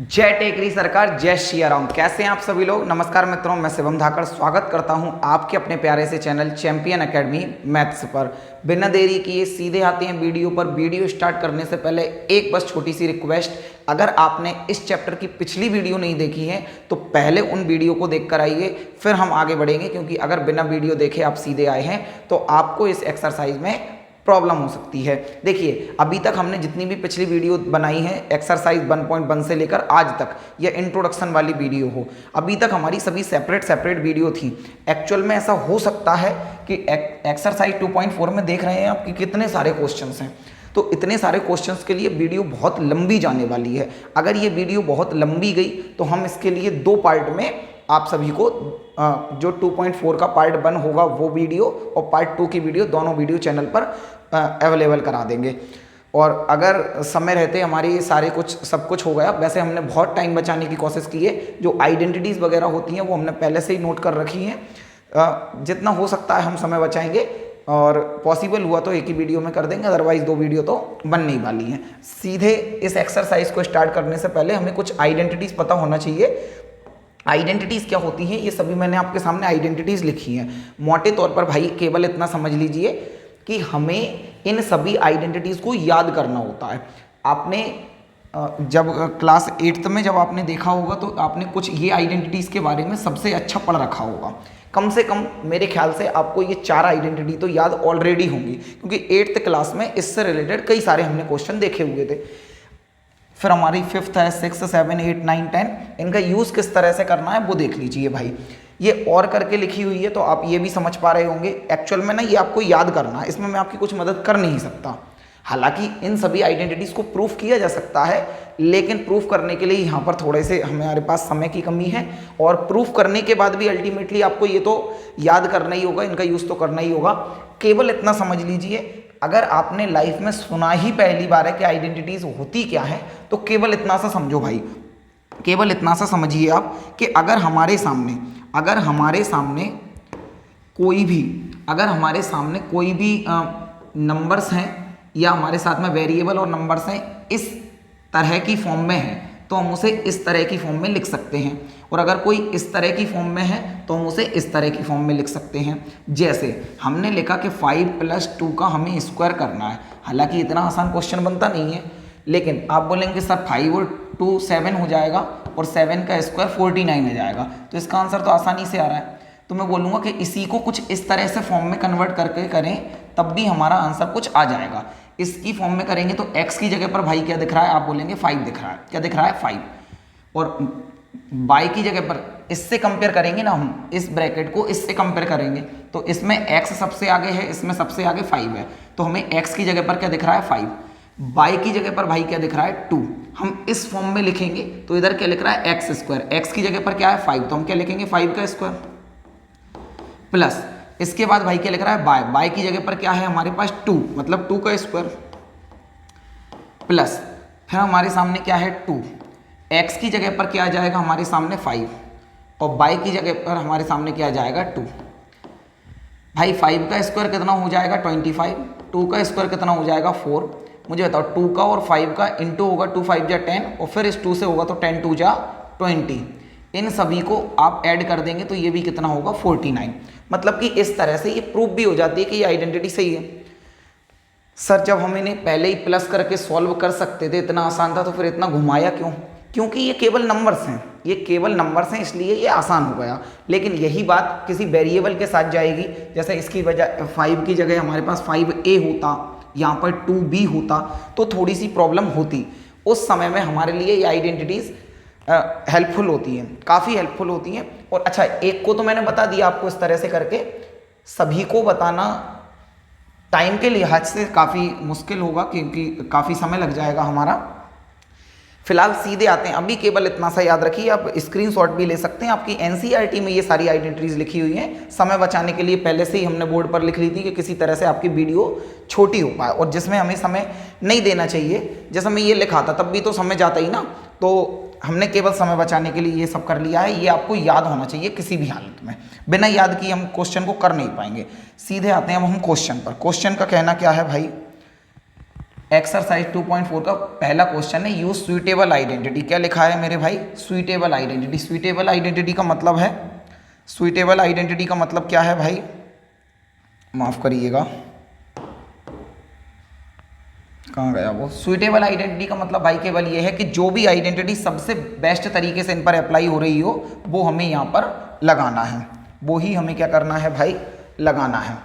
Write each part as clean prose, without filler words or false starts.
जय टेकरी सरकार, जय श्री राम। कैसे हैं आप सभी लोग। नमस्कार मित्रों, मैं शिवम धाकड़ स्वागत करता हूं आपके अपने प्यारे से चैनल चैंपियन एकेडमी मैथ्स पर। बिना देरी किए सीधे आते हैं वीडियो पर। वीडियो स्टार्ट करने से पहले एक बस छोटी सी रिक्वेस्ट, अगर आपने इस चैप्टर की पिछली वीडियो नहीं देखी है तो पहले उन वीडियो को देख कर आइए, फिर हम आगे बढ़ेंगे। क्योंकि अगर बिना वीडियो देखे आप सीधे आए हैं तो आपको इस एक्सरसाइज में प्रॉब्लम हो सकती है। देखिए, अभी तक हमने जितनी भी पिछली वीडियो बनाई है एक्सरसाइज 1.1 से लेकर आज तक, या इंट्रोडक्शन वाली वीडियो हो, अभी तक हमारी सभी सेपरेट वीडियो थी। एक्चुअल में ऐसा हो सकता है कि एक्सरसाइज 2.4 में देख रहे हैं आप कि कितने सारे क्वेश्चंस हैं, तो इतने सारे क्वेश्चंस के लिए वीडियो बहुत लंबी जाने वाली है। अगर ये वीडियो बहुत लंबी गई तो हम इसके लिए 2 पार्ट में आप सभी को जो 2.4 का पार्ट 1 होगा वो वीडियो और पार्ट 2 की वीडियो, दोनों वीडियो चैनल पर अवेलेबल करा देंगे। और अगर समय रहते हमारी सब कुछ हो गया, वैसे हमने बहुत टाइम बचाने की कोशिश की है। जो आइडेंटिटीज़ वगैरह होती हैं वो हमने पहले से ही नोट कर रखी हैं। जितना हो सकता है हम समय बचाएंगे, और पॉसिबल हुआ तो एक ही वीडियो में कर देंगे, अदरवाइज 2 वीडियो तो बनने ही वाली हैं। सीधे इस एक्सरसाइज को स्टार्ट करने से पहले हमें कुछ आइडेंटिटीज़ पता होना चाहिए। आइडेंटिटीज़ क्या होती हैं ये सभी मैंने आपके सामने आइडेंटिटीज़ लिखी हैं। मोटे तौर पर भाई केवल इतना समझ लीजिए कि हमें इन सभी आइडेंटिटीज़ को याद करना होता है। आपने जब क्लास 8th में जब आपने देखा होगा तो आपने कुछ ये आइडेंटिटीज़ के बारे में सबसे अच्छा पढ़ रखा होगा। कम से कम मेरे ख्याल से आपको ये 4 आइडेंटिटी तो याद ऑलरेडी होंगी, क्योंकि 8th क्लास में इससे रिलेटेड कई सारे हमने क्वेश्चन देखे हुए थे। फिर हमारी 5th है, 6th, 7, 8, 9, 10, इनका यूज़ किस तरह से करना है वो देख लीजिए भाई। ये और करके लिखी हुई है तो आप ये भी समझ पा रहे होंगे। एक्चुअल में ना ये आपको याद करना है, इसमें मैं आपकी कुछ मदद कर नहीं सकता। हालांकि इन सभी आइडेंटिटीज़ को प्रूफ किया जा सकता है, लेकिन प्रूफ करने के लिए यहाँ पर थोड़े से हमारे पास समय की कमी है। और प्रूफ करने के बाद भी अल्टीमेटली आपको ये तो याद करना ही होगा, इनका यूज़ तो करना ही होगा। केवल इतना समझ लीजिए, अगर आपने लाइफ में सुना ही पहली बार है कि आइडेंटिटीज़ होती क्या है, तो केवल इतना सा समझो भाई, केवल इतना सा समझिए आप कि अगर हमारे सामने कोई भी नंबर्स हैं, या हमारे साथ में वेरिएबल और नंबर्स हैं, इस तरह की फॉर्म में है तो हम उसे इस तरह की फॉर्म में लिख सकते हैं। और अगर कोई इस तरह की फॉर्म में है तो हम उसे इस तरह की फॉर्म में लिख सकते हैं। जैसे हमने लिखा कि 5 + 2 का हमें स्क्वायर करना है। हालांकि इतना आसान क्वेश्चन बनता नहीं है, लेकिन आप बोलेंगे सर 5 और 2 7 हो जाएगा और 7 का स्क्वायर 49 हो जाएगा, तो इसका आंसर तो आसानी से आ रहा है। तो मैं बोलूँगा कि इसी को कुछ इस तरह से फॉर्म में कन्वर्ट करके करें, तब भी हमारा आंसर कुछ आ जाएगा। इसकी फॉर्म में करेंगे तो x की जगह पर भाई क्या दिख रहा है, आप बोलेंगे 5 दिख रहा है। क्या दिख रहा है? 5। और y की जगह पर इससे कंपेयर करेंगे ना, हम इस ब्रैकेट को इससे कंपेयर करेंगे तो इसमें x सबसे आगे है, इसमें सबसे आगे 5 है, तो हमें x की जगह पर क्या दिख रहा है? 5। y की जगह पर भाई क्या दिख रहा है? 2। हम इस फॉर्म में लिखेंगे तो इधर क्या लिख रहा है? x²। x की जगह पर क्या है? 5, तो हम क्या लिखेंगे? 5 का स्क्वायर प्लस इसके बाद भाई क्या लिख रहा है? y की जगह पर क्या है हमारे पास? 2, मतलब 2 का स्क्वायर प्लस फिर हमारे सामने क्या है? 2। x की जगह पर क्या आ जाएगा हमारे सामने? 5, और y की जगह पर हमारे सामने क्या आ जाएगा? 2। भाई 5 का स्क्वायर कितना हो जाएगा? 25। 2 का स्क्वायर कितना हो जाएगा? 4। मुझे बताओ, 2 का और 5 का इंटू होगा, 2 5 जा 10, और फिर इस 2 से होगा तो 10 2 जा 20। इन सभी को आप ऐड कर देंगे तो ये भी कितना होगा? 49। मतलब कि इस तरह से ये प्रूफ भी हो जाती है कि ये आइडेंटिटी सही है। सर जब हम इन्हें पहले ही प्लस करके सॉल्व कर सकते थे, इतना आसान था, तो फिर इतना घुमाया क्यों? क्योंकि ये केवल नंबर्स हैं, इसलिए ये आसान हो गया। लेकिन यही बात किसी वेरिएबल के साथ जाएगी। जैसे इसकी वजह 5 की जगह हमारे पास 5a होता, यहाँ पर 2b होता, तो थोड़ी सी प्रॉब्लम होती। उस समय में हमारे लिए ये आइडेंटिटीज़ हेल्पफुल होती हैं, काफ़ी हेल्पफुल होती हैं। और अच्छा, एक को तो मैंने बता दिया आपको इस तरह से करके, सभी को बताना टाइम के लिहाज से काफ़ी मुश्किल होगा, क्योंकि काफ़ी समय लग जाएगा हमारा। फिलहाल सीधे आते हैं। अभी केवल इतना सा याद रखिए, आप स्क्रीनशॉट भी ले सकते हैं। आपकी एनसीईआरटी में ये सारी आइडेंटिटीज़ लिखी हुई हैं। समय बचाने के लिए पहले से ही हमने बोर्ड पर लिख ली थी कि किसी तरह से आपकी वीडियो छोटी हो पाए, और जिसमें हमें समय नहीं देना चाहिए। जैसे मैं ये लिखा था तब भी तो समय जाता ही ना, तो हमने केवल समय बचाने के लिए ये सब कर लिया है, ये आपको याद होना चाहिए किसी भी हालत में। बिना याद किए हम क्वेश्चन को कर नहीं पाएंगे। सीधे आते हैं अब हम क्वेश्चन पर। क्वेश्चन का कहना क्या है भाई, एक्सरसाइज 2.4 का पहला क्वेश्चन है, यूज सुइटेबल आइडेंटिटी। क्या लिखा है मेरे भाई, सुइटेबल आइडेंटिटी। सुइटेबल आइडेंटिटी का मतलब है, सुइटेबल आइडेंटिटी का मतलब क्या है भाई, माफ करिएगा कहाँ गया वो। सुइटेबल आइडेंटिटी का मतलब भाई केवल ये है कि जो भी आइडेंटिटी सबसे बेस्ट तरीके से इन पर अप्लाई हो रही हो वो हमें यहाँ पर लगाना है, वो ही हमें क्या करना है भाई, लगाना है।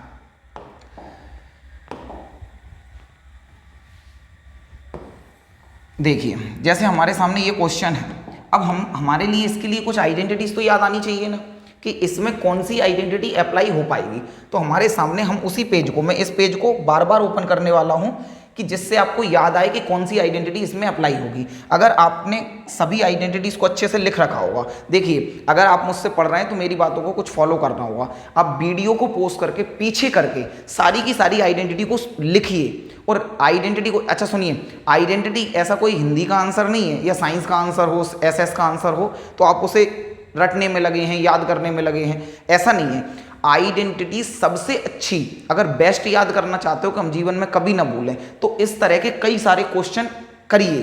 देखिए जैसे हमारे सामने ये क्वेश्चन है, अब हमारे लिए इसके लिए कुछ आइडेंटिटीज तो याद आनी चाहिए ना कि इसमें कौन सी आइडेंटिटी अप्लाई हो पाएगी। तो हमारे सामने हम उसी पेज को, मैं इस पेज को बार बार ओपन करने वाला हूं कि जिससे आपको याद आए कि कौन सी आइडेंटिटी इसमें अप्लाई होगी। अगर आपने सभी आइडेंटिटीज को अच्छे से लिख रखा होगा, देखिए अगर आप मुझसे पढ़ रहे हैं तो मेरी बातों को कुछ फॉलो करना होगा। आप वीडियो को पॉज करके पीछे करके सारी की सारी आइडेंटिटी को लिखिए और आइडेंटिटी को, अच्छा सुनिए, आइडेंटिटी ऐसा कोई हिंदी का आंसर नहीं है या साइंस का आंसर हो, एसएस का आंसर हो तो आप उसे रटने में लगे हैं, याद करने में लगे हैं, ऐसा नहीं है। आइडेंटिटी सबसे अच्छी, अगर बेस्ट याद करना चाहते हो कि हम जीवन में कभी ना भूलें, तो इस तरह के कई सारे क्वेश्चन करिए,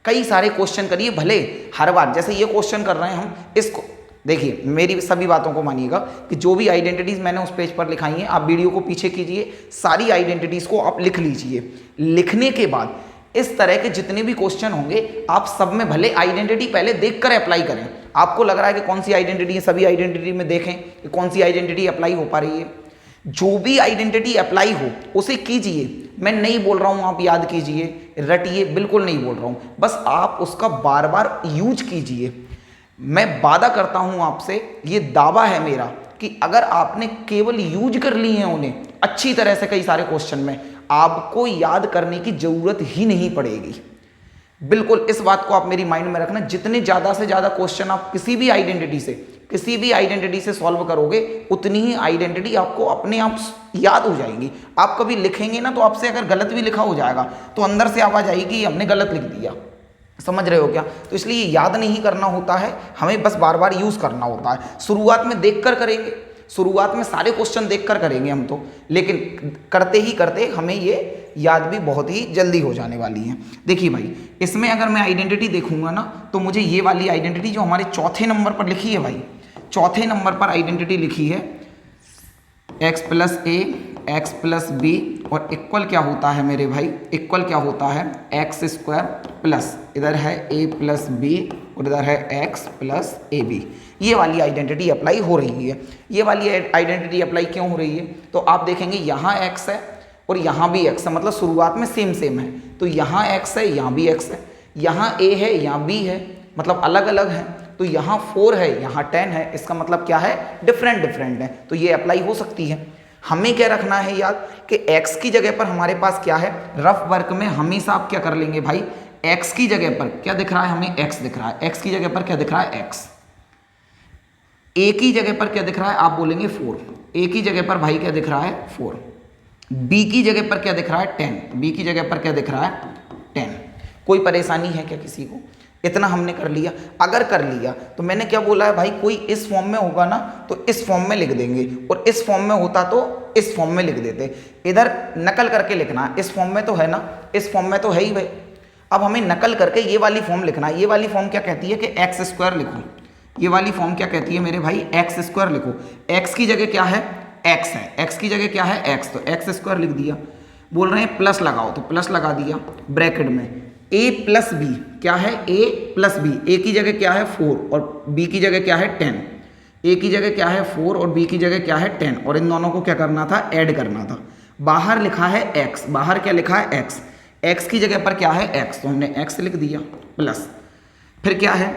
कई सारे क्वेश्चन करिए। भले हर बार जैसे ये क्वेश्चन कर रहे हैं हम, इसको देखिए, मेरी सभी बातों को मानिएगा कि जो भी आइडेंटिटीज मैंने उस पेज पर लिखाई हैं, आप वीडियो को पीछे कीजिए, सारी आइडेंटिटीज को आप लिख लीजिए। लिखने के बाद इस तरह के जितने भी क्वेश्चन होंगे, आप सब में भले आइडेंटिटी पहले देखकर अप्लाई करें। आपको लग रहा है कि कौन सी आइडेंटिटी है, सभी आइडेंटिटी में देखें कि कौन सी आइडेंटिटी अप्लाई हो पा रही है। जो भी आइडेंटिटी अप्लाई हो उसे कीजिए। मैं नहीं बोल रहा हूं आप याद कीजिए, रटिए, बिल्कुल नहीं बोल रहा हूं, बस आप उसका बार बार यूज कीजिए। मैं वादा करता हूं आपसे, ये दावा है मेरा कि अगर आपने केवल यूज कर ली है उन्हें अच्छी तरह से कई सारे क्वेश्चन में, आपको याद करने की जरूरत ही नहीं पड़ेगी। बिल्कुल इस बात को आप मेरी माइंड में रखना। जितने ज़्यादा से ज़्यादा क्वेश्चन आप किसी भी आइडेंटिटी से सॉल्व करोगे, उतनी ही आइडेंटिटी आपको अपने आप याद हो जाएंगी। आप कभी लिखेंगे ना तो आपसे अगर गलत भी लिखा हो जाएगा तो अंदर से आवाज़ आएगी कि हमने गलत लिख दिया। समझ रहे हो क्या? तो इसलिए याद नहीं करना होता है, हमें बस बार बार यूज़ करना होता है। शुरुआत में देखकर करेंगे, शुरुआत में सारे क्वेश्चन देखकर करेंगे हम तो, लेकिन करते ही करते हमें ये याद भी बहुत ही जल्दी हो जाने वाली है। देखिए भाई, इसमें अगर मैं आइडेंटिटी देखूंगा ना तो मुझे ये वाली आइडेंटिटी जो हमारे चौथे नंबर पर लिखी है भाई, चौथे नंबर पर आइडेंटिटी लिखी है x प्लस ए एक्स प्लस बी, और इक्वल क्या होता है मेरे भाई, इक्वल क्या होता है एक्स स्क्वायर प्लस, इधर है ए प्लस बी और इधर है एक्स प्लस ए बी। ये वाली आइडेंटिटी अप्लाई हो रही है। ये वाली आइडेंटिटी अप्लाई क्यों हो रही है? तो आप देखेंगे यहाँ एक्स है और यहाँ भी एक्स है, मतलब शुरुआत में सेम सेम है। तो यहाँ एक्स है, यहाँ भी एक्स है, यहाँ ए है, यहाँ बी है, मतलब अलग अलग है। तो यहाँ 4 है, यहाँ 10 है, इसका मतलब क्या है, डिफरेंट डिफरेंट है। तो ये अप्लाई हो सकती है। हमें क्या रखना है याद कि x की जगह पर हमारे पास क्या है, रफ वर्क में हमेशा आप क्या कर लेंगे भाई, x की जगह पर क्या दिख रहा है, हमें x दिख रहा है, x की जगह पर क्या दिख रहा है, x। a की जगह पर क्या दिख रहा है, आप बोलेंगे 4, a की जगह पर भाई क्या दिख रहा है 4, b की जगह पर क्या दिख रहा है 10, b की जगह पर क्या दिख रहा है 10। कोई परेशानी है क्या किसी को? इतना हमने कर लिया। अगर कर लिया तो मैंने क्या बोला है भाई, कोई इस फॉर्म में होगा ना तो इस फॉर्म में लिख देंगे, और इस फॉर्म में होता तो इस फॉर्म में लिख देते। इधर नकल करके लिखना है, इस फॉर्म में तो है ना, इस फॉर्म में तो है ही भाई। अब हमें नकल करके ये वाली फॉर्म लिखना है। ये वाली फॉर्म क्या कहती है कि एक्स स्क्वायर लिखो। ये वाली फॉर्म क्या कहती है मेरे भाई, एक्स स्क्वायर लिखो। एक्स की जगह क्या है, एक्स है, एक्स की जगह क्या है, एक्स, तो एक्स स्क्वायर लिख दिया। बोल रहे हैं प्लस लगाओ, तो प्लस लगा दिया ब्रैकेट में। a प्लस बी क्या है, a प्लस बी, a की जगह क्या है 4 और b की जगह क्या है 10, a की जगह क्या है 4 और b की जगह क्या है 10, और इन दोनों को क्या करना था, ऐड करना था। बाहर लिखा है x, बाहर क्या लिखा है x, x की जगह पर क्या है x, तो हमने x लिख दिया प्लस, फिर क्या है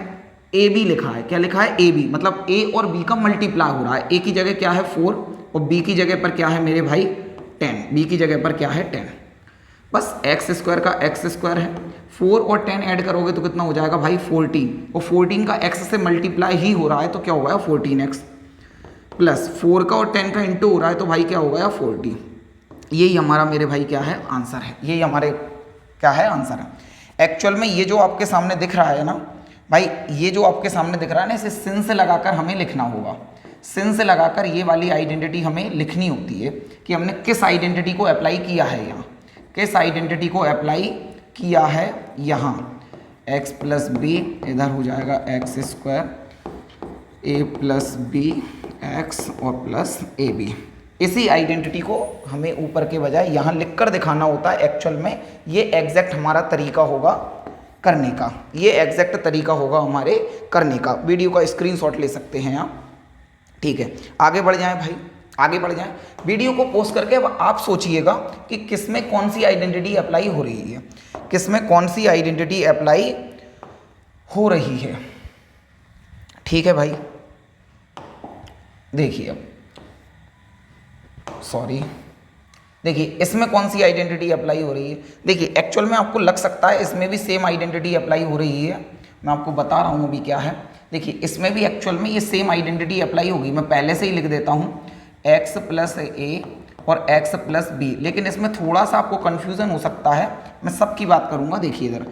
ए बी लिखा है, क्या लिखा है ए बी, मतलब a और b का मल्टीप्लाई हो रहा है। a की जगह क्या है 4 और b की जगह पर क्या है मेरे भाई 10, b की जगह पर क्या है 10। बस एक्स स्क्वायर का एक्स स्क्वायर है, 4 और 10 ऐड करोगे तो कितना हो जाएगा भाई 14, और 14 का x से मल्टीप्लाई ही हो रहा है तो क्या हो गया 14x, प्लस 4 का और 10 का इंटू हो रहा है तो भाई क्या हो गया 40। यही हमारा मेरे भाई क्या है आंसर है, यही हमारे क्या है आंसर है। एक्चुअल में ये जो आपके सामने दिख रहा है ना, भाई ये जो आपके सामने दिख रहा है ना, इसे सिन से लगाकर हमें लिखना होगा। सिन से लगाकर ये वाली आइडेंटिटी हमें लिखनी होती है कि हमने किस आइडेंटिटी को अप्लाई किया है यहाँ, किस आइडेंटिटी को अप्लाई किया है यहाँ। x प्लस बी इधर हो जाएगा x square a plus b x और प्लस ए बी। इसी आइडेंटिटी को हमें ऊपर के बजाय यहाँ लिख कर दिखाना होता है। एक्चुअल में ये एग्जैक्ट हमारा तरीका होगा करने का, ये एग्जैक्ट तरीका होगा हमारे करने का। वीडियो का स्क्रीनशॉट ले सकते हैं आप, ठीक है। आगे बढ़ जाएं भाई, आगे बढ़ जाएं। वीडियो को पोस्ट करके अब आप सोचिएगा कि किसमें कौन सी आइडेंटिटी अप्लाई हो रही है, किसमें कौन सी आइडेंटिटी अप्लाई हो रही है, ठीक है भाई। देखिए अब, सॉरी, देखिए इसमें कौन सी आइडेंटिटी अप्लाई हो रही है। देखिए एक्चुअल में आपको लग सकता है इसमें भी सेम आइडेंटिटी अप्लाई हो रही है, मैं आपको बता रहा हूँ अभी क्या है। देखिए इसमें भी एक्चुअल में ये सेम आइडेंटिटी अप्लाई होगी। मैं पहले से ही लिख देता हूँ x प्लस ए और x प्लस बी, लेकिन इसमें थोड़ा सा आपको कन्फ्यूज़न हो सकता है, मैं सबकी बात करूँगा। देखिए इधर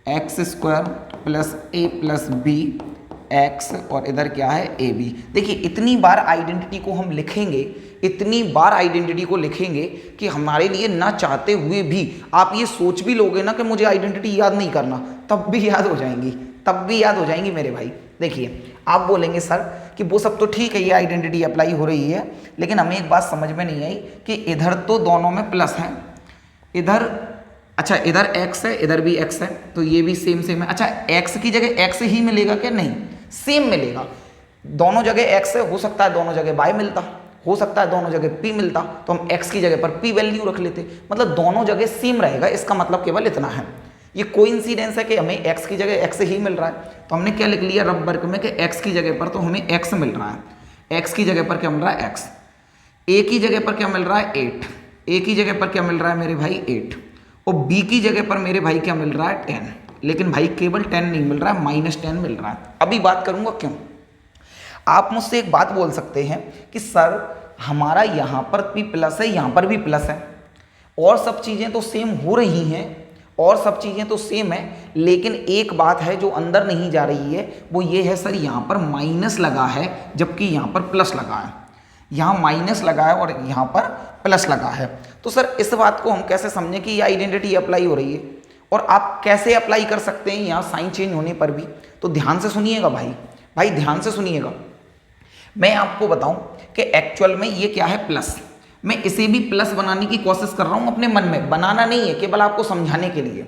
एक्स स्क्वायर प्लस ए प्लस बी एक्स और इधर क्या है ए बी। देखिए इतनी बार आइडेंटिटी को हम लिखेंगे, इतनी बार आइडेंटिटी को लिखेंगे कि हमारे लिए ना चाहते हुए भी आप ये सोच भी लोगे ना कि मुझे आइडेंटिटी याद नहीं करना, तब भी याद हो जाएंगी, तब भी याद हो जाएंगी मेरे भाई। देखिए आप बोलेंगे सर कि वो सब तो ठीक है, ये आइडेंटिटी अप्लाई हो रही है, लेकिन हमें एक बात समझ में नहीं आई कि इधर तो दोनों में प्लस है, इधर अच्छा इधर x है, इधर भी x है, तो ये भी सेम सेम है। अच्छा x की जगह x ही मिलेगा क्या? नहीं, सेम मिलेगा। दोनों जगह x है, हो सकता है दोनों जगह y मिलता, हो सकता है दोनों जगह p मिलता, तो हम x की जगह पर p वैल्यू रख लेते, मतलब दोनों जगह सेम रहेगा। इसका मतलब केवल इतना है, ये कोइंसिडेंस है कि हमें x की जगह x ही मिल रहा है। तो हमने क्या लिख लिया रब वर्ग में कि x की जगह पर तो हमें x मिल रहा है, x की जगह पर क्या मिल रहा है x, a की जगह पर क्या मिल रहा है 8, a की जगह पर क्या मिल रहा है मेरे भाई 8, और b की जगह पर मेरे भाई क्या मिल रहा है 10। लेकिन भाई केवल 10 नहीं मिल रहा है, -10 मिल रहा है। अभी बात करूंगा क्यों। आप मुझसे एक बात बोल सकते हैं कि सर हमारा यहाँ पर भी प्लस है, यहाँ पर भी प्लस है, और सब चीज़ें तो सेम हो रही हैं, और सब चीज़ें तो सेम है, लेकिन एक बात है जो अंदर नहीं जा रही है, वो ये है सर यहाँ पर माइनस लगा है जबकि यहाँ पर प्लस लगा है, यहाँ माइनस लगा है और यहाँ पर प्लस लगा है। तो सर इस बात को हम कैसे समझें कि ये आइडेंटिटी अप्लाई हो रही है, और आप कैसे अप्लाई कर सकते हैं यहाँ साइन चेंज होने पर भी। तो ध्यान से सुनिएगा भाई ध्यान से सुनिएगा। मैं आपको बताऊं कि एक्चुअल में ये क्या है प्लस, मैं इसे भी प्लस बनाने की कोशिश कर रहा हूं अपने मन में, बनाना नहीं है, केवल आपको समझाने के लिए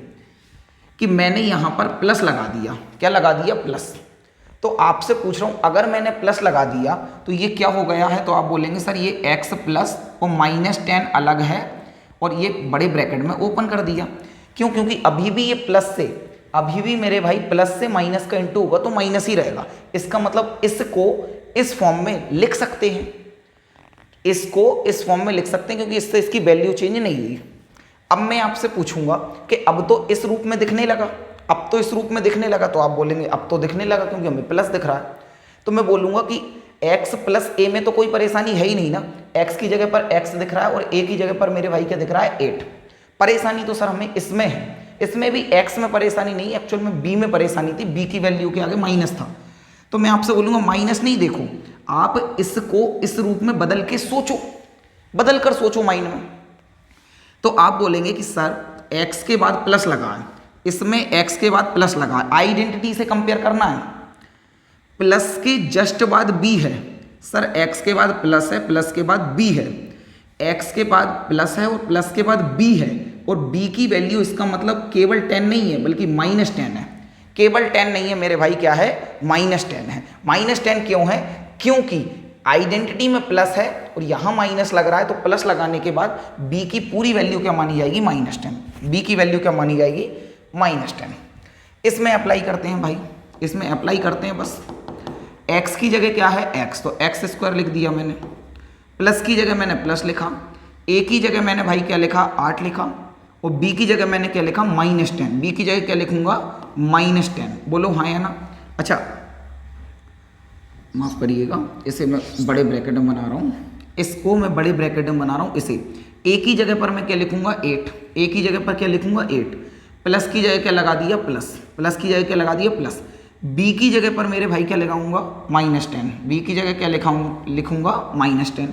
कि मैंने यहां पर प्लस लगा दिया। क्या लगा दिया? प्लस। तो आपसे पूछ रहा हूं अगर मैंने प्लस लगा दिया तो ये क्या हो गया है, तो आप बोलेंगे सर ये x प्लस और -10 अलग है, और ये बड़े ब्रैकेट में ओपन कर दिया। क्यों? क्योंकि अभी भी ये प्लस से, अभी भी मेरे भाई प्लस से माइनस का इंटू होगा तो माइनस ही रहेगा। इसका मतलब इसको इस फॉर्म में लिख सकते हैं, इसको इस फॉर्म में लिख सकते हैं, क्योंकि इससे इसकी वैल्यू चेंज नहीं हुई। अब मैं आपसे पूछूंगा कि अब तो इस रूप में दिखने लगा, अब तो इस रूप में दिखने लगा, तो आप बोलेंगे अब तो दिखने लगा क्योंकि हमें प्लस दिख रहा है। तो मैं बोलूंगा कि x प्लस a में तो कोई परेशानी है ही नहीं ना, x की जगह पर x दिख रहा है और a की जगह पर मेरे भाई क्या दिख रहा है 8। परेशानी तो सर हमें इसमें है, इसमें भी x में परेशानी नहीं, एक्चुअल में b में परेशानी थी, b की वैल्यू के आगे माइनस था। तो मैं आपसे बोलूंगा माइनस नहीं, देखो आप इसको इस रूप में बदल के सोचो, बदल कर सोचो माइंड में। तो आप बोलेंगे कि सर x के बाद प्लस लगा है, इसमें x के बाद प्लस लगा है, आइडेंटिटी से कंपेयर करना है, प्लस के जस्ट बाद b है। सर x के बाद प्लस है, प्लस के बाद b है, x के बाद प्लस है और प्लस के बाद b है, और b की वैल्यू इसका मतलब केवल 10 नहीं है बल्कि -10 है। केवल 10 नहीं है मेरे भाई, क्या है? -10 है। -10 क्यों है? क्योंकि आइडेंटिटी में प्लस है और यहाँ माइनस लग रहा है, तो प्लस लगाने के बाद b की पूरी वैल्यू क्या मानी जाएगी? -10। b की वैल्यू क्या मानी जाएगी? -10। इसमें अप्लाई करते हैं भाई, इसमें अप्लाई करते हैं। बस x की जगह क्या है? x, तो x² लिख दिया मैंने, प्लस की जगह मैंने प्लस लिखा, a की जगह मैंने भाई क्या लिखा? 8 लिखा, और b की जगह मैंने क्या लिखा? -10। b की जगह क्या लिखूंगा? -10। बोलो हाँ या ना? अच्छा माफ करिएगा, इसे मैं बड़े ब्रैकेट में बना रहा हूँ, इसको मैं बड़े ब्रैकेट में बना रहा हूँ। इसे a की जगह पर मैं क्या लिखूंगा? 8, a की जगह पर क्या लिखूंगा? 8, प्लस की जगह क्या लगा दिया? प्लस, प्लस की जगह क्या लगा दिया? प्लस। बी की जगह पर मेरे भाई क्या लगाऊंगा, -10। बी की जगह क्या लिखूंगा -10।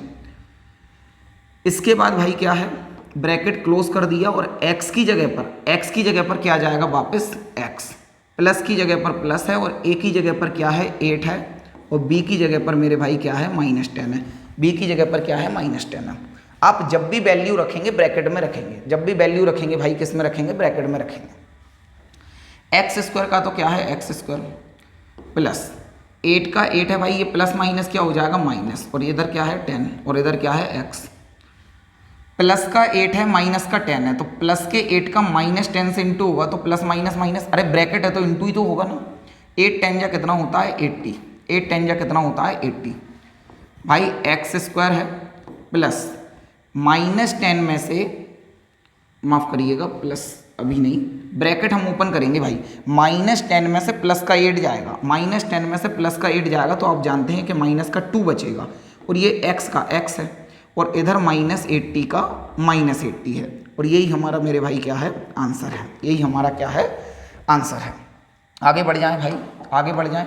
इसके बाद भाई क्या है, ब्रैकेट क्लोज कर दिया और x की जगह पर क्या जाएगा वापस x, प्लस की जगह पर प्लस है और a की जगह पर क्या है 8 है और b की जगह पर मेरे भाई क्या है -10 है। b की जगह पर क्या है -10 है। आप जब भी वैल्यू रखेंगे ब्रैकेट में रखेंगे, जब भी वैल्यू रखेंगे भाई किस में रखेंगे, ब्रैकेट में रखेंगे। एक्स स्क्वायर का तो क्या है एक्स स्क्वायर प्लस 8 का 8 है भाई, ये प्लस माइनस क्या हो जाएगा माइनस, और इधर क्या है 10 और इधर क्या है x। प्लस का 8 है माइनस का 10 है, तो प्लस के 8 का -10 से इंटू होगा तो प्लस माइनस माइनस, अरे ब्रैकेट है तो इंटू ही तो होगा ना। 8 10 जा कितना होता है 80, 8 10 जा कितना होता है 80 भाई। एक्स स्क्वायर है प्लस -10 में से, माफ करिएगा प्लस अभी नहीं, ब्रैकेट हम ओपन करेंगे भाई। -10 में से प्लस का 8 जाएगा, -10 में से प्लस का 8 जाएगा तो आप जानते हैं कि माइनस का 2 बचेगा और ये x का x है और इधर -80 का -80 है, और यही हमारा मेरे भाई क्या है आंसर है, यही हमारा क्या है आंसर है। आगे बढ़ जाएं भाई, आगे बढ़ जाएं।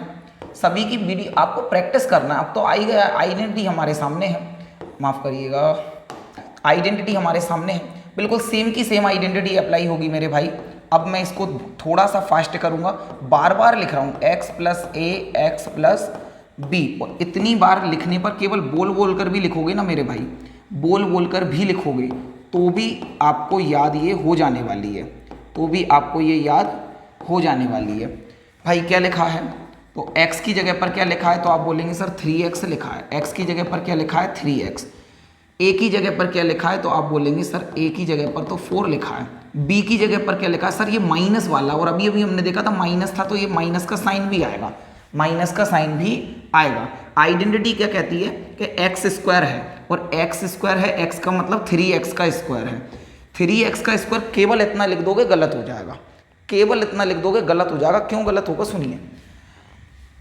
सभी की वीडियो आपको प्रैक्टिस करना है। अब तो आई गया आइडेंटिटी हमारे सामने है, माफ़ करिएगा, आइडेंटिटी हमारे सामने है, बिल्कुल सेम की सेम आइडेंटिटी अप्लाई होगी मेरे भाई। अब मैं इसको थोड़ा सा फास्ट करूँगा, बार बार लिख रहा हूँ x + a x + b, और इतनी बार लिखने पर केवल बोल बोल कर भी लिखोगे ना मेरे भाई, बोल बोल कर भी लिखोगे तो भी आपको याद ये हो जाने वाली है, तो भी आपको ये याद हो जाने वाली है। भाई क्या लिखा है, तो x की जगह पर क्या लिखा है, तो आप बोलेंगे सर 3x लिखा है। x की जगह पर क्या लिखा है 3x। a की जगह पर क्या लिखा है, तो आप बोलेंगे सर a की जगह पर तो 4 लिखा है। b की जगह पर क्या लिखा है, सर ये माइनस वाला, और अभी अभी हमने देखा था माइनस था तो ये माइनस का साइन भी आएगा, माइनस का साइन भी आएगा। आइडेंटिटी क्या कहती है कि एक्स स्क्वायर है, और एक्स स्क्वायर है, एक्स का मतलब 3x का स्क्वायर है। 3x का स्क्वायर केवल इतना लिख दोगे गलत हो जाएगा, केवल इतना लिख दोगे गलत हो जाएगा। क्यों गलत होगा सुनिए,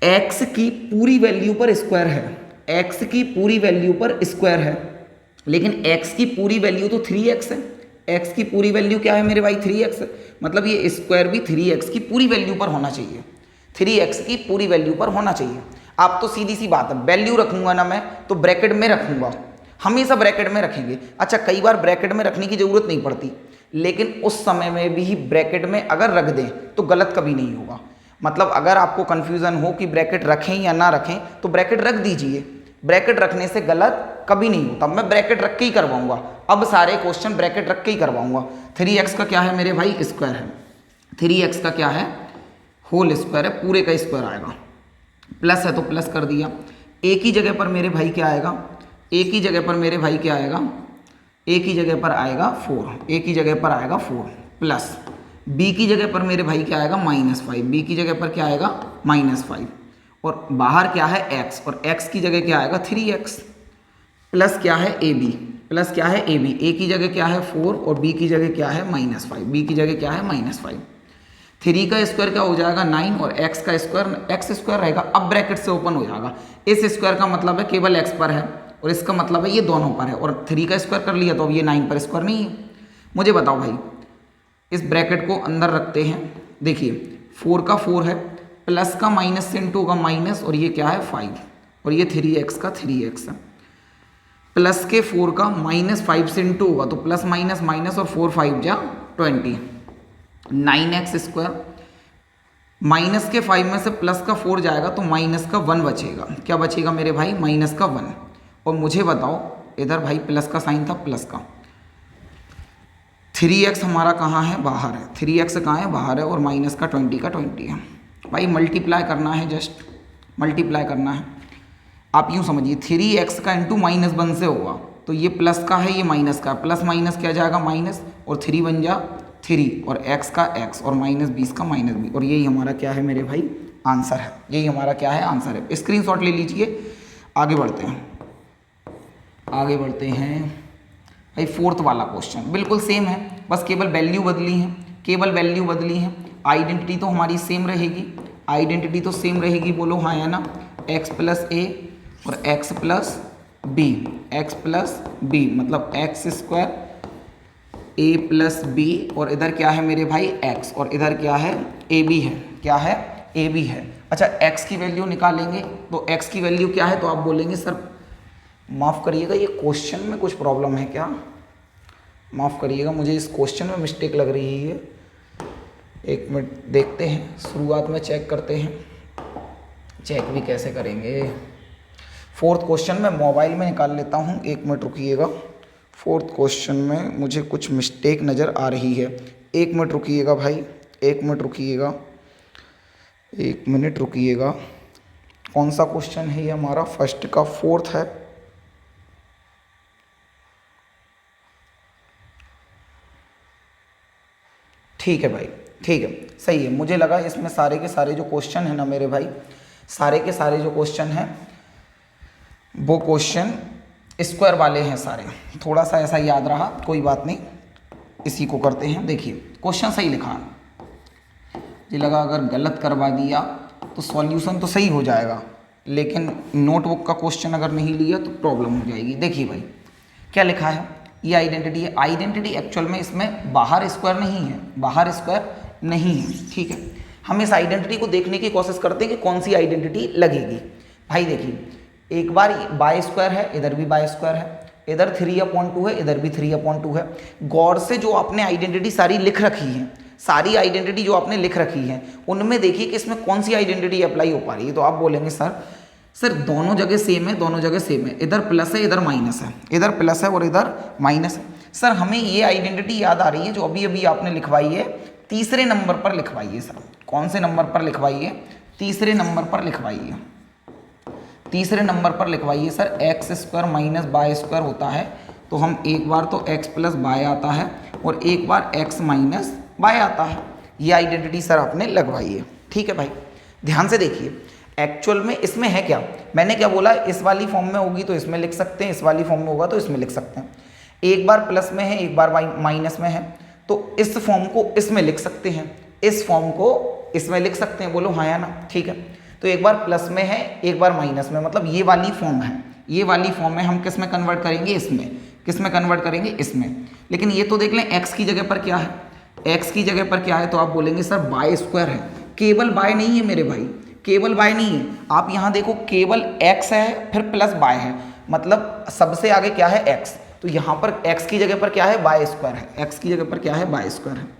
x की पूरी वैल्यू पर स्क्वायर है, x की पूरी वैल्यू पर स्क्वायर है, लेकिन x की पूरी वैल्यू तो 3x है। x की पूरी वैल्यू क्या है मेरे भाई 3x है, मतलब ये स्क्वायर भी 3x की पूरी वैल्यू पर होना चाहिए, 3x की पूरी वैल्यू पर होना चाहिए। आप तो सीधी सी बात है, वैल्यू रखूंगा ना मैं तो ब्रैकेट में रखूंगा, हमेशा ब्रैकेट में रखेंगे। अच्छा कई बार ब्रैकेट में रखने की जरूरत नहीं पड़ती, लेकिन उस समय में भी ब्रैकेट में अगर रख दें तो गलत कभी नहीं होगा। मतलब अगर आपको कन्फ्यूज़न हो कि ब्रैकेट रखें या ना रखें तो ब्रैकेट रख दीजिए, ब्रैकेट रखने से गलत कभी नहीं होता। मैं ब्रैकेट रख के ही करवाऊंगा, अब सारे क्वेश्चन ब्रैकेट रख के ही करवाऊंगा। 3x का क्या है मेरे भाई स्क्वायर है, 3x का क्या है होल स्क्वायर है, पूरे का स्क्वायर आएगा, प्लस है तो प्लस कर दिया। a की जगह पर मेरे भाई क्या आएगा, a की जगह पर मेरे भाई क्या आएगा, a की जगह पर आएगा 4, a की जगह पर आएगा 4 प्लस b की जगह पर मेरे भाई क्या आएगा -5, b की जगह पर क्या आएगा -5, और बाहर क्या है x, और x की जगह क्या आएगा 3x प्लस क्या है ab, प्लस क्या है ab, a की जगह क्या है 4 और b की जगह क्या है -5, b की जगह क्या है -5। 3 का स्क्वायर क्या हो जाएगा 9 और x का स्क्वायर x स्क्वायर रहेगा। अब ब्रैकेट से ओपन हो जाएगा, इस स्क्वायर का मतलब है केवल x पर है और इसका मतलब है ये दोनों पर है, और 3 का स्क्वायर कर लिया तो अब ये 9 पर स्क्वायर नहीं है। मुझे बताओ भाई, इस ब्रैकेट को अंदर रखते हैं, देखिए 4 का 4 है, प्लस का माइनस से इंटू होगा माइनस, और ये क्या है 5, और ये 3x का 3x है, प्लस के 4 का -5 से इंटू होगा तो प्लस माइनस माइनस, और 4 5 जा 20, 9x स्क्वायर, माइनस के 5 में से प्लस का 4 जाएगा तो माइनस का 1 बचेगा। क्या बचेगा मेरे भाई माइनस का 1। और मुझे बताओ इधर भाई प्लस का साइन था, प्लस का 3x हमारा कहाँ है बाहर है, 3x कहाँ है बाहर है, और माइनस का 20 का 20 है। भाई मल्टीप्लाई करना है, जस्ट मल्टीप्लाई करना है। आप यूँ समझिए 3x का इंटू -1 से होगा तो ये प्लस का है ये माइनस का, प्लस माइनस क्या जाएगा माइनस, और 3 बन जा 3, और x का x, और -20 का -20, और यही हमारा क्या है मेरे भाई आंसर है, यही हमारा क्या है आंसर है। स्क्रीनशॉट ले लीजिए। आगे बढ़ते हैं, आगे बढ़ते हैं भाई। 4th वाला क्वेश्चन बिल्कुल सेम है, बस केवल वैल्यू बदली है, केवल वैल्यू बदली है। आइडेंटिटी तो हमारी सेम रहेगी, आइडेंटिटी तो सेम रहेगी, बोलो हाँ या ना। x + a और x + b, x + b मतलब x स्क्वायर a + b, और इधर क्या है मेरे भाई x, और इधर क्या है ab है, क्या है ab है। अच्छा x की वैल्यू निकालेंगे तो x की वैल्यू क्या है, तो आप बोलेंगे सर माफ़ करिएगा ये क्वेश्चन में कुछ प्रॉब्लम है क्या, माफ़ करिएगा मुझे इस क्वेश्चन में मिस्टेक लग रही है। एक मिनट देखते हैं, शुरुआत में चेक करते हैं, चेक भी कैसे करेंगे। फोर्थ क्वेश्चन में मोबाइल में निकाल लेता हूँ, एक मिनट रुकिएगा। फोर्थ क्वेश्चन में मुझे कुछ मिस्टेक नज़र आ रही है, एक मिनट रुकिएगा भाई, एक मिनट रुकिएगा, एक मिनट रुकिएगा। कौन सा क्वेश्चन है ये हमारा, फर्स्ट का फोर्थ है। ठीक है भाई, ठीक है, सही है। मुझे लगा इसमें सारे के सारे जो क्वेश्चन है ना मेरे भाई, सारे के सारे जो क्वेश्चन हैं वो क्वेश्चन स्क्वायर वाले हैं सारे, थोड़ा सा ऐसा याद रहा, कोई बात नहीं, इसी को करते हैं। देखिए क्वेश्चन सही लिखा है, मुझे लगा अगर गलत करवा दिया तो सॉल्यूशन तो सही हो जाएगा, लेकिन नोटबुक का क्वेश्चन अगर नहीं लिया तो प्रॉब्लम हो जाएगी। देखिए भाई क्या लिखा है, ये आइडेंटिटी है। आइडेंटिटी एक्चुअल में इसमें बाहर स्क्वायर नहीं है, बाहर स्क्वायर नहीं है, ठीक है। हम इस आइडेंटिटी को देखने की कोशिश करते हैं कि कौन सी आइडेंटिटी लगेगी। भाई देखिए एक बार बाय स्क्वायर है, इधर भी बाय स्क्वायर है, इधर 3/2 है, इधर भी 3/2 है। गौर से जो आपने आइडेंटिटी सारी लिख रखी है, सारी आइडेंटिटी जो आपने लिख रखी है, उनमें देखिए कि इसमें कौन सी आइडेंटिटी अप्लाई हो पा रही है। तो आप बोलेंगे सर दोनों जगह सेम है, दोनों जगह सेम है, इधर प्लस है इधर माइनस है, इधर प्लस है और इधर माइनस है। सर हमें ये आइडेंटिटी याद आ रही है जो अभी अभी आपने लिखवाई है, तीसरे नंबर पर लिखवाई है। सर कौन से नंबर पर लिखवाई है, तीसरे नंबर पर लिखवाई है, तीसरे नंबर पर लिखवाइए। Sir X square minus Y square होता है, तो हम एक बार तो एक्स प्लस बाय आता है और एक बार एक्स माइनस बाय आता है। ये आइडेंटिटी सर आपने लगवाई है, ठीक है भाई। ध्यान से देखिए एक्चुअल में इसमें है क्या, मैंने क्या बोला, इस वाली फॉर्म में होगी तो इसमें लिख सकते हैं, इस वाली फॉर्म में होगा तो इसमें लिख सकते हैं। एक बार प्लस में है एक बार माइनस में है, तो इस फॉर्म को इसमें लिख सकते हैं, इस फॉर्म को इसमें लिख सकते हैं, बोलो हाँ या ना, ठीक है। तो एक बार प्लस में है एक बार माइनस में, मतलब ये वाली फॉर्म है, ये वाली फॉर्म है, हम किस में कन्वर्ट करेंगे, इसमें, किस में कन्वर्ट करेंगे, इसमें। लेकिन ये तो देख लें एक्स की जगह पर क्या है, एक्स की जगह पर क्या है, तो आप बोलेंगे सर बाय स्क्वायर है। केवल बाय नहीं है मेरे भाई, केवल बाय नहीं है, आप यहाँ देखो केवल एक्स है फिर प्लस बाय है, मतलब सबसे आगे क्या है एक्स, तो यहाँ पर एक्स की जगह पर क्या है, बाय स्क्वायर है, एक्स की जगह पर क्या है, बाय स्क्वायर है।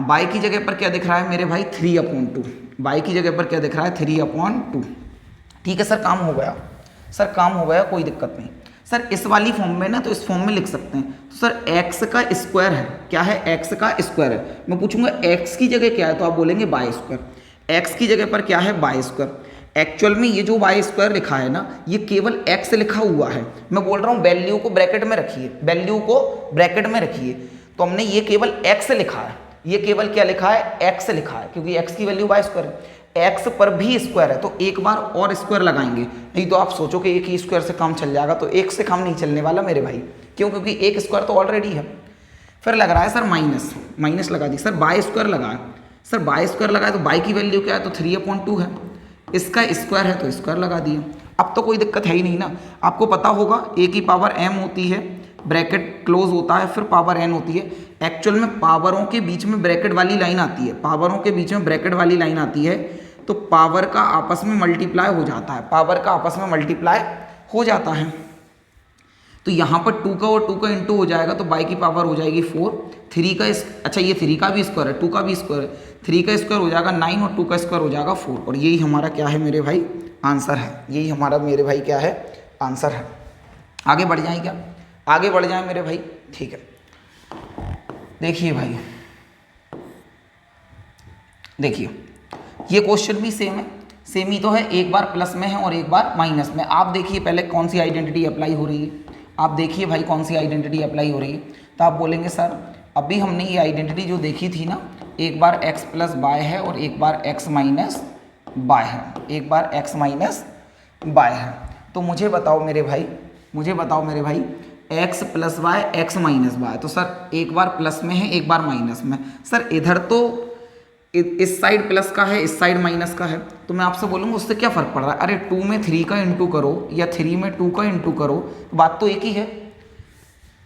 बाय की जगह पर क्या दिख रहा है मेरे भाई, 3/2, बाय की जगह पर क्या दिख रहा है, 3/2। ठीक है सर, काम हो गया, सर काम हो गया, कोई दिक्कत नहीं। सर इस वाली फॉर्म में ना, तो इस फॉर्म में लिख सकते हैं, तो सर एक्स का स्क्वायर है, क्या है, एक्स का स्क्वायर है। मैं पूछूंगा एक्स की जगह क्या है, तो आप बोलेंगे बाय स्क्वायर। एक्स की जगह पर क्या है, बाय स्क्वायर। एक्चुअल में ये जो बाय स्क्वायर लिखा है ना, ये केवल एक्स लिखा हुआ है, मैं बोल रहा हूँ वैल्यू को ब्रैकेट में रखिए, वैल्यू को ब्रैकेट में रखिए। तो हमने ये केवल एक्स लिखा है, ये केवल क्या लिखा है, एक्स लिखा है, क्योंकि एक्स की वैल्यू बाय स्क्वायर है, एक्स पर भी स्क्वायर है, तो एक बार और स्क्वायर लगाएंगे, नहीं तो आप सोचो कि एक ही स्क्वायर से काम चल जाएगा, तो एक से काम नहीं चलने वाला मेरे भाई, क्यों, क्योंकि एक स्क्वायर तो ऑलरेडी है। फिर लग रहा है सर माइनस, माइनस लगा दी, सर बाय स्क्वायर लगा, सर बाय स्क्वायर लगाए तो बाय की वैल्यू क्या है, तो 3/2 है, इसका स्क्वायर है तो स्क्वायर लगा दिया। अब तो कोई दिक्कत है ही नहीं ना, आपको पता होगा ए की पावर m होती है, ब्रैकेट क्लोज होता है, फिर पावर n होती है। एक्चुअल में पावरों के बीच में ब्रैकेट वाली लाइन आती है, पावरों के बीच में ब्रैकेट वाली लाइन आती है, तो पावर का आपस में मल्टीप्लाई हो जाता है, पावर का आपस में मल्टीप्लाई हो जाता है। तो यहाँ पर 2 का और 2 का इंटू हो जाएगा, तो बाई की पावर हो जाएगी 4, 3 का अच्छा ये 3 का भी स्क्वायर है, 2 का भी स्क्वायर है, 3 का स्क्वायर हो जाएगा 9 और 2 का स्क्वायर हो जाएगा 4, और यही हमारा क्या है मेरे भाई, आंसर है, यही हमारा मेरे भाई क्या है, आंसर है। आगे बढ़ जाए क्या, आगे बढ़ जाए मेरे भाई, ठीक है। देखिए भाई, देखिए ये क्वेश्चन भी सेम है, सेम ही तो है, एक बार प्लस में है और एक बार माइनस में। आप देखिए पहले कौन सी आइडेंटिटी अप्लाई हो रही है, आप देखिए भाई कौन सी आइडेंटिटी अप्लाई हो रही है। तो आप बोलेंगे सर अभी हमने ये आइडेंटिटी जो देखी थी ना, एक बार x प्लस बाय है और एक बार x माइनस बाय है, एक बार x माइनस बाय है। तो मुझे बताओ मेरे भाई, मुझे बताओ मेरे भाई, x plus y x minus y, तो सर एक बार प्लस में है एक बार माइनस में। सर इधर तो इस साइड प्लस का है, इस साइड माइनस का है, तो मैं आपसे बोलूँगा उससे क्या फ़र्क पड़ रहा है। अरे 2 में 3 का इंटू करो या 3 में 2 का इंटू करो, बात तो एक ही है,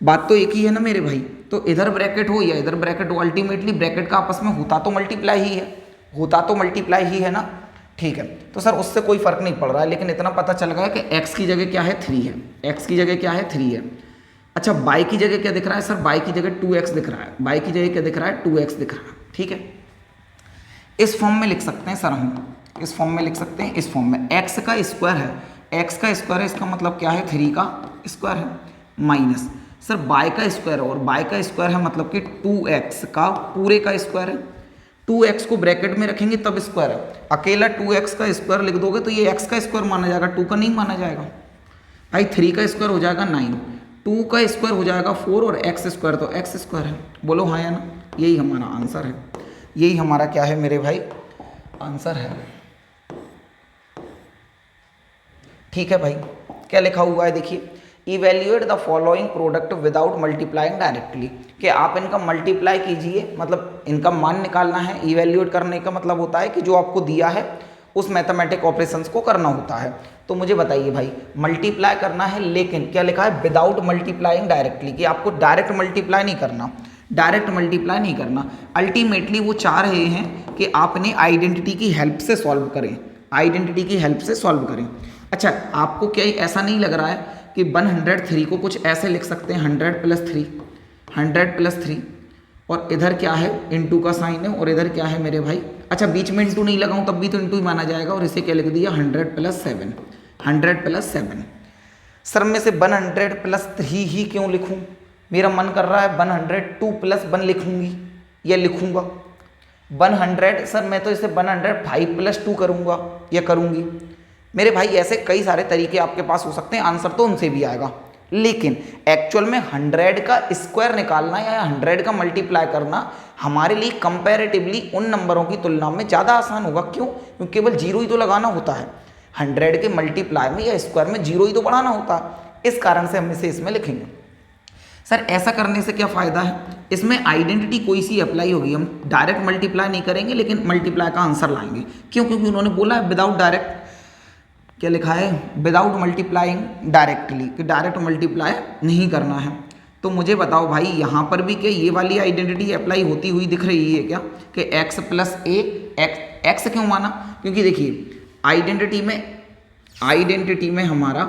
बात तो एक ही है ना मेरे भाई। तो इधर ब्रैकेट हो या इधर ब्रैकेट हो, अल्टीमेटली ब्रैकेट का आपस में होता तो मल्टीप्लाई ही है, होता तो मल्टीप्लाई ही है ना, ठीक है। तो सर उससे कोई फर्क नहीं पड़ रहा है, लेकिन इतना पता चल गया कि x की जगह क्या है 3 है, x की जगह क्या है 3 है। अच्छा y की जगह क्या दिख रहा है सर, y की जगह 2x दिख रहा है, y की जगह क्या दिख रहा है 2x दिख रहा है, ठीक है। इस फॉर्म में लिख सकते हैं सर, हम इस फॉर्म में लिख सकते हैं, इस फॉर्म में x का स्क्वायर है, x का स्क्वायर है, इसका मतलब क्या है 3 का स्क्वायर है, माइनस सर y का स्क्वायर है, और y का स्क्वायर है मतलब कि 2x का पूरे का स्क्वायर है। 2x को ब्रैकेट में रखेंगे तब स्क्वायर है, अकेला 2x का स्क्वायर लिख दोगे तो ये x का स्क्वायर माना जाएगा, 2 का नहीं माना जाएगा भाई। 3 का स्क्वायर हो जाएगा 9, 2 का स्क्वायर हो जाएगा 4 और x स्क्वायर तो x स्क्वायर है। बोलो हाँ या ना, यही हमारा आंसर है, यही हमारा क्या है मेरे भाई आंसर है, ठीक है भाई। क्या लिखा हुआ है देखिए, evaluate the following product without multiplying directly, कि आप इनका मल्टीप्लाई कीजिए, मतलब इनका मान निकालना है। इवेल्युएट करने का मतलब होता है कि जो आपको दिया है उस मैथमेटिक ऑपरेशंस को करना होता है। तो मुझे बताइए भाई, मल्टीप्लाई करना है, लेकिन क्या लिखा है विदाउट मल्टीप्लाइंग डायरेक्टली, कि आपको डायरेक्ट मल्टीप्लाई नहीं करना, डायरेक्ट मल्टीप्लाई नहीं करना। अल्टीमेटली वो चाह रहे हैं कि आपने आइडेंटिटी की हेल्प से सॉल्व करें, आइडेंटिटी की हेल्प से सॉल्व करें। अच्छा, आपको क्या ऐसा नहीं लग रहा है कि 103 को कुछ ऐसे लिख सकते हैं 100 + 3, 100 + 3, और इधर क्या है इंटू का साइन है, और इधर क्या है मेरे भाई, अच्छा बीच में इंटू नहीं लगाऊं तब भी तो इंटू ही माना जाएगा, और इसे क्या लिख दिया 100 + 7, 100 + 7। सर में से 100 + 3 ही क्यों लिखूं, मेरा मन कर रहा है 102 + 1 लिखूंगी या लिखूंगा 100। सर मैं तो इसे 105 + 2 करूंगा या करूंगी। मेरे भाई ऐसे कई सारे तरीके आपके पास हो सकते हैं, आंसर तो उनसे भी आएगा, लेकिन एक्चुअल में 100 का स्क्वायर निकालना या 100 का मल्टीप्लाई करना हमारे लिए कंपैरेटिवली उन नंबरों की तुलना में ज़्यादा आसान होगा। क्यों? क्योंकि केवल 0 ही तो लगाना होता है, 100 के मल्टीप्लाई में या स्क्वायर में 0 ही तो बढ़ाना होता है। इस कारण से हम इसे इसमें लिखेंगे। सर ऐसा करने से क्या फ़ायदा है, इसमें आइडेंटिटी कोई सी अप्लाई होगी, हम डायरेक्ट मल्टीप्लाई नहीं करेंगे लेकिन मल्टीप्लाई का आंसर लाएंगे। क्यों? क्योंकि उन्होंने बोला है विदाउट डायरेक्ट, क्या लिखा है विदाउट मल्टीप्लाइंग डायरेक्टली, कि डायरेक्ट मल्टीप्लाई नहीं करना है। तो मुझे बताओ भाई यहाँ पर भी क्या ये वाली आइडेंटिटी अप्लाई होती हुई दिख रही है क्या, कि x + a, x क्यों माना, क्योंकि देखिए आइडेंटिटी में हमारा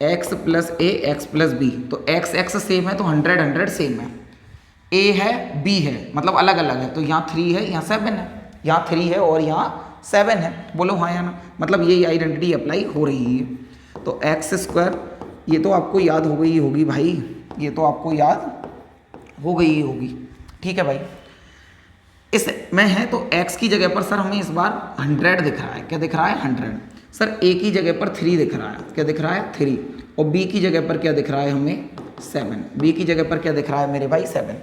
x + a x + b, तो x सेम है तो 100 सेम है, a है b है मतलब अलग अलग है, तो यहाँ 3 है यहाँ 7 है, यहाँ 3 है और यहाँ 7 है। बोलो हाँ या ना, मतलब यही आइडेंटिटी अप्लाई हो रही है। तो x² ये तो आपको याद हो गई होगी भाई, ये तो आपको याद हो गई होगी, ठीक है भाई। इस में है तो x की जगह पर सर हमें इस बार 100 दिख रहा है, क्या दिख रहा है 100। सर a की जगह पर 3 दिख रहा है, क्या दिख रहा है 3, और b की जगह पर क्या दिख रहा है हमें 7, b की जगह पर क्या दिख रहा है मेरे भाई 7।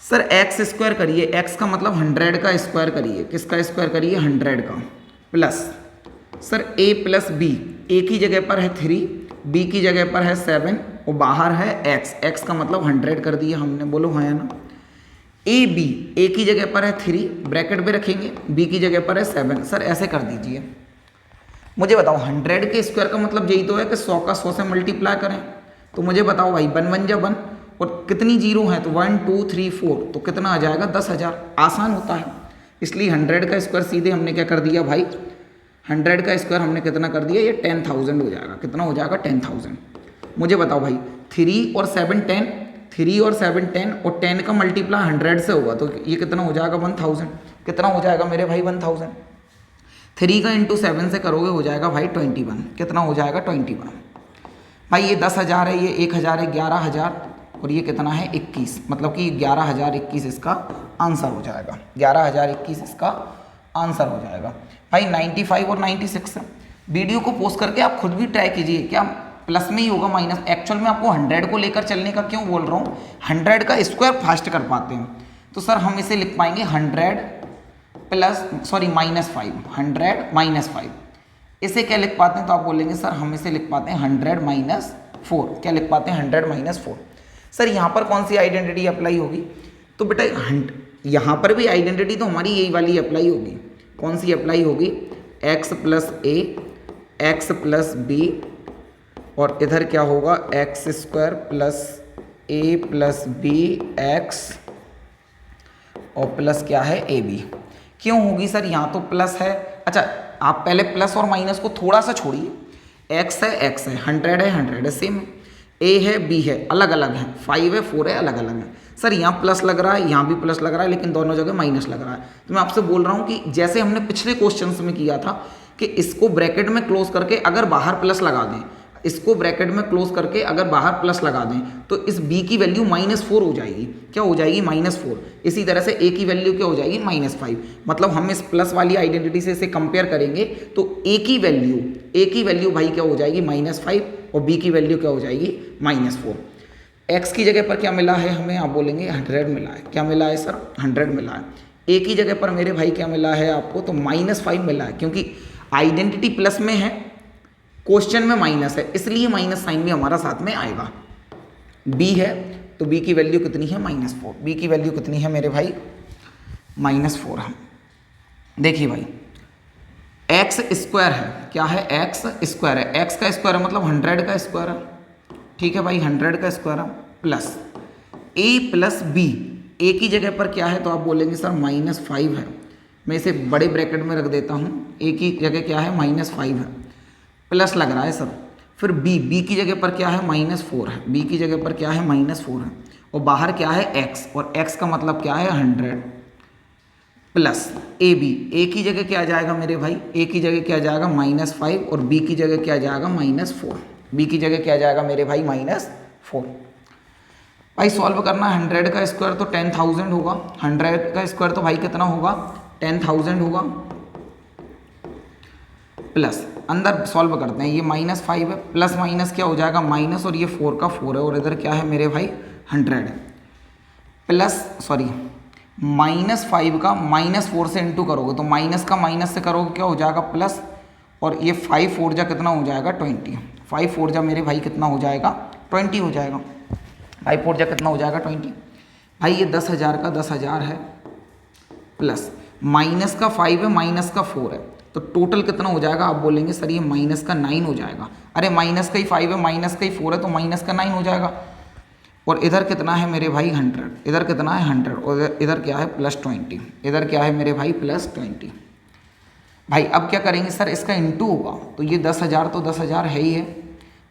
सर x² करिए, x का मतलब 100 का स्क्वायर करिए, किसका स्क्वायर करिए 100 का, plus sir a + b, a की जगह पर है 3, b की जगह पर है 7 और बाहर है x का मतलब 100 कर दिया हमने। बोलो हाँ या ना। a की जगह पर है 3 ब्रैकेट में रखेंगे, b की जगह पर है 7। सर ऐसे कर दीजिए। मुझे बताओ 100 के स्क्वायर का मतलब यही तो है कि 100 का 100 से मल्टीप्लाई करें। तो मुझे बताओ भाई 1 1 जा 1 और कितनी जीरो हैं, तो 1 2 3 4, तो कितना आ जाएगा 10,000। आसान होता है, इसलिए 100 का स्क्वायर सीधे हमने क्या कर दिया भाई, 100 का स्क्वायर हमने कितना कर दिया, ये 10,000 हो जाएगा। कितना हो जाएगा 10,000। मुझे बताओ भाई 3 और 7 10, 3 और 7 10 और 10 का मल्टीप्लाई 100 से होगा तो ये कितना हो जाएगा 1000। कितना हो जाएगा मेरे भाई 1000। 3 का इंटू 7 से करोगे हो जाएगा भाई 21। कितना हो जाएगा 21। भाई ये 10,000 है, ये 1,000 है, 11,000 और ये कितना है 21, मतलब कि 11,021 इसका आंसर हो जाएगा। 11,021 इसका आंसर हो जाएगा भाई। 95 और 96 है। वीडियो को पोस्ट करके आप खुद भी ट्राई कीजिए, क्या प्लस में ही होगा माइनस। एक्चुअल में आपको 100 को लेकर चलने का क्यों बोल रहा हूँ, 100 का स्क्वायर फास्ट कर पाते हैं। तो सर हम इसे लिख पाएंगे 100 -5। इसे क्या लिख पाते हैं, तो आप बोलेंगे सर हम इसे लिख पाते हैं 100 - 4। क्या लिख पाते हैं 100 - 4। सर यहाँ पर कौन सी आइडेंटिटी अप्लाई होगी, तो बेटा यहाँ पर भी आइडेंटिटी तो हमारी यही वाली अप्लाई होगी। कौन सी अप्लाई होगी, x + a x + b और इधर क्या होगा x² + a + b x और प्लस क्या है ab। क्यों होगी सर? यहाँ तो प्लस है। अच्छा, आप पहले प्लस और माइनस को थोड़ा सा छोड़िए। एक्स है, एक्स है, 100 है, 100 है, सेम है। ए है, बी है, अलग अलग है। 5 है, 4 है, अलग अलग है। सर यहाँ प्लस लग रहा है, यहाँ भी प्लस लग रहा है, लेकिन दोनों जगह माइनस लग रहा है। तो मैं आपसे बोल रहा हूँ कि जैसे हमने पिछले क्वेश्चंस में किया था कि इसको ब्रैकेट में क्लोज करके अगर बाहर प्लस लगा दें, इसको ब्रैकेट में क्लोज करके अगर बाहर प्लस लगा दें तो इस b की वैल्यू -4 हो जाएगी। क्या हो जाएगी? -4। इसी तरह से a की वैल्यू क्या हो जाएगी? -5। मतलब हम इस प्लस वाली आइडेंटिटी से इसे कंपेयर करेंगे तो a की वैल्यू भाई क्या हो जाएगी? -5 और b की वैल्यू क्या हो जाएगी? -4। x की जगह पर क्या मिला है हमें? आप बोलेंगे 100 मिला है। क्या मिला है सर? 100 मिला है। a की जगह पर मेरे भाई क्या मिला है आपको? तो -5 मिला है, क्योंकि आइडेंटिटी प्लस में है, क्वेश्चन में माइनस है, इसलिए माइनस साइन भी हमारा साथ में आएगा। b है तो b की वैल्यू कितनी है? -4। b की वैल्यू कितनी है मेरे भाई? -4 है। देखिए भाई, एक्स स्क्वायर है। क्या है? एक्स स्क्वायर है। एक्स का स्क्वायर है मतलब 100 का स्क्वायर है। ठीक है भाई, 100 का स्क्वायर है plus a plus b। a की जगह पर क्या है? तो आप बोलेंगे सर -5 है। मैं इसे बड़े ब्रैकेट में रख देता हूँ। a की जगह क्या है? -5 है, प्लस लग रहा है सर। फिर b की जगह पर क्या है? -4 है। b की जगह पर क्या है? -4 है। और बाहर क्या है? x, और x का मतलब क्या है? 100 प्लस a की जगह क्या आ जाएगा मेरे भाई? a की जगह क्या आ जाएगा? -5 और b की जगह क्या आ जाएगा? -4। b की जगह क्या आ जाएगा मेरे भाई? -4। भाई सॉल्व करना है। 100 का स्क्वायर तो 10,000 होगा। 100 का स्क्वायर तो भाई कितना होगा? 10,000 होगा। प्लस अंदर सॉल्व करते हैं, ये -5 है, प्लस माइनस क्या हो जाएगा? माइनस, और ये 4 का 4 है, और इधर क्या है मेरे भाई? 100 प्लस -5 का -4 से इंटू करोगे तो माइनस का माइनस से करोगे क्या हो जाएगा? प्लस, और ये 5 4 जा कितना हो जाएगा? 20। 5 4 जा मेरे भाई कितना हो जाएगा? 20 हो जाएगा। 5 4 जा कितना हो जाएगा? 20। भाई ये 10,000 का 10,000 है, प्लस माइनस का 5 है, माइनस का 4 है, तो टोटल कितना हो जाएगा? आप बोलेंगे सर ये माइनस का 9 हो जाएगा। अरे माइनस का ही 5 है, माइनस का ही 4 है, तो माइनस का 9 हो जाएगा। और इधर कितना है मेरे भाई? 100। इधर कितना है? 100। और इधर क्या है? +20। इधर क्या है मेरे भाई? +20। भाई अब क्या करेंगे सर? इसका इंटू होगा, तो ये 10,000 तो 10,000 है ही है,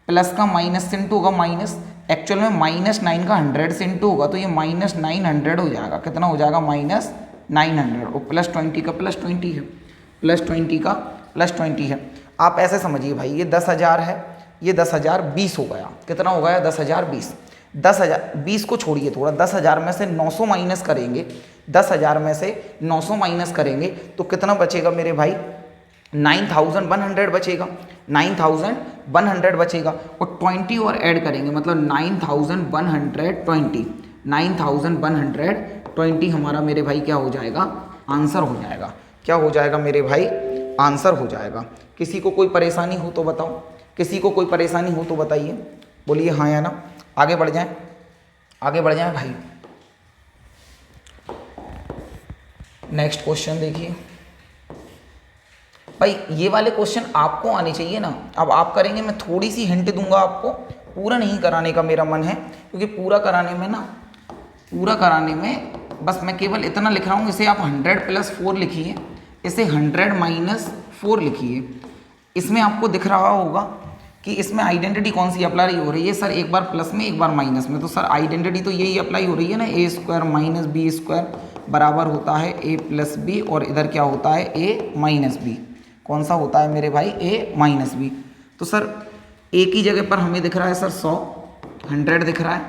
प्लस का माइनस से इंटू होगा माइनस, एक्चुअल में -9 का 100 से इंटू होगा, तो ये -900 हो जाएगा। कितना हो जाएगा? -900। और +20 का +20 है, +20 का +20 है। आप ऐसे समझिए भाई, ये 10,000 है, ये 10,000 20 हो गया। कितना हो गया? 10,000 20। 10,000 20 को छोड़िए थोड़ा, 10,000 में से 900 माइनस करेंगे, 10,000 में से 900 माइनस करेंगे तो कितना बचेगा मेरे भाई? 9,100 बचेगा। 9,100 बचेगा, और 20 और ऐड करेंगे मतलब 9,120। 9,120 हमारा मेरे भाई क्या हो जाएगा? आंसर हो जाएगा। क्या हो जाएगा मेरे भाई? आंसर हो जाएगा। किसी को कोई परेशानी हो तो बताओ, किसी को कोई परेशानी हो तो बताइए, बोलिए हाँ या ना। आगे बढ़ जाएं, आगे बढ़ जाएं भाई। नेक्स्ट क्वेश्चन देखिए भाई, ये वाले क्वेश्चन आपको आने चाहिए ना। अब आप करेंगे, मैं थोड़ी सी हिंट दूंगा आपको, पूरा नहीं कराने का मेरा मन है, क्योंकि पूरा कराने में बस मैं केवल इतना लिख रहा हूँ, इसे आप 100 + 4 लिखिए, इसे 100 - 4 लिखिए। इसमें आपको दिख रहा होगा कि इसमें आइडेंटिटी कौन सी अप्लाई हो रही है सर? एक बार प्लस में, एक बार माइनस में, तो सर आइडेंटिटी तो यही अप्लाई हो रही है ना, a² - b² बराबर होता है a + b, और इधर क्या होता है? a - b। कौन सा होता है मेरे भाई? a - b। तो सर a की जगह पर हमें दिख रहा है सर 100, 100 दिख रहा है,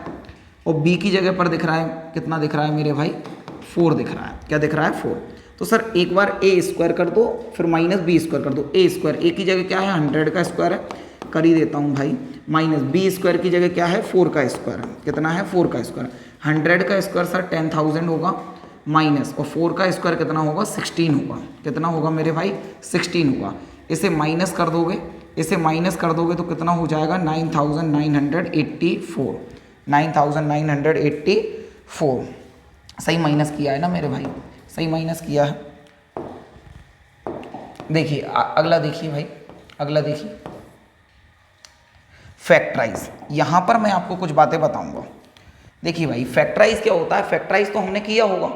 और b की जगह पर दिख रहा है कितना दिख रहा है मेरे भाई? 4 दिख रहा है। क्या दिख रहा है? 4। तो सर एक बार a² कर दो, फिर -b² कर दो। a की जगह क्या है? 100 का स्क्वायर है, कर ही देता हूँ भाई। -b² की जगह क्या है? 4 का स्क्वायर। कितना है? 4 का स्क्वायर। 100 का स्क्वायर सर 10,000 होगा, माइनस, और 4 का स्क्वायर कितना होगा? 16 होगा। कितना होगा मेरे भाई? 16 होगा। इसे माइनस कर दोगे, इसे माइनस कर दोगे तो कितना हो जाएगा? 9,984। 9,984 सही माइनस किया है ना मेरे भाई? सही माइनस किया है। देखिए अगला देखिए भाई, अगला देखिए फैक्टराइज। यहाँ पर मैं आपको कुछ बातें बताऊंगा। देखिए भाई, फैक्टराइज क्या होता है? फैक्टराइज तो हमने किया होगा,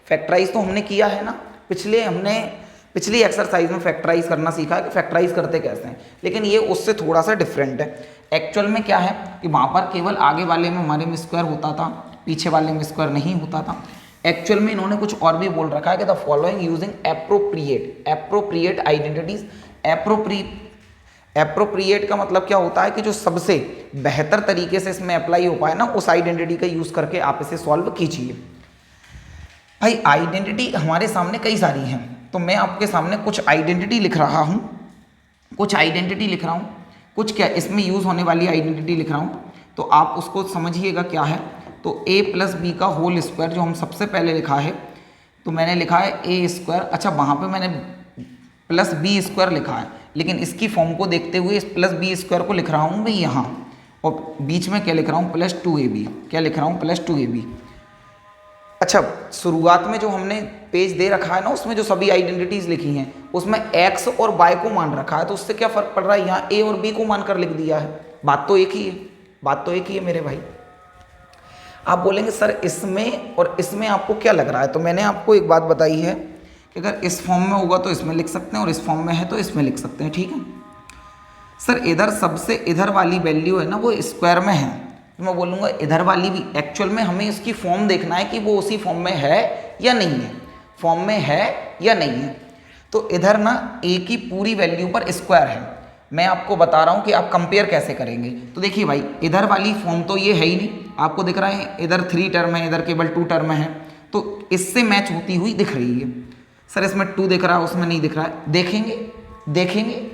फैक्टराइज तो हमने किया है ना, हमने पिछली एक्सरसाइज में फैक्टराइज करना सीखा है कि फैक्टराइज करते कैसे हैं, लेकिन ये उससे थोड़ा सा डिफरेंट है। एक्चुअल में क्या है कि वहाँ पर केवल आगे वाले में हमारे में स्क्वायर होता था, पीछे वाले में स्क्वायर नहीं होता था। एक्चुअल में इन्होंने कुछ और भी बोल रखा है कि the following using appropriate identities. Appropriate का मतलब क्या होता है कि जो सबसे बेहतर तरीके से इसमें अप्लाई हो पाए ना, उस आइडेंटिटी का यूज करके आप इसे सॉल्व कीजिए। भाई आइडेंटिटी हमारे सामने कई सारी हैं, तो मैं आपके सामने कुछ आइडेंटिटी लिख रहा हूँ, कुछ क्या इसमें यूज होने वाली आइडेंटिटी लिख रहा हूँ, तो आप उसको समझिएगा क्या है। तो a प्लस बी का होल स्क्वायर जो हम सबसे पहले लिखा है, तो मैंने लिखा है ए स्क्वायर। अच्छा, वहाँ पे मैंने प्लस बी स्क्वायर लिखा है, लेकिन इसकी फॉर्म को देखते हुए इस प्लस बी स्क्वायर को लिख रहा हूँ मैं यहाँ, और बीच में क्या लिख रहा हूँ, प्लस 2ab। क्या लिख रहा हूँ, प्लस 2ab। अच्छा, शुरुआत में जो हमने पेज दे रखा है ना, उसमें जो सभी आइडेंटिटीज लिखी हैं उसमें x और y को मान रखा है, तो उससे क्या फ़र्क पड़ रहा है, यहाँ a और b को मान कर लिख दिया है। बात तो एक ही है मेरे भाई। आप बोलेंगे सर इसमें और इसमें आपको क्या लग रहा है, तो मैंने आपको एक बात बताई है कि अगर इस फॉर्म में होगा तो इसमें लिख सकते हैं और इस फॉर्म में है तो इसमें लिख सकते हैं, ठीक है। सर इधर सबसे इधर वाली वैल्यू है ना वो स्क्वायर में है, तो मैं बोलूँगा इधर वाली भी। एक्चुअल में हमें इसकी फॉर्म देखना है कि वो उसी फॉर्म में है या नहीं है, फॉर्म में है या नहीं है। तो इधर ना a की पूरी वैल्यू पर स्क्वायर है। मैं आपको बता रहा हूँ कि आप कंपेयर कैसे करेंगे। तो देखिए भाई, इधर वाली फॉर्म तो ये है ही नहीं, आपको दिख रहा है इधर 3 टर्म है, इधर केवल 2 टर्म है, तो इससे मैच होती हुई दिख रही है। सर इसमें 2 दिख रहा है, उसमें नहीं दिख रहा है। देखेंगे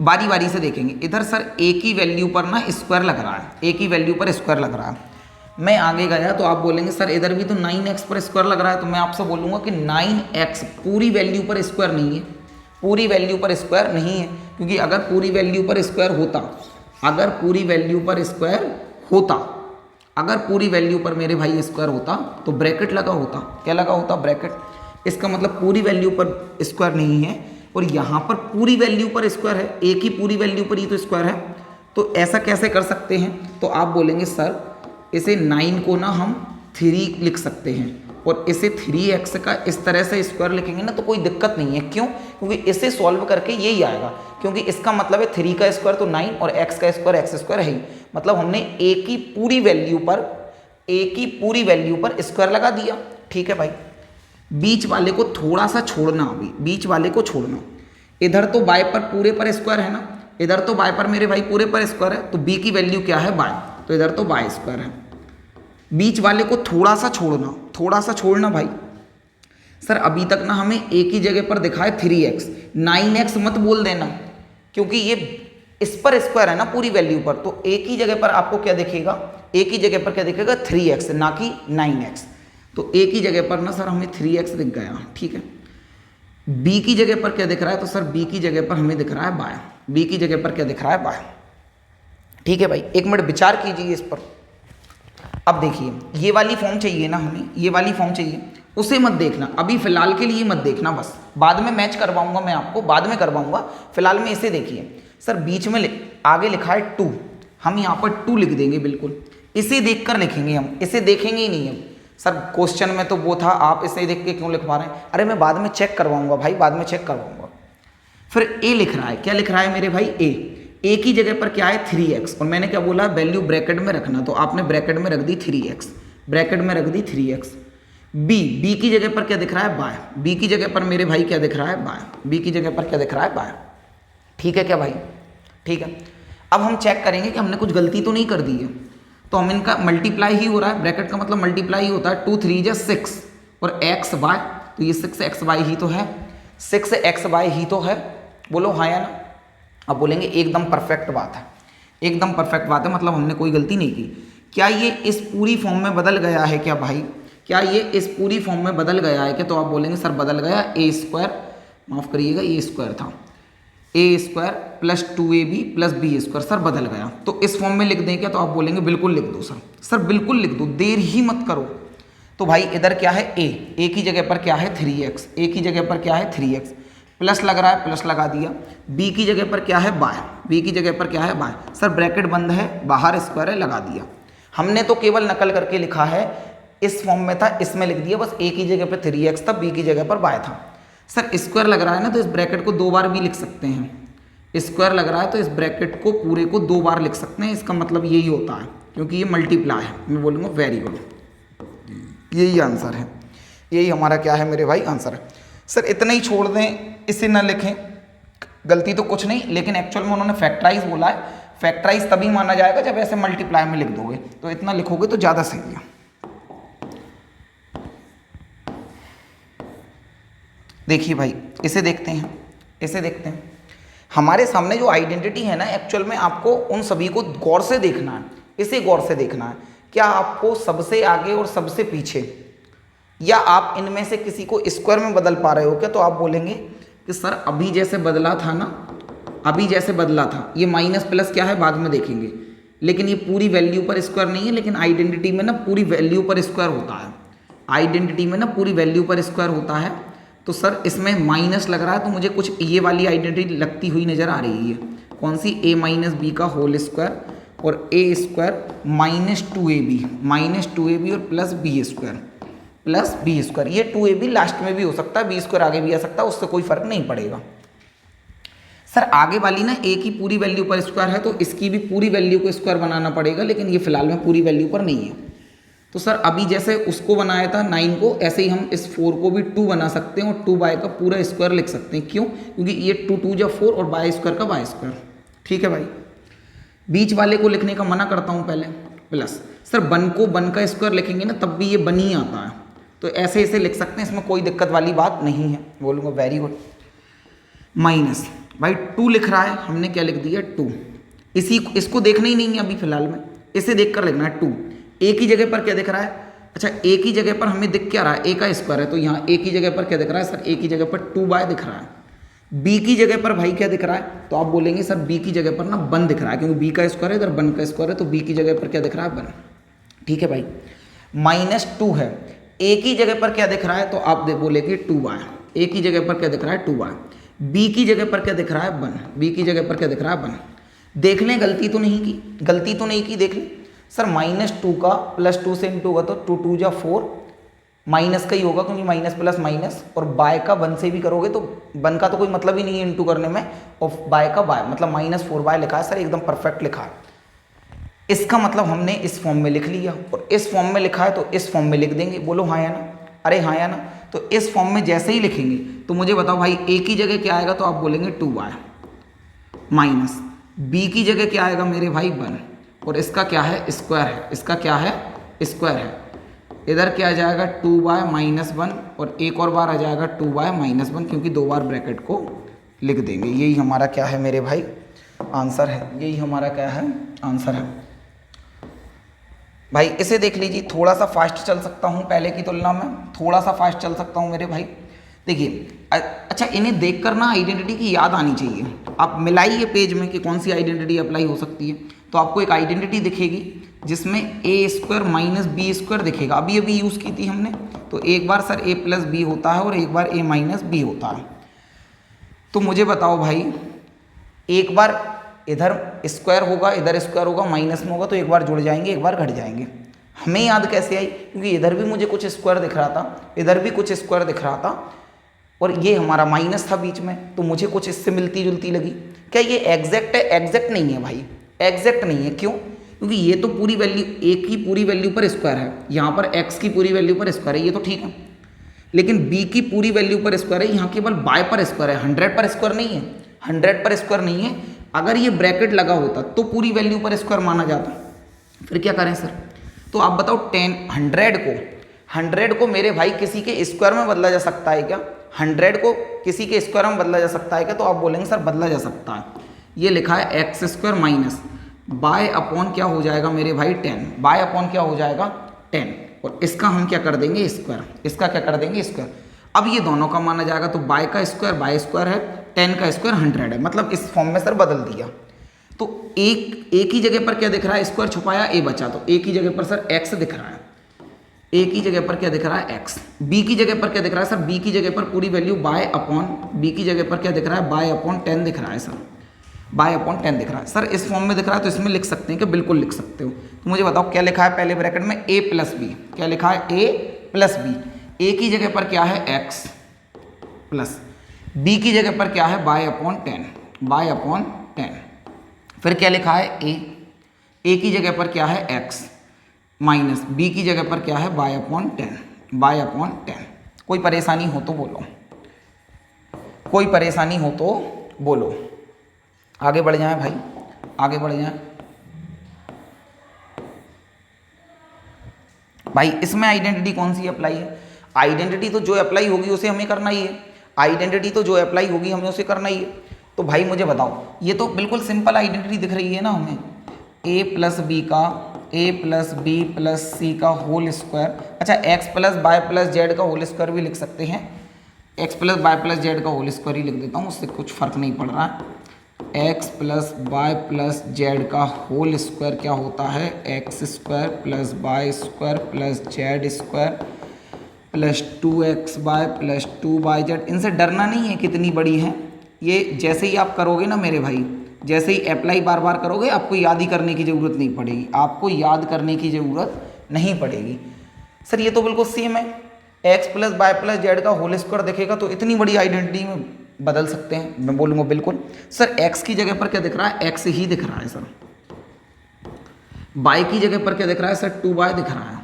बारी बारी से देखेंगे। इधर सर a की वैल्यू पर ना स्क्वायर लग रहा है, a की वैल्यू पर स्क्वायर लग रहा है। मैं आगे गया तो आप बोलेंगे सर इधर भी तो 9x पर स्क्वायर लग रहा है, तो मैं आपसे बोलूँगा कि 9x पूरी वैल्यू पर स्क्वायर नहीं है, पूरी वैल्यू पर स्क्वायर नहीं है, क्योंकि अगर पूरी वैल्यू पर स्क्वायर होता, अगर पूरी वैल्यू पर मेरे भाई स्क्वायर होता तो ब्रैकेट लगा होता। क्या लगा होता, ब्रैकेट। इसका मतलब पूरी वैल्यू पर स्क्वायर नहीं है, और यहाँ पर पूरी वैल्यू पर स्क्वायर है, a की पूरी वैल्यू पर ही तो स्क्वायर है। तो ऐसा कैसे कर सकते हैं, तो आप बोलेंगे सर इसे 9 को ना हम 3 लिख सकते हैं, और इसे 3x का इस तरह से स्क्वायर लिखेंगे ना तो कोई दिक्कत नहीं है। क्यों, क्योंकि इसे सॉल्व करके यही आएगा, क्योंकि इसका मतलब है 3 का स्क्वायर तो 9 और x का स्क्वायर x स्क्वायर है ही। मतलब हमने a की पूरी वैल्यू पर स्क्वायर लगा दिया, ठीक है भाई। बीच वाले को थोड़ा सा छोड़ना, अभी बीच वाले को छोड़ना। इधर तो y पर पूरे पर स्क्वायर है ना, इधर तो y पर मेरे भाई पूरे पर स्क्वायर है, तो b की वैल्यू क्या है, y, तो इधर तो y स्क्वायर है। बीच वाले को थोड़ा सा छोड़ना भाई। सर अभी तक ना हमें a की जगह पर दिखा है 3x, 9x मत बोल देना, क्योंकि ये इस पर स्क्वायर है ना पूरी वैल्यू पर, तो a की जगह पर आपको क्या दिखेगा, a की जगह पर क्या दिखेगा, 3x ना कि 9x। तो a की जगह पर ना सर हमें 3x दिख गया, ठीक है। b की जगह पर क्या दिख रहा है, तो सर b की जगह पर हमें दिख रहा है बाय, b की जगह पर क्या दिख रहा है, बाय, ठीक है भाई। एक मिनट विचार कीजिए इस पर। अब देखिए ये वाली फॉर्म चाहिए ना हमें, ये वाली फॉर्म चाहिए, उसे मत देखना अभी, फिलहाल के लिए मत देखना, बस बाद में मैच करवाऊंगा मैं आपको, बाद में करवाऊंगा। फिलहाल में इसे देखिए। सर बीच में आगे लिखा है 2, हम यहाँ पर 2 लिख देंगे, बिल्कुल इसे देखकर लिखेंगे हम, इसे देखेंगे ही नहीं हम। सर क्वेश्चन में तो वो था, आप इसे देख के क्यों लिख पा रहे हैं, अरे मैं बाद में चेक करवाऊंगा भाई, बाद में चेक करवाऊंगा। फिर a लिख रहा है, क्या लिख रहा है मेरे भाई, a की जगह पर क्या है 3x, और मैंने क्या बोला, वैल्यू ब्रैकेट में रखना, तो आपने ब्रैकेट में रख दी 3x, ब्रैकेट में रख दी 3x। b की जगह पर क्या दिख रहा है, बाय, b की जगह पर मेरे भाई क्या दिख रहा है, बाय, b की जगह पर क्या दिख रहा है, बाय, ठीक है क्या भाई, ठीक है। अब हम चेक करेंगे कि हमने कुछ गलती तो नहीं कर दी है, तो हम इनका मल्टीप्लाई ही हो रहा है, ब्रैकेट का मतलब मल्टीप्लाई ही होता है, 2 3 जा 6 और x y, तो ये 6xy ही तो है, 6xy ही तो है, बोलो हाँ या ना। अब बोलेंगे एकदम परफेक्ट बात है, एकदम परफेक्ट बात है, मतलब हमने कोई गलती नहीं की। क्या ये इस पूरी फॉर्म में बदल गया है क्या भाई, क्या ये इस पूरी फॉर्म में बदल गया है क्या, तो आप बोलेंगे सर बदल गया, a स्क्वायर, माफ़ करिएगा ये स्क्वायर था, a square plus 2ab plus b square, sir बदल गया, तो इस फॉर्म में लिख दें क्या, तो आप बोलेंगे बिल्कुल लिख दो सर बिल्कुल लिख दो, देर ही मत करो। तो भाई इधर क्या है, a की जगह पर क्या है 3x, a की जगह पर क्या है 3x, प्लस लग रहा है, प्लस लगा दिया। b की जगह पर क्या है, बाय, b की जगह पर क्या है, बाय, सर ब्रैकेट बंद है, बाहर स्क्वायर है, लगा दिया। हमने तो केवल नकल करके लिखा है इस फॉर्म में था, इसमें लिख दिया, बस ए की जगह पे 3x था, बी की जगह पर y था। सर स्क्वायर लग रहा है ना, तो इस ब्रैकेट को 2 बार भी लिख सकते हैं। स्क्वायर लग रहा है तो इस ब्रैकेट को पूरे को 2 बार लिख सकते हैं, इसका मतलब यही होता है, क्योंकि ये मल्टीप्लाई है। मैं बोलूँगा वेरी गुड, यही आंसर है, यही हमारा क्या है मेरे भाई आंसर है। सर इतना ही छोड़ दें, इसे ना लिखें, गलती तो कुछ नहीं, लेकिन एक्चुअल में उन्होंने फैक्टराइज बोला है। फैक्टराइज तभी माना जाएगा जब ऐसे मल्टीप्लाई में लिख दोगे, तो इतना लिखोगे तो ज़्यादा सही है। देखिए भाई इसे देखते हैं, इसे देखते हैं। हमारे सामने जो आइडेंटिटी है ना, एक्चुअल में आपको उन सभी को गौर से देखना है, इसे गौर से देखना है। क्या आपको सबसे आगे और सबसे पीछे, या आप इनमें से किसी को स्क्वायर में बदल पा रहे हो क्या? तो आप बोलेंगे कि सर अभी जैसे बदला था ना, अभी जैसे बदला था, ये माइनस प्लस क्या है बाद में देखेंगे, लेकिन ये पूरी वैल्यू पर स्क्वायर नहीं है, लेकिन आइडेंटिटी में ना पूरी वैल्यू पर स्क्वायर होता है। आइडेंटिटी में ना पूरी वैल्यू पर स्क्वायर होता है। तो सर इसमें माइनस लग रहा है, तो मुझे कुछ ये वाली आइडेंटिटी लगती हुई नज़र आ रही है। कौन सी? a माइनस बी का होल स्क्वायर और a स्क्वायर माइनस 2ab और प्लस बी स्क्वायर। ये 2ab लास्ट में भी हो सकता है, बी स्क्वायर आगे भी आ सकता है, उससे कोई फर्क नहीं पड़ेगा। सर आगे वाली ना a की पूरी वैल्यू पर स्क्वायर है, तो इसकी भी पूरी वैल्यू को स्क्वायर बनाना पड़ेगा, लेकिन ये फिलहाल में पूरी वैल्यू पर नहीं है। तो सर अभी जैसे उसको बनाया था 9 को, ऐसे ही हम इस 4 को भी 2 बना सकते हैं और 2y का पूरा स्क्वायर लिख सकते हैं। क्यों? क्योंकि ये 2 2 जा 4 और y स्क्वायर का y स्क्वायर। ठीक है भाई, बीच वाले को लिखने का मना करता हूँ पहले, प्लस। सर बन को बन का स्क्वायर लिखेंगे ना, तब भी ये बन ही आता है, तो ऐसे ऐसे लिख सकते हैं, इसमें कोई दिक्कत वाली बात नहीं है। बोलूँगा वेरी गुड। माइनस भाई 2 लिख रहा है, हमने क्या लिख दिया 2। इसको देखना ही नहीं है अभी फिलहाल में, इसे देख कर लिखना है 2। ए की जगह पर क्या दिख रहा है? अच्छा ए की जगह पर हमें दिख क्या रहा है? ए का स्क्वायर है, तो यहाँ ए की जगह पर क्या दिख रहा है? सर ए की जगह पर 2y दिख रहा है। बी की जगह पर भाई क्या दिख रहा है? तो आप बोलेंगे सर बी की जगह पर ना 1 दिख रहा है, क्योंकि बी का स्क्वायर है, इधर 1 का स्क्वायर है, तो बी की जगह पर क्या दिख रहा है? 1। ठीक है भाई, -2 है। ए की जगह पर क्या दिख रहा है? तो आप बोलेंगे 2y। ए की जगह पर क्या दिख रहा है? 2y। बी की जगह पर क्या दिख रहा है? 1। बी की जगह पर क्या दिख रहा है? 1। देख लें, गलती तो नहीं की, देख लें। सर -2 का +2 से इंटू होगा, तो 2 2 जा 4, माइनस का ही होगा, क्योंकि माइनस प्लस माइनस, और बाय का 1 से भी करोगे तो 1 का तो कोई मतलब ही नहीं है इंटू करने में, और बाय का बाय मतलब -4y लिखा है। सर एकदम परफेक्ट लिखा है। इसका मतलब हमने इस फॉर्म में लिख लिया, और इस फॉर्म में लिखा है तो इस फॉर्म में लिख देंगे। बोलो हाँ या ना? अरे हाँ या ना? तो इस फॉर्म में जैसे ही लिखेंगे, तो मुझे बताओ भाई ए की जगह क्या आएगा? तो आप बोलेंगे 2y, माइनस बी की जगह क्या आएगा मेरे भाई? 1, और इसका क्या है? स्क्वायर है। इसका क्या है? स्क्वायर है। इधर क्या आ जाएगा? 2y -1, और एक और बार आ जाएगा 2y -1, क्योंकि 2 बार ब्रैकेट को लिख देंगे। यही हमारा क्या है मेरे भाई? आंसर है। यही हमारा क्या है? आंसर है। भाई इसे देख लीजिए, थोड़ा सा फास्ट चल सकता हूँ पहले की तुलना में, थोड़ा सा फास्ट चल सकता हूँ मेरे भाई। देखिए अच्छा, इन्हें देख कर ना आइडेंटिटी की याद आनी चाहिए। आप मिलाइए पेज में कि कौन सी आइडेंटिटी अप्लाई हो सकती है, तो आपको एक आइडेंटिटी दिखेगी जिसमें a² - b² दिखेगा। अभी यूज़ की थी हमने, तो एक बार सर a + b होता है और एक बार a - b होता है। तो मुझे बताओ भाई, एक बार इधर स्क्वायर होगा, इधर स्क्वायर होगा, माइनस में होगा, तो एक बार जुड़ जाएंगे, एक बार घट जाएंगे। हमें याद कैसे आई? क्योंकि इधर भी मुझे कुछ स्क्वायर दिख रहा था, इधर भी कुछ स्क्वायर दिख रहा था, और ये हमारा माइनस था बीच में, तो मुझे कुछ इससे मिलती जुलती लगी। क्या ये एग्जैक्ट है? एग्जैक्ट नहीं है भाई, एग्जैक्ट नहीं है। क्यों? क्योंकि ये तो पूरी वैल्यू, ए की पूरी वैल्यू पर स्क्वायर है, यहाँ पर एक्स की पूरी वैल्यू पर स्क्वायर है, ये तो ठीक है। लेकिन बी की पूरी वैल्यू पर स्क्वायर है, यहाँ केवल बाय पर स्क्वायर है, 100 पर स्क्वायर नहीं है, 100 पर स्क्वायर नहीं है। अगर ये ब्रैकेट लगा होता तो पूरी वैल्यू पर स्क्वायर माना जाता। फिर क्या करें सर? तो आप बताओ 100 को मेरे भाई किसी के स्क्वायर में बदला जा सकता है क्या? 100 को किसी के स्क्वायर में बदला जा सकता है क्या? तो आप बोलेंगे सर बदला जा सकता है। ये लिखा है x² माइनस बाय अपॉन क्या हो जाएगा मेरे भाई? 10। बाय अपॉन क्या हो जाएगा? 10, और इसका हम क्या कर देंगे? स्क्वायर। इसका क्या कर देंगे? स्क्वायर। अब ये दोनों का माना जाएगा, तो बाय का स्क्वायर बाय स्क्वायर है, 10 का स्क्वायर 100 है, मतलब इस फॉर्म में सर बदल दिया। तो ए की जगह पर क्या दिख रहा है? स्क्वायर छुपाया, ए बचा, तो ए की जगह पर सर x दिख रहा है। ए की जगह पर क्या दिख रहा है? x। बी की जगह पर क्या दिख रहा है सर? बी की जगह पर पूरी वैल्यू बाय अपॉन, बी की जगह पर क्या दिख रहा है? बाय अपॉन 10 दिख रहा है सर। बाय अपॉन 10 दिख रहा है। सर इस फॉर्म में दिख रहा है तो इसमें लिख सकते हैं कि बिल्कुल लिख सकते हो। तो मुझे बताओ क्या लिखा है पहले ब्रैकेट में a प्लस बी, क्या लिखा है a प्लस बी। a की जगह पर क्या है x प्लस b की जगह पर क्या है बाय अपॉन 10, बाय अपॉन 10। फिर क्या लिखा है a की जगह पर क्या है x माइनस b की जगह पर क्या है बाय अपॉन 10, बाय अपॉन 10। कोई परेशानी हो तो बोलो, कोई परेशानी हो तो बोलो। आगे बढ़ जाएं भाई, आगे बढ़ जाएं भाई। इसमें आइडेंटिटी कौन सी अप्लाई है? आइडेंटिटी तो जो अप्लाई होगी उसे हमें करना ही है, आइडेंटिटी तो जो अप्लाई होगी हमें उसे करना ही है। तो भाई मुझे बताओ, ये तो बिल्कुल सिंपल आइडेंटिटी दिख रही है ना हमें, a प्लस बी का a प्लस बी प्लस सी का होल स्क्वायर। अच्छा x plus y plus z का होल स्क्वायर भी लिख सकते हैं, x plus y plus z का होल स्क्वायर ही लिख देता हूँ, उससे कुछ फर्क नहीं पड़ रहा है। x plus y plus z का होल स्क्वायर क्या होता है, x square plus y square plus z square plus 2x y plus 2 y z. इनसे डरना नहीं है कितनी बड़ी है ये, जैसे ही आप करोगे ना मेरे भाई, जैसे ही अप्लाई बार बार करोगे आपको याद ही करने की ज़रूरत नहीं पड़ेगी, आपको याद करने की ज़रूरत नहीं पड़ेगी। सर ये तो बिल्कुल सेम है, x plus y plus z का होल स्क्वायर दिखेगा तो इतनी बड़ी आइडेंटिटी में बदल सकते हैं। मैं बोलूँगा बिल्कुल। सर x की जगह पर क्या दिख रहा है, x ही दिख रहा है सर। y की जगह पर क्या दिख रहा है सर, 2y दिख रहा है।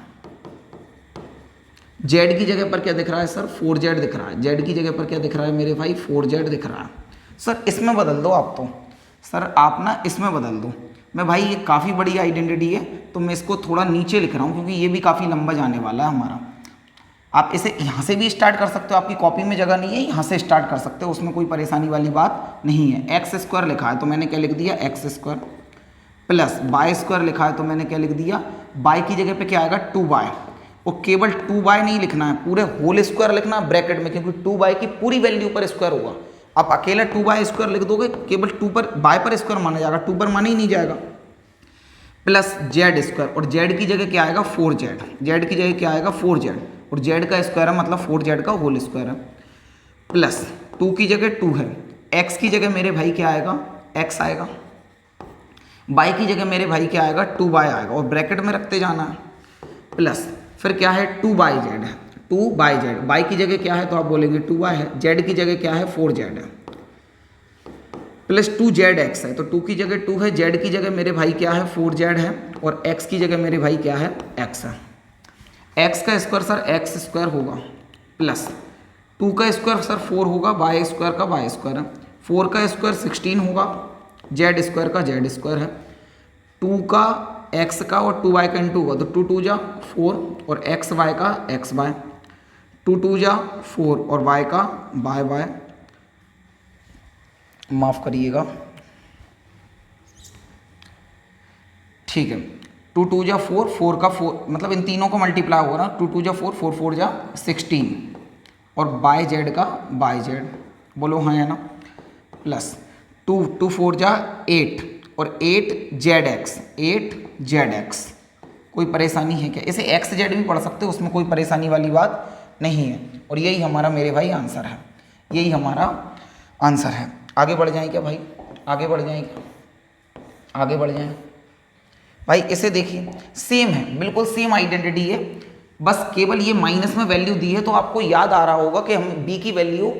z की जगह पर क्या दिख रहा है सर, 4z दिख रहा है। z की जगह पर क्या दिख रहा है मेरे भाई, 4z दिख रहा है। सर इसमें बदल दो आप, तो सर आप ना इसमें बदल दो। मैं भाई ये काफ़ी बड़ी आइडेंटिटी है तो मैं इसको थोड़ा नीचे लिख रहा हूँ क्योंकि ये भी काफ़ी लंबा जाने वाला है हमारा। आप इसे यहाँ से भी स्टार्ट कर सकते हो, आपकी कॉपी में जगह नहीं है, यहाँ से स्टार्ट कर सकते हो, उसमें कोई परेशानी वाली बात नहीं है। एक्स स्क्वायर लिखा है तो मैंने क्या लिख दिया, x square plus y square लिखा है तो मैंने क्या लिख दिया, बाय की जगह पे क्या आएगा 2y। और केवल 2y नहीं लिखना है, पूरे होल स्क्वायर लिखना है ब्रैकेट में, क्योंकि 2y की पूरी वैल्यू पर स्क्वायर होगा। आप अकेला 2y स्क्वायर लिख दोगे, केवल 2 पर बाय पर स्क्वायर माना जाएगा, 2 पर माना ही नहीं जाएगा। प्लस जेड स्क्वायर, और जेड की जगह क्या आएगा 4z, जेड की जगह क्या आएगा 4z, और जेड का स्क्वायर है मतलब 4z का होल स्क्वायर है। प्लस 2 की जगह 2 है, x की जगह मेरे भाई क्या आएगा, x आएगा। y की जगह मेरे भाई क्या आएगा 2y आएगा, और ब्रैकेट में रखते जाना है। प्लस फिर क्या है 2/z है, 2/z। y की जगह क्या है तो आप बोलेंगे 2y है, z की जगह क्या है 4z है, प्लस 2zx है। तो 2 की जगह 2 है, z की जगह मेरे भाई क्या है 4z है, और x की जगह मेरे भाई क्या है x है। x का स्क्वायर सर x स्क्वायर होगा, प्लस 2 का स्क्वायर सर 4 होगा, y स्क्वायर का y स्क्वायर है, 4 का स्क्वायर 16 होगा, z स्क्वायर का z स्क्वायर है, 2 का x का और 2y का इंटू होगा तो 2 2 जा 4, और x y का x y, 2 2 जा 4 और y का y, माफ़ करिएगा, ठीक है। 2 2 जा 4, 4 का 4 मतलब इन तीनों को मल्टीप्लाई होगा ना, 2 2 जा 4, 4 4 जा 16, और बाय जेड का बाय जेड, बोलो हाँ या ना। प्लस 2 2 4 जा 8, और 8zx, 8zx। कोई परेशानी है क्या? इसे xz भी पढ़ सकते हो, उसमें कोई परेशानी वाली बात नहीं है। और यही हमारा मेरे भाई आंसर है, यही हमारा आंसर है। आगे बढ़ जाएं क्या भाई, आगे बढ़ जाएं क्या, आगे बढ़ जाएं भाई। इसे देखिए सेम है, बिल्कुल सेम आइडेंटिटी है, बस केवल ये माइनस में वैल्यू दी है तो आपको याद आ रहा होगा कि हम b की वैल्यू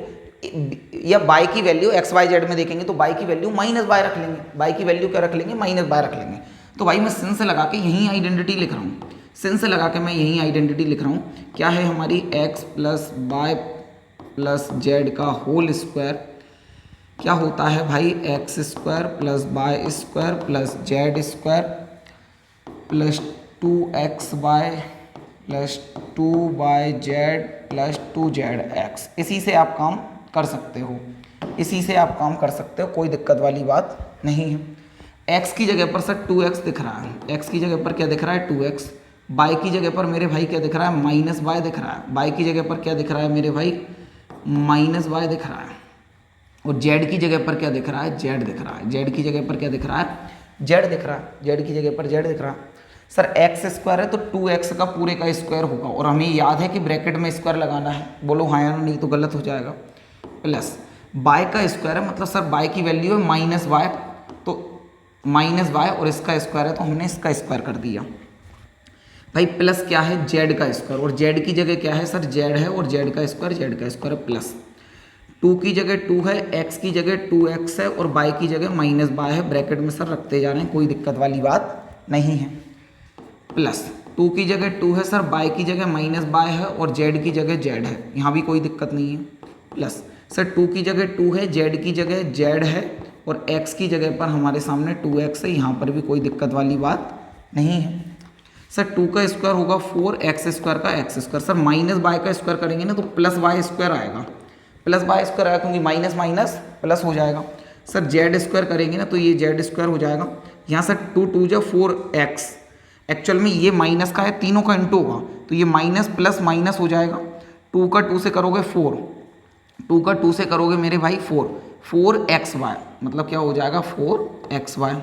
या y की वैल्यू x y z में देखेंगे तो y की वैल्यू माइनस y रख लेंगे, y की वैल्यू क्या रख लेंगे, माइनस y रख लेंगे। तो भाई मैं सिन से लगा के यही आइडेंटिटी लिख रहा हूँ, सिन से लगा के मैं यही आइडेंटिटी लिख रहा हूँ। क्या है हमारी x plus y plus z का होल स्क्वायर क्या होता है भाई, x square plus y square plus z square plus 2xy plus 2yz plus 2zx। इसी से आप काम कर सकते हो, इसी से आप काम कर सकते हो, कोई दिक्कत वाली बात नहीं है। x की जगह पर सर 2x दिख रहा है, x की जगह पर क्या दिख रहा है 2x, y की जगह पर मेरे भाई क्या दिख रहा है माइनस y दिख रहा है, y की जगह पर क्या दिख रहा है मेरे भाई माइनस y दिख रहा है, और z की जगह पर क्या दिख रहा है z दिख रहा है, z की जगह पर क्या दिख रहा है z दिख रहा है, z की जगह पर z दिख रहा है। सर x स्क्वायर है तो 2x का पूरे का स्क्वायर होगा, और हमें याद है कि ब्रैकेट में स्क्वायर लगाना है, बोलो हाँ या नहीं तो गलत हो जाएगा। प्लस y का स्क्वायर है मतलब सर y की वैल्यू है माइनस y, तो माइनस वाई और इसका स्क्वायर है तो हमने इसका स्क्वायर कर दिया भाई। प्लस क्या है, जेड का स्क्वायर, और जेड की जगह क्या है सर, जेड है, और जेड का स्क्वायर है प्लस 2 की जगह 2 है, एक्स की जगह 2x है, और बाई की जगह माइनस बाय है। ब्रैकेट में सर रखते जा रहे हैं, कोई दिक्कत वाली बात नहीं है। प्लस 2 की जगह 2 है सर, बाई की जगह माइनस बाय है, और जेड की जगह जेड है, यहाँ भी कोई दिक्कत नहीं है। प्लस सर 2 की जगह 2 है, जेड की जगह जेड है, और x की जगह पर हमारे सामने 2x है, यहाँ पर भी कोई दिक्कत वाली बात नहीं है। सर 2 का स्क्वायर होगा 4x स्क्वायर का x square. Sir minus y का स्क्वायर करेंगे ना तो प्लस वाई स्क्वायर आएगा, प्लस वाई स्क्वायर आएगा क्योंकि माइनस माइनस प्लस हो जाएगा। सर जेड स्क्वायर करेंगे ना तो ये जेड स्क्वायर हो जाएगा। यहाँ सर 2 2 जा 4x, एक्चुअल में ये माइनस का है, तीनों का इंटू होगा तो ये माइनस प्लस माइनस हो जाएगा। 2 का 2 से करोगे 4, 2 का 2 से करोगे मेरे भाई 4xy, मतलब क्या हो जाएगा 4xy।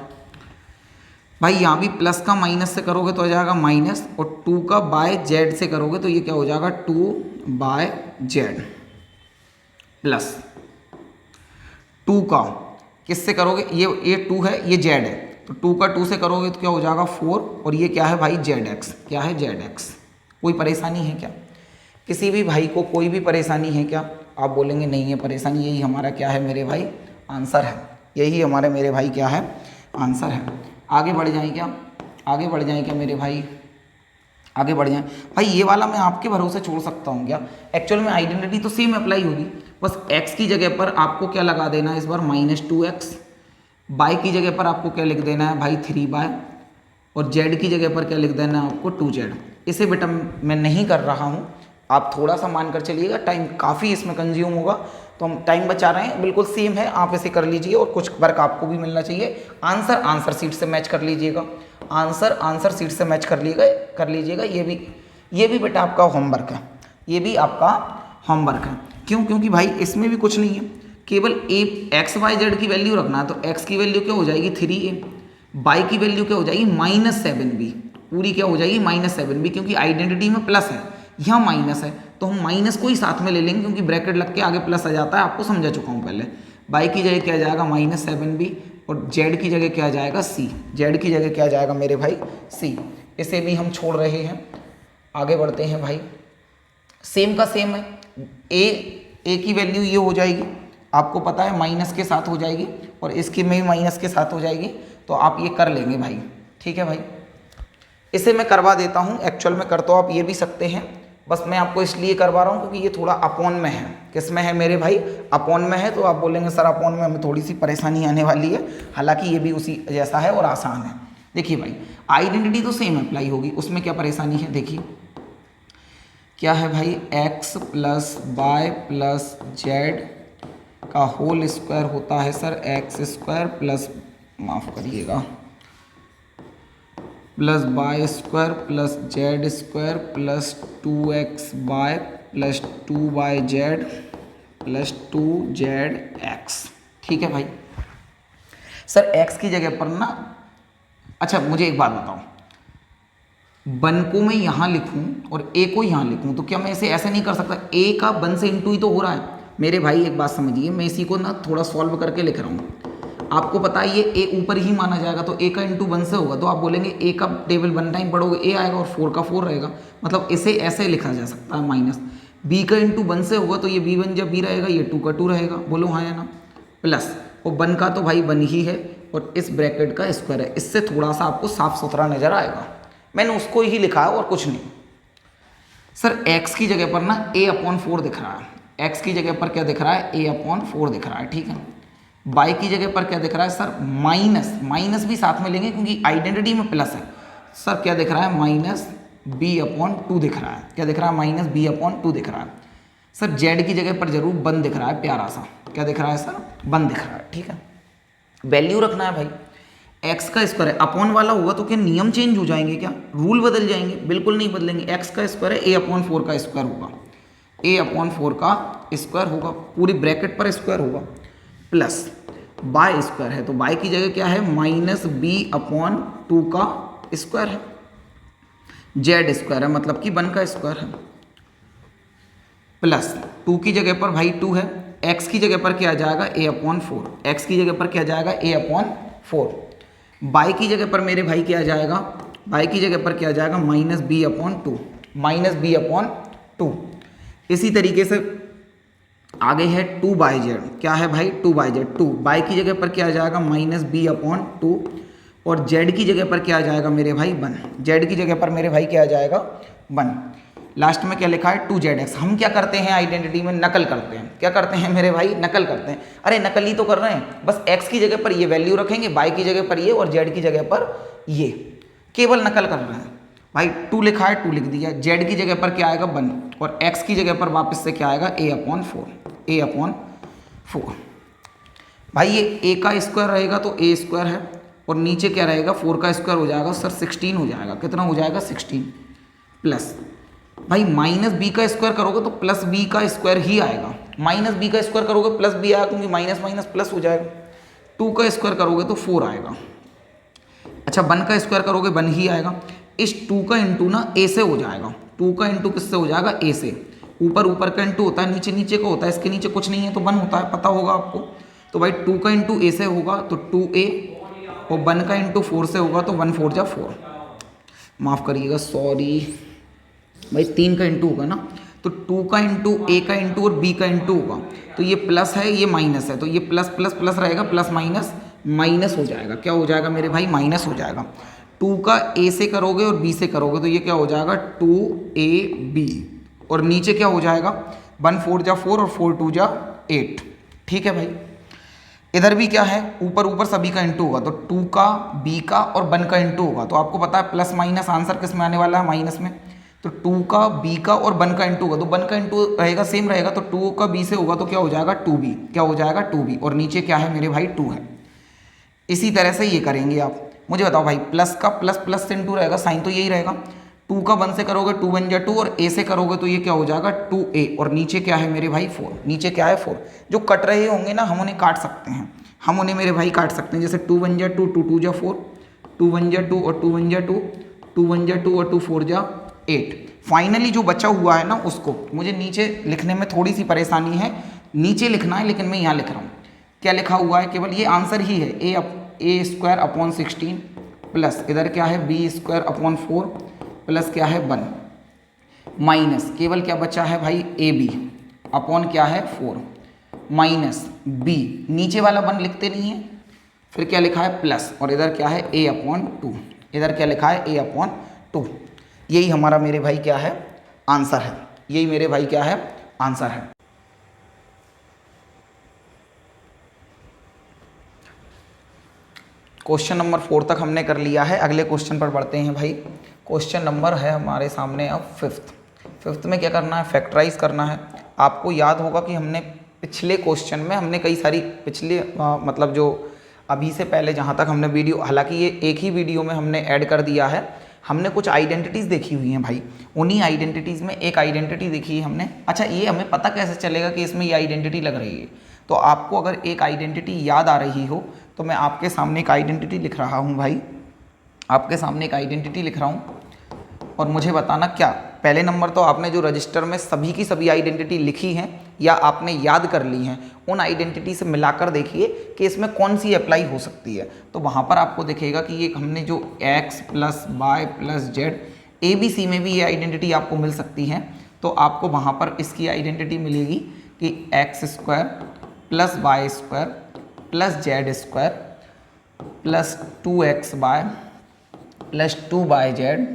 भाई यहाँ भी प्लस का माइनस से करोगे तो हो जाएगा माइनस, और 2 का बाय जेड से करोगे तो ये क्या हो जाएगा 2 बाय जेड, प्लस 2 का किससे करोगे, ये 2 है, ये जेड है, तो 2 का 2 से करोगे तो क्या हो जाएगा 4, और ये क्या है भाई जेड क्या है जेड। कोई परेशानी है क्या, किसी भी भाई को कोई भी परेशानी है क्या? आप बोलेंगे नहीं है परेशानी, यही हमारा क्या है मेरे भाई आंसर है, यही हमारे मेरे भाई क्या है आंसर है। आगे बढ़ जाएं क्या, आगे बढ़ जाएं क्या मेरे भाई, आगे बढ़ जाएं भाई। ये वाला मैं आपके भरोसे छोड़ सकता हूँ क्या, एक्चुअल में आइडेंटिटी तो सेम अप्लाई होगी, बस x की जगह पर आपको क्या लगा देना है इस बार -2x, बाई की जगह पर आपको क्या लिख देना है भाई 3 बाय, और z की जगह पर क्या लिख देना है आपको 2z। इसे बेटा मैं नहीं कर रहा हूँ, आप थोड़ा सा मान कर चलिएगा, टाइम काफ़ी इसमें कंज्यूम होगा तो हम टाइम बचा रहे हैं, बिल्कुल सेम है, आप इसे कर लीजिए और कुछ वर्क आपको भी मिलना चाहिए। आंसर सीट से मैच कर लीजिएगा, आंसर सीट से मैच कर लीजिएगा। ये भी बेटा आपका होमवर्क है, ये भी आपका होमवर्क है। क्यों? क्योंकि भाई इसमें भी कुछ नहीं है, केवल x y z की वैल्यू रखना है। तो x की वैल्यू क्या हो जाएगी 3a, y की वैल्यू क्या हो जाएगी -7b, पूरी क्या हो जाएगी -7b, क्योंकि आइडेंटिटी में प्लस है, यहाँ माइनस है तो हम माइनस को ही साथ में ले लेंगे क्योंकि ब्रैकेट लग के आगे प्लस आ जाता है, आपको समझा चुका हूँ पहले। बाई की जगह क्या आ जाएगा -7b, और जेड की जगह क्या आ जाएगा c, जेड की जगह क्या आ जाएगा मेरे भाई c। इसे भी हम छोड़ रहे हैं, आगे बढ़ते हैं भाई। सेम का सेम है, ए की वैल्यू ये हो जाएगी, आपको पता है माइनस के साथ हो जाएगी, और इसकी में भी माइनस के साथ हो जाएगी, तो आप ये कर लेंगे भाई, ठीक है भाई। इसे मैं करवा देता हूँ, एक्चुअल में कर तो आप ये भी सकते हैं, बस मैं आपको इसलिए करवा रहा हूँ क्योंकि ये थोड़ा अपॉन में है। किस में है मेरे भाई? अपॉन में है, तो आप बोलेंगे सर अपॉन में हमें थोड़ी सी परेशानी आने वाली है, हालांकि ये भी उसी जैसा है और आसान है। देखिए भाई आइडेंटिटी तो सेम अप्लाई होगी, उसमें क्या परेशानी है, देखिए क्या है भाई x plus y plus z का होल स्क्वायर होता है सर x स्क्वायर प्लस, माफ़ करिएगा, plus y square plus z square plus 2xy plus 2yz plus 2zx। ठीक है भाई। सर x की जगह पर ना, अच्छा मुझे एक बात बताओ, 1 को मैं यहाँ लिखूँ और a को यहाँ लिखूँ तो क्या मैं इसे ऐसे नहीं कर सकता? a का 1 से इंटू ही तो हो रहा है मेरे भाई। एक बात समझिए, मैं इसी को ना थोड़ा सॉल्व करके लिख रहा हूँ। आपको पता है ये a ऊपर ही माना जाएगा, तो a का इंटू 1 से होगा, तो आप बोलेंगे a का टेबल 1 टाइम पढ़ोगे a आएगा और 4 का 4 रहेगा, मतलब इसे ऐसे लिखा जा सकता है माइनस। b का इंटू 1 से होगा तो ये b1 जब b रहेगा, ये 2 का 2 रहेगा, बोलो हाँ या ना। प्लस और 1 का तो भाई 1 ही है, और इस ब्रैकेट का स्क्वायर है, इससे थोड़ा सा आपको साफ सुथरा नजर आएगा। मैंने उसको ही लिखा है और कुछ नहीं। सर x की जगह पर ना a/4 दिख रहा है, x की जगह पर क्या दिख रहा है? a/4 दिख रहा है, ठीक है। y की जगह पर क्या दिख रहा है सर? माइनस भी साथ में लेंगे क्योंकि आइडेंटिटी में प्लस है। सर क्या दिख रहा है? -b/2 दिख रहा है। क्या दिख रहा है? -b/2 दिख रहा है। सर z की जगह पर जरूर 1 दिख रहा है, प्यारा सा। क्या दिख रहा है सर? 1 दिख रहा है, ठीक है। वैल्यू रखना है भाई, x का स्क्वायर है, अपॉन वाला होगा तो क्या नियम चेंज हो जाएंगे क्या? रूल बदल जाएंगे? बिल्कुल नहीं बदलेंगे। x का स्क्वायर है, a/4 का स्क्वायर होगा, a/4 का स्क्वायर होगा, पूरी ब्रैकेट पर स्क्वायर होगा। प्लस बाय स्क्वायर है तो बाय की जगह क्या है? -b/2 का स्क्वायर है। जेड स्क्वायर है मतलब कि 1 का स्क्वायर है। प्लस 2 की जगह पर भाई 2 है, x की जगह पर क्या आ जाएगा? a/4। x की जगह पर क्या आ जाएगा? a/4। 4। बाई की जगह पर मेरे भाई क्या आ जाएगा, बाई की जगह पर क्या आ जाएगा minus b upon two, minus b upon two. इसी तरीके से आगे है 2 बाई जेड, क्या है भाई 2 बाई जेड, 2 बाई की जगह पर क्या आ जाएगा माइनस बी अपॉन टू, और जेड की जगह पर क्या आ जाएगा मेरे भाई 1, जेड की जगह पर मेरे भाई क्या आ जाएगा 1। लास्ट में क्या लिखा है 2zx। हम क्या करते हैं आइडेंटिटी में, नकल करते हैं, क्या करते हैं मेरे भाई नकल करते हैं। अरे नकल ही तो कर रहे हैं, बस x की जगह पर ये वैल्यू रखेंगे, y की जगह पर ये और z की जगह पर ये, केवल नकल कर रहे हैं भाई। 2 लिखा है 2 लिख दिया, z की जगह पर क्या आएगा 1 और x की जगह पर वापस से क्या आएगा a अपॉन 4, a अपॉन 4। भाई ये a का स्क्वायर रहेगा तो a स्क्वायर है, और नीचे क्या रहेगा 4 का स्क्वायर हो जाएगा सर 16 हो जाएगा, कितना हो जाएगा 16, प्लस भाई माइनस बी का स्क्वायर करोगे तो प्लस बी का स्क्वायर ही आएगा, माइनस बी का स्क्वायर करोगे प्लस बी आएगा, क्योंकि माइनस माइनस प्लस हो जाएगा। 2 का स्क्वायर करोगे तो 4 आएगा। अच्छा 1 का स्क्वायर करोगे 1 ही आएगा। इस 2 का इंटू ना ए से हो जाएगा, 2 का इंटू किससे हो जाएगा ए से, ऊपर ऊपर का इंटू होता है, नीचे नीचे का होता है, इसके नीचे कुछ नहीं है तो 1 होता है, पता होगा आपको। तो भाई 2 का इंटू ए से होगा तो 2a, और 1 का इंटू 4 से होगा तो 1 4 जा 4, माफ़ करिएगा सॉरी भाई 3 का इंटू होगा ना, तो 2 का इंटू ए का इंटू और बी का इंटू होगा, तो ये प्लस है ये माइनस है, तो ये प्लस प्लस प्लस रहेगा, प्लस माइनस माइनस हो जाएगा, क्या हो जाएगा मेरे भाई माइनस हो जाएगा। 2 का ए से करोगे और बी से करोगे तो ये क्या हो जाएगा 2ab, और नीचे क्या हो जाएगा 1 4 जा 4 और 4 2 जा 8। ठीक है भाई, इधर भी क्या है ऊपर ऊपर सभी का इंटू होगा, तो 2 का b का और 1 का इंटू होगा, तो आपको पता है प्लस माइनस आंसर किस में आने वाला है माइनस में। तो 2 का b का और 1 का इंटू होगा, तो 1 का इंटू रहेगा सेम रहेगा, तो 2 का b से होगा तो क्या हो जाएगा 2b, क्या हो जाएगा 2b, और नीचे क्या है मेरे भाई 2 है। इसी तरह से ये करेंगे आप। मुझे बताओ भाई प्लस का प्लस प्लस से इंटू रहेगा, साइन तो यही रहेगा। 2 का 1 से करोगे 2 1 जा 2, और a से करोगे तो ये क्या हो जाएगा 2a, और नीचे क्या है मेरे भाई 4, नीचे क्या है 4। जो कट रहे होंगे ना हम उन्हें काट सकते हैं, हम उन्हें मेरे भाई काट सकते हैं, जैसे 2 1 जा 2, 2 2 जा 4, 2 1 जा 2 और 2 1 जा 2, 2 1 जा 2 और 2 4 जा 8। फाइनली जो बचा हुआ है ना उसको मुझे नीचे लिखने में थोड़ी सी परेशानी है, नीचे लिखना है, लेकिन मैं यहाँ लिख रहा हूँ। क्या लिखा हुआ है, केवल ये आंसर ही है, ए स्क्वायर अपॉन 16 प्लस इधर क्या है बी स्क्वायर अपॉन 4 प्लस क्या है 1 माइनस केवल क्या बचा है भाई ए बी अपॉन क्या है 4 माइनस बी, नीचे वाला 1 लिखते नहीं है, फिर क्या लिखा है प्लस, और इधर क्या है a अपॉन 2, इधर क्या लिखा है a अपॉन 2। यही हमारा मेरे भाई क्या है आंसर है, यही मेरे भाई क्या है आंसर है। क्वेश्चन नंबर 4 तक हमने कर लिया है, अगले क्वेश्चन पर बढ़ते हैं भाई। क्वेश्चन नंबर है हमारे सामने अब फिफ्थ में क्या करना है, फैक्टराइज करना है। आपको याद होगा कि हमने पिछले क्वेश्चन में हमने कई सारी पिछले मतलब जो अभी से पहले जहाँ तक हमने वीडियो, हालांकि ये एक ही वीडियो में हमने ऐड कर दिया है, हमने कुछ आइडेंटिटीज़ देखी हुई हैं भाई। उन्हीं आइडेंटिटीज़ में एक आइडेंटिटी देखी है हमने। अच्छा ये हमें पता कैसे चलेगा कि इसमें ये आइडेंटिटी लग रही है, तो आपको अगर एक आइडेंटिटी याद आ रही हो तो मैं आपके सामने एक आइडेंटिटी लिख रहा हूँ भाई, आपके सामने एक आइडेंटिटी लिख रहा हूँ, और मुझे बताना क्या पहले नंबर तो आपने जो रजिस्टर में सभी की सभी आइडेंटिटी लिखी हैं या आपने याद कर ली हैं, उन आइडेंटिटी से मिलाकर देखिए कि इसमें कौन सी अप्लाई हो सकती है। तो वहाँ पर आपको दिखेगा कि ये हमने जो x plus y plus z ABC में भी ये आइडेंटिटी आपको मिल सकती है। तो आपको वहाँ पर इसकी आइडेंटिटी मिलेगी कि x square plus y square plus z square plus 2xy plus 2yz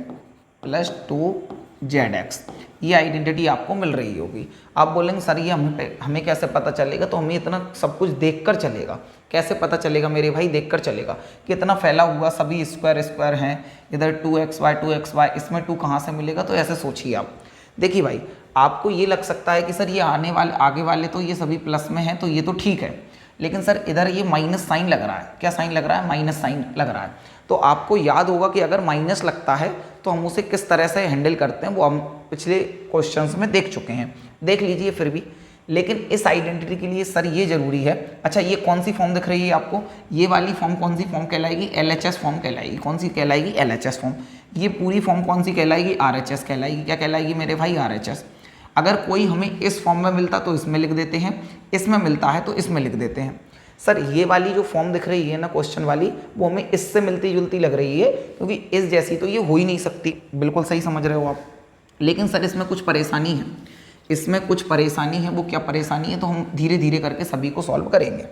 plus 2zx, ये आइडेंटिटी आपको मिल रही होगी। आप बोलेंगे सर ये हमें कैसे पता चलेगा, तो हमें इतना सब कुछ देखकर चलेगा। कैसे पता चलेगा मेरे भाई, देखकर चलेगा कि इतना फैला हुआ सभी स्क्वायर स्क्वायर हैं, इधर 2xy इसमें 2 कहाँ से मिलेगा। तो ऐसे सोचिए आप, देखिए भाई आपको ये लग सकता है कि सर ये आगे वाले तो ये सभी प्लस में हैं तो ये तो ठीक है, लेकिन सर इधर ये माइनस साइन लग रहा है। क्या साइन लग रहा है, माइनस साइन लग रहा है। तो आपको याद होगा कि अगर माइनस लगता है तो हम उसे किस तरह से हैंडल करते हैं, वो हम पिछले क्वेश्चंस में देख चुके हैं, देख लीजिए फिर भी। लेकिन इस आइडेंटिटी के लिए सर ये जरूरी है। अच्छा ये कौन सी फॉर्म दिख रही है आपको, ये वाली फॉर्म कौन सी फॉर्म कहलाएगी, LHS फॉर्म कहलाएगी। कौन सी कहलाएगी, LHS फॉर्म। ये पूरी फॉर्म कौन सी कहलाएगी, RHS कहलाएगी। क्या कहलाएगी मेरे भाई, RHS। अगर कोई हमें इस फॉर्म में मिलता तो इसमें लिख देते हैं, इसमें मिलता है तो इसमें लिख देते हैं। सर ये वाली जो फॉर्म दिख रही है ना क्वेश्चन वाली, वो हमें इससे मिलती जुलती लग रही है, क्योंकि इस जैसी तो ये हो ही नहीं सकती। बिल्कुल सही समझ रहे हो आप। लेकिन सर इसमें कुछ परेशानी है, इसमें कुछ परेशानी है। वो क्या परेशानी है, तो हम धीरे धीरे करके सभी को सॉल्व करेंगे।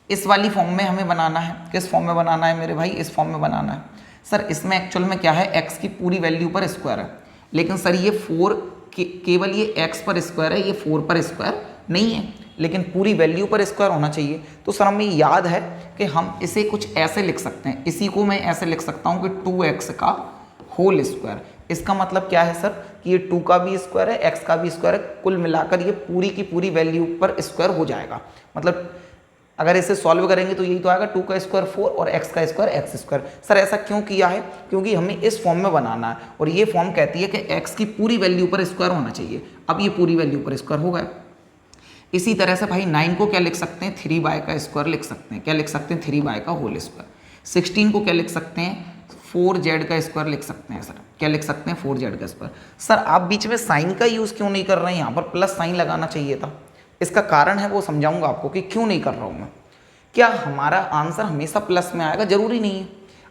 इस वाली फॉर्म में हमें बनाना है। किस फॉर्म में बनाना है मेरे भाई? इस फॉर्म में बनाना है। सर इसमें एक्चुअल में क्या है, x की पूरी वैल्यू पर स्क्वायर है, लेकिन सर ये 4 केवल ये x पर स्क्वायर है, ये 4 पर स्क्वायर नहीं है, लेकिन पूरी वैल्यू पर स्क्वायर होना चाहिए। तो सर हमें याद है कि हम इसे कुछ ऐसे लिख सकते हैं, इसी को मैं ऐसे लिख सकता हूँ कि 2x का होल स्क्वायर। इसका मतलब क्या है सर कि ये 2 का भी स्क्वायर है, x का भी स्क्वायर है, कुल मिलाकर ये पूरी की पूरी वैल्यू पर स्क्वायर हो जाएगा। मतलब अगर इसे सॉल्व करेंगे तो यही तो आएगा, 2 का स्क्वायर 4 और x का स्क्वायर x स्क्वायर। सर ऐसा क्यों किया है? क्योंकि हमें इस फॉर्म में बनाना है, और ये फॉर्म कहती है कि x की पूरी वैल्यू पर स्क्वायर होना चाहिए। अब ये पूरी वैल्यू पर स्क्वायर हो गया। इसी तरह से भाई 9 को क्या लिख सकते हैं, 3y का स्क्वायर लिख सकते हैं। क्या लिख सकते हैं? 3y का होल स्क्वायर। 16 को क्या लिख सकते हैं, 4z का स्क्वायर लिख सकते हैं। सर क्या लिख सकते हैं? 4z का स्क्वायर। सर आप बीच में साइन का यूज़ क्यों नहीं कर रहे हैं? यहाँ पर प्लस साइन लगाना चाहिए था। इसका कारण है वो समझाऊंगा आपको कि क्यों नहीं कर रहा हूँ मैं। क्या हमारा आंसर हमेशा प्लस में आएगा? जरूरी नहीं है।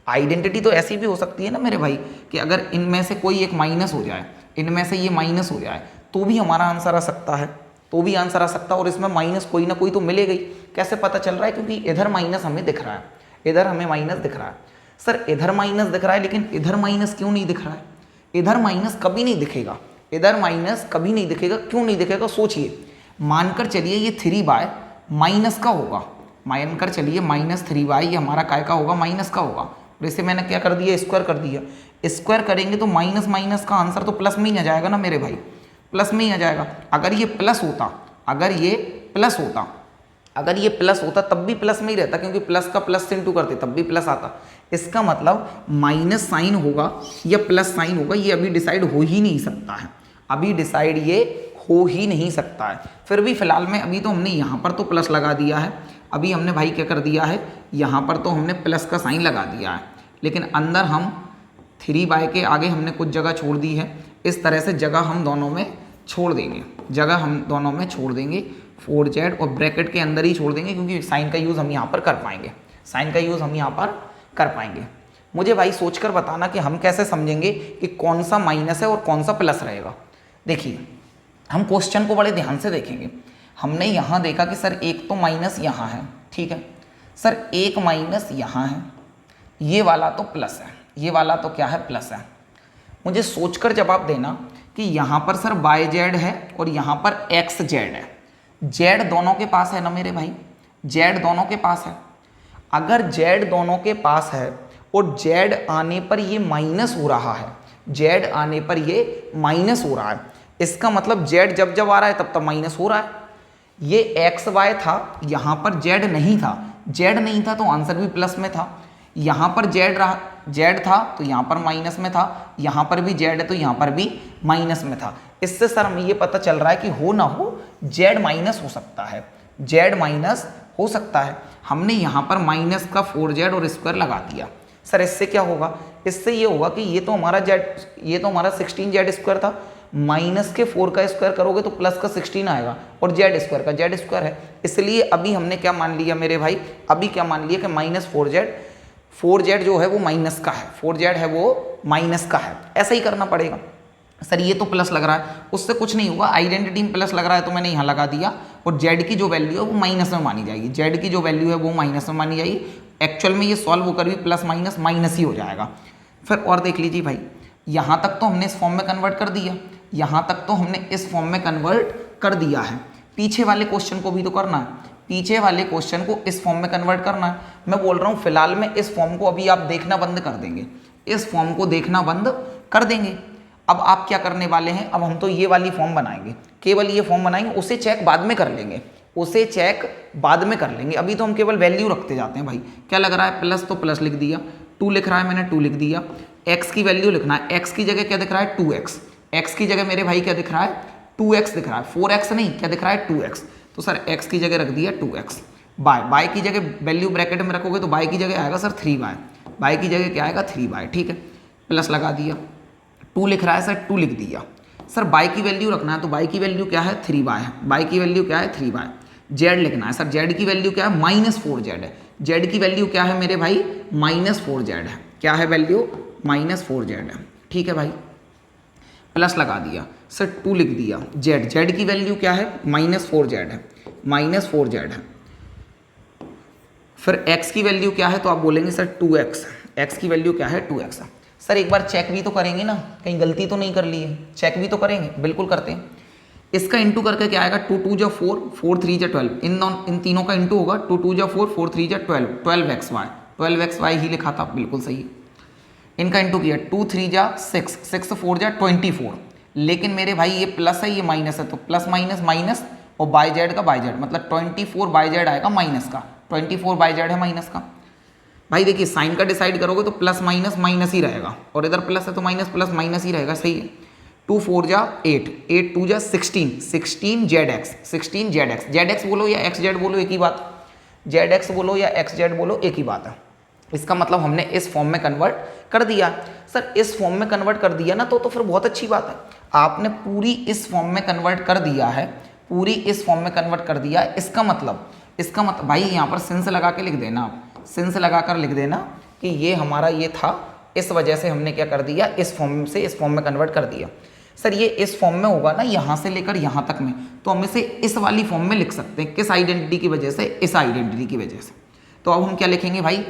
आइडेंटिटी तो ऐसी भी हो सकती है ना मेरे भाई कि अगर इनमें से कोई एक माइनस हो जाए, इनमें से ये माइनस हो जाए, तो भी हमारा आंसर आ सकता है, तो भी आंसर आ सकता है। और इसमें माइनस कोई ना कोई तो मिलेगा ही। कैसे पता चल रहा है? क्योंकि इधर माइनस हमें दिख रहा है, इधर हमें माइनस दिख रहा है। सर इधर माइनस दिख रहा है, लेकिन इधर माइनस क्यों नहीं दिख रहा है? इधर माइनस कभी नहीं दिखेगा, इधर माइनस कभी नहीं दिखेगा। क्यों नहीं दिखेगा? सोचिए। मानकर चलिए ये 3y माइनस का होगा, मानकर चलिए -3y ये हमारा काय का होगा, माइनस का होगा। और इसे मैंने क्या कर दिया, स्क्वायर कर दिया। स्क्वायर करेंगे तो माइनस माइनस का आंसर तो प्लस में ही आ जाएगा ना मेरे भाई, प्लस में ही आ जाएगा। अगर ये प्लस होता, अगर ये प्लस होता, अगर ये प्लस होता तब भी प्लस में ही रहता, क्योंकि प्लस का प्लस से इंटू करते तब भी प्लस आता। इसका मतलब माइनस साइन होगा या प्लस साइन होगा, ये अभी डिसाइड हो ही नहीं सकता है, अभी डिसाइड ये हो ही नहीं सकता है। फिर भी फिलहाल में अभी तो हमने यहाँ पर तो प्लस लगा दिया है, अभी हमने भाई क्या कर दिया है, यहाँ पर तो हमने प्लस का साइन लगा दिया है, लेकिन अंदर हम 3y के आगे हमने कुछ जगह छोड़ दी है। इस तरह से जगह हम दोनों में छोड़ देंगे, जगह हम दोनों में छोड़ देंगे 4z, और ब्रैकेट के अंदर ही छोड़ देंगे, क्योंकि साइन का यूज़ हम यहाँ पर कर पाएंगे, साइन का यूज़ हम यहाँ पर कर पाएंगे। मुझे भाई सोचकर बताना कि हम कैसे समझेंगे कि कौन सा माइनस है और कौन सा प्लस रहेगा। देखिए हम क्वेश्चन को बड़े ध्यान से देखेंगे। हमने यहाँ देखा कि सर एक तो माइनस यहाँ है, ठीक है सर, एक माइनस यहाँ है, ये वाला तो प्लस है, ये वाला तो क्या है, प्लस है। मुझे सोचकर जवाब देना कि यहाँ पर सर बाय जेड है और यहाँ पर एक्स जेड है। जेड दोनों के पास है ना मेरे भाई, जेड दोनों के पास है। अगर जेड दोनों के पास है और जेड आने पर ये माइनस हो रहा है, जेड आने पर ये माइनस हो रहा है, इसका मतलब जेड जब जब आ रहा है तब तब माइनस हो रहा है। ये एक्स वाई था, यहाँ पर जेड नहीं था, जेड नहीं था तो आंसर भी प्लस में था। यहाँ पर जेड रहा, जेड था तो यहाँ पर माइनस में था, यहाँ पर भी जेड है तो यहाँ पर भी माइनस में था। इससे सर हमें ये पता चल रहा है कि हो ना हो जेड माइनस हो सकता है, जेड माइनस हो सकता है। हमने यहाँ पर माइनस का 4z और स्क्वायर लगा दिया। सर इससे क्या होगा, इससे ये होगा कि ये तो हमारा जेड, ये तो हमारा 16z स्क्वायर था, माइनस के 4 का स्क्वायर करोगे तो प्लस का 16 आएगा, और जेड स्क्वायर का जेड स्क्वायर है। इसलिए अभी हमने क्या मान लिया मेरे भाई, अभी क्या मान लिया कि -4z, 4z जो है वो माइनस का है, 4z है वो माइनस का है। ऐसा ही करना पड़ेगा। सर ये तो प्लस लग रहा है, उससे कुछ नहीं होगा, आइडेंटिटी में प्लस लग रहा है तो मैंने यहाँ लगा दिया, और जेड की जो वैल्यू है वो माइनस में मानी जाएगी, जेड की जो वैल्यू है वो माइनस में मानी जाएगी। एक्चुअल में ये सॉल्व होकर भी प्लस माइनस माइनस ही हो जाएगा। फिर और देख लीजिए भाई, यहाँ तक तो हमने इस फॉर्म में कन्वर्ट कर दिया, यहाँ तक तो हमने इस फॉर्म में कन्वर्ट कर दिया है। पीछे वाले क्वेश्चन को भी तो करना है, पीछे वाले क्वेश्चन को इस फॉर्म में कन्वर्ट करना है। मैं बोल रहा हूँ फिलहाल में इस फॉर्म को अभी आप देखना बंद कर देंगे, इस फॉर्म को देखना बंद कर देंगे। अब आप क्या करने वाले हैं, अब हम तो ये वाली फॉर्म बनाएंगे, केवल ये फॉर्म बनाएंगे, उसे चेक बाद में कर लेंगे, उसे चेक बाद में कर लेंगे। अभी तो हम केवल वैल्यू रखते जाते हैं भाई। क्या लग रहा है, प्लस तो प्लस लिख दिया, 2 लिख रहा है मैंने 2 लिख दिया। एक्स की वैल्यू लिखना है, एक्स की जगह क्या दिख रहा है 2x, एक्स की जगह मेरे भाई क्या दिख रहा है 2x दिख रहा है, 4x नहीं, क्या दिख रहा है 2x। तो सर x की जगह रख दिया 2x, बाय की जगह वैल्यू ब्रैकेट में रखोगे तो बाय की जगह आएगा सर 3y, बाय की जगह क्या आएगा 3y, ठीक है। प्लस लगा दिया, 2 लिख रहा है सर 2 लिख दिया। सर बाय की वैल्यू रखना है तो बाय की वैल्यू क्या है 3y है, बाय की वैल्यू क्या है 3y। जेड लिखना है सर, जेड की वैल्यू क्या है, -4z है। जेड की वैल्यू क्या है मेरे भाई, -4z है। क्या है वैल्यू, -4z है। ठीक है भाई, प्लस लगा दिया सर, 2 लिख दिया। जेड, जेड की वैल्यू क्या है, -4z है, -4z है। फिर x की वैल्यू क्या है, तो आप बोलेंगे सर 2x, x की वैल्यू क्या है, 2x। सर एक बार चेक भी तो करेंगे ना, कहीं गलती तो नहीं कर ली है, चेक भी तो करेंगे, बिल्कुल करते हैं। इसका इंटू करके क्या आएगा, 2 2 जा 4, 4 3 जा 12, इन तीनों का इंटू होगा, 2 2 जा 4, 4 3 जा 12, 12xy, 12xy ही लिखा था, बिल्कुल सही है। इनका इंटू किया, 2 3 जा 6, 6 4 जा 24। लेकिन मेरे भाई ये प्लस है, ये माइनस है, तो प्लस माइनस माइनस, और बाई जेड का बाई जेड, मतलब 24 बाई जेड आएगा माइनस का, 24 बाई जेड है माइनस का। भाई देखिए साइन का डिसाइड करोगे तो प्लस माइनस माइनस ही रहेगा, और इधर प्लस है तो माइनस प्लस माइनस ही रहेगा, सही है। 2 4 जा 8, 8 2 जा 16, 16 Z x, 16 Z x. Z x बोलो या एक्स जेड बोलो एक ही बात, जेड एक्स बोलो या एक्स जेड बोलो एक ही बात है। इसका मतलब हमने इस फॉर्म में कन्वर्ट कर दिया। सर इस फॉर्म में कन्वर्ट कर दिया ना, तो फिर बहुत अच्छी बात है, आपने पूरी इस फॉर्म में कन्वर्ट कर दिया है, पूरी इस फॉर्म में कन्वर्ट कर दिया है। इसका मतलब भाई यहाँ पर सिंस लगा के लिख देना, आप सिंस लगा कर लिख देना कि ये हमारा ये था, इस वजह से हमने क्या कर दिया, इस फॉर्म से इस फॉर्म में कन्वर्ट कर दिया। सर ये इस फॉर्म में होगा ना, यहाँ से लेकर यहाँ तक में, तो हम इसे इस वाली फॉर्म में लिख सकते हैं। किस आइडेंटिटी की वजह से, इस आइडेंटिटी की वजह से। तो अब हम क्या लिखेंगे भाई,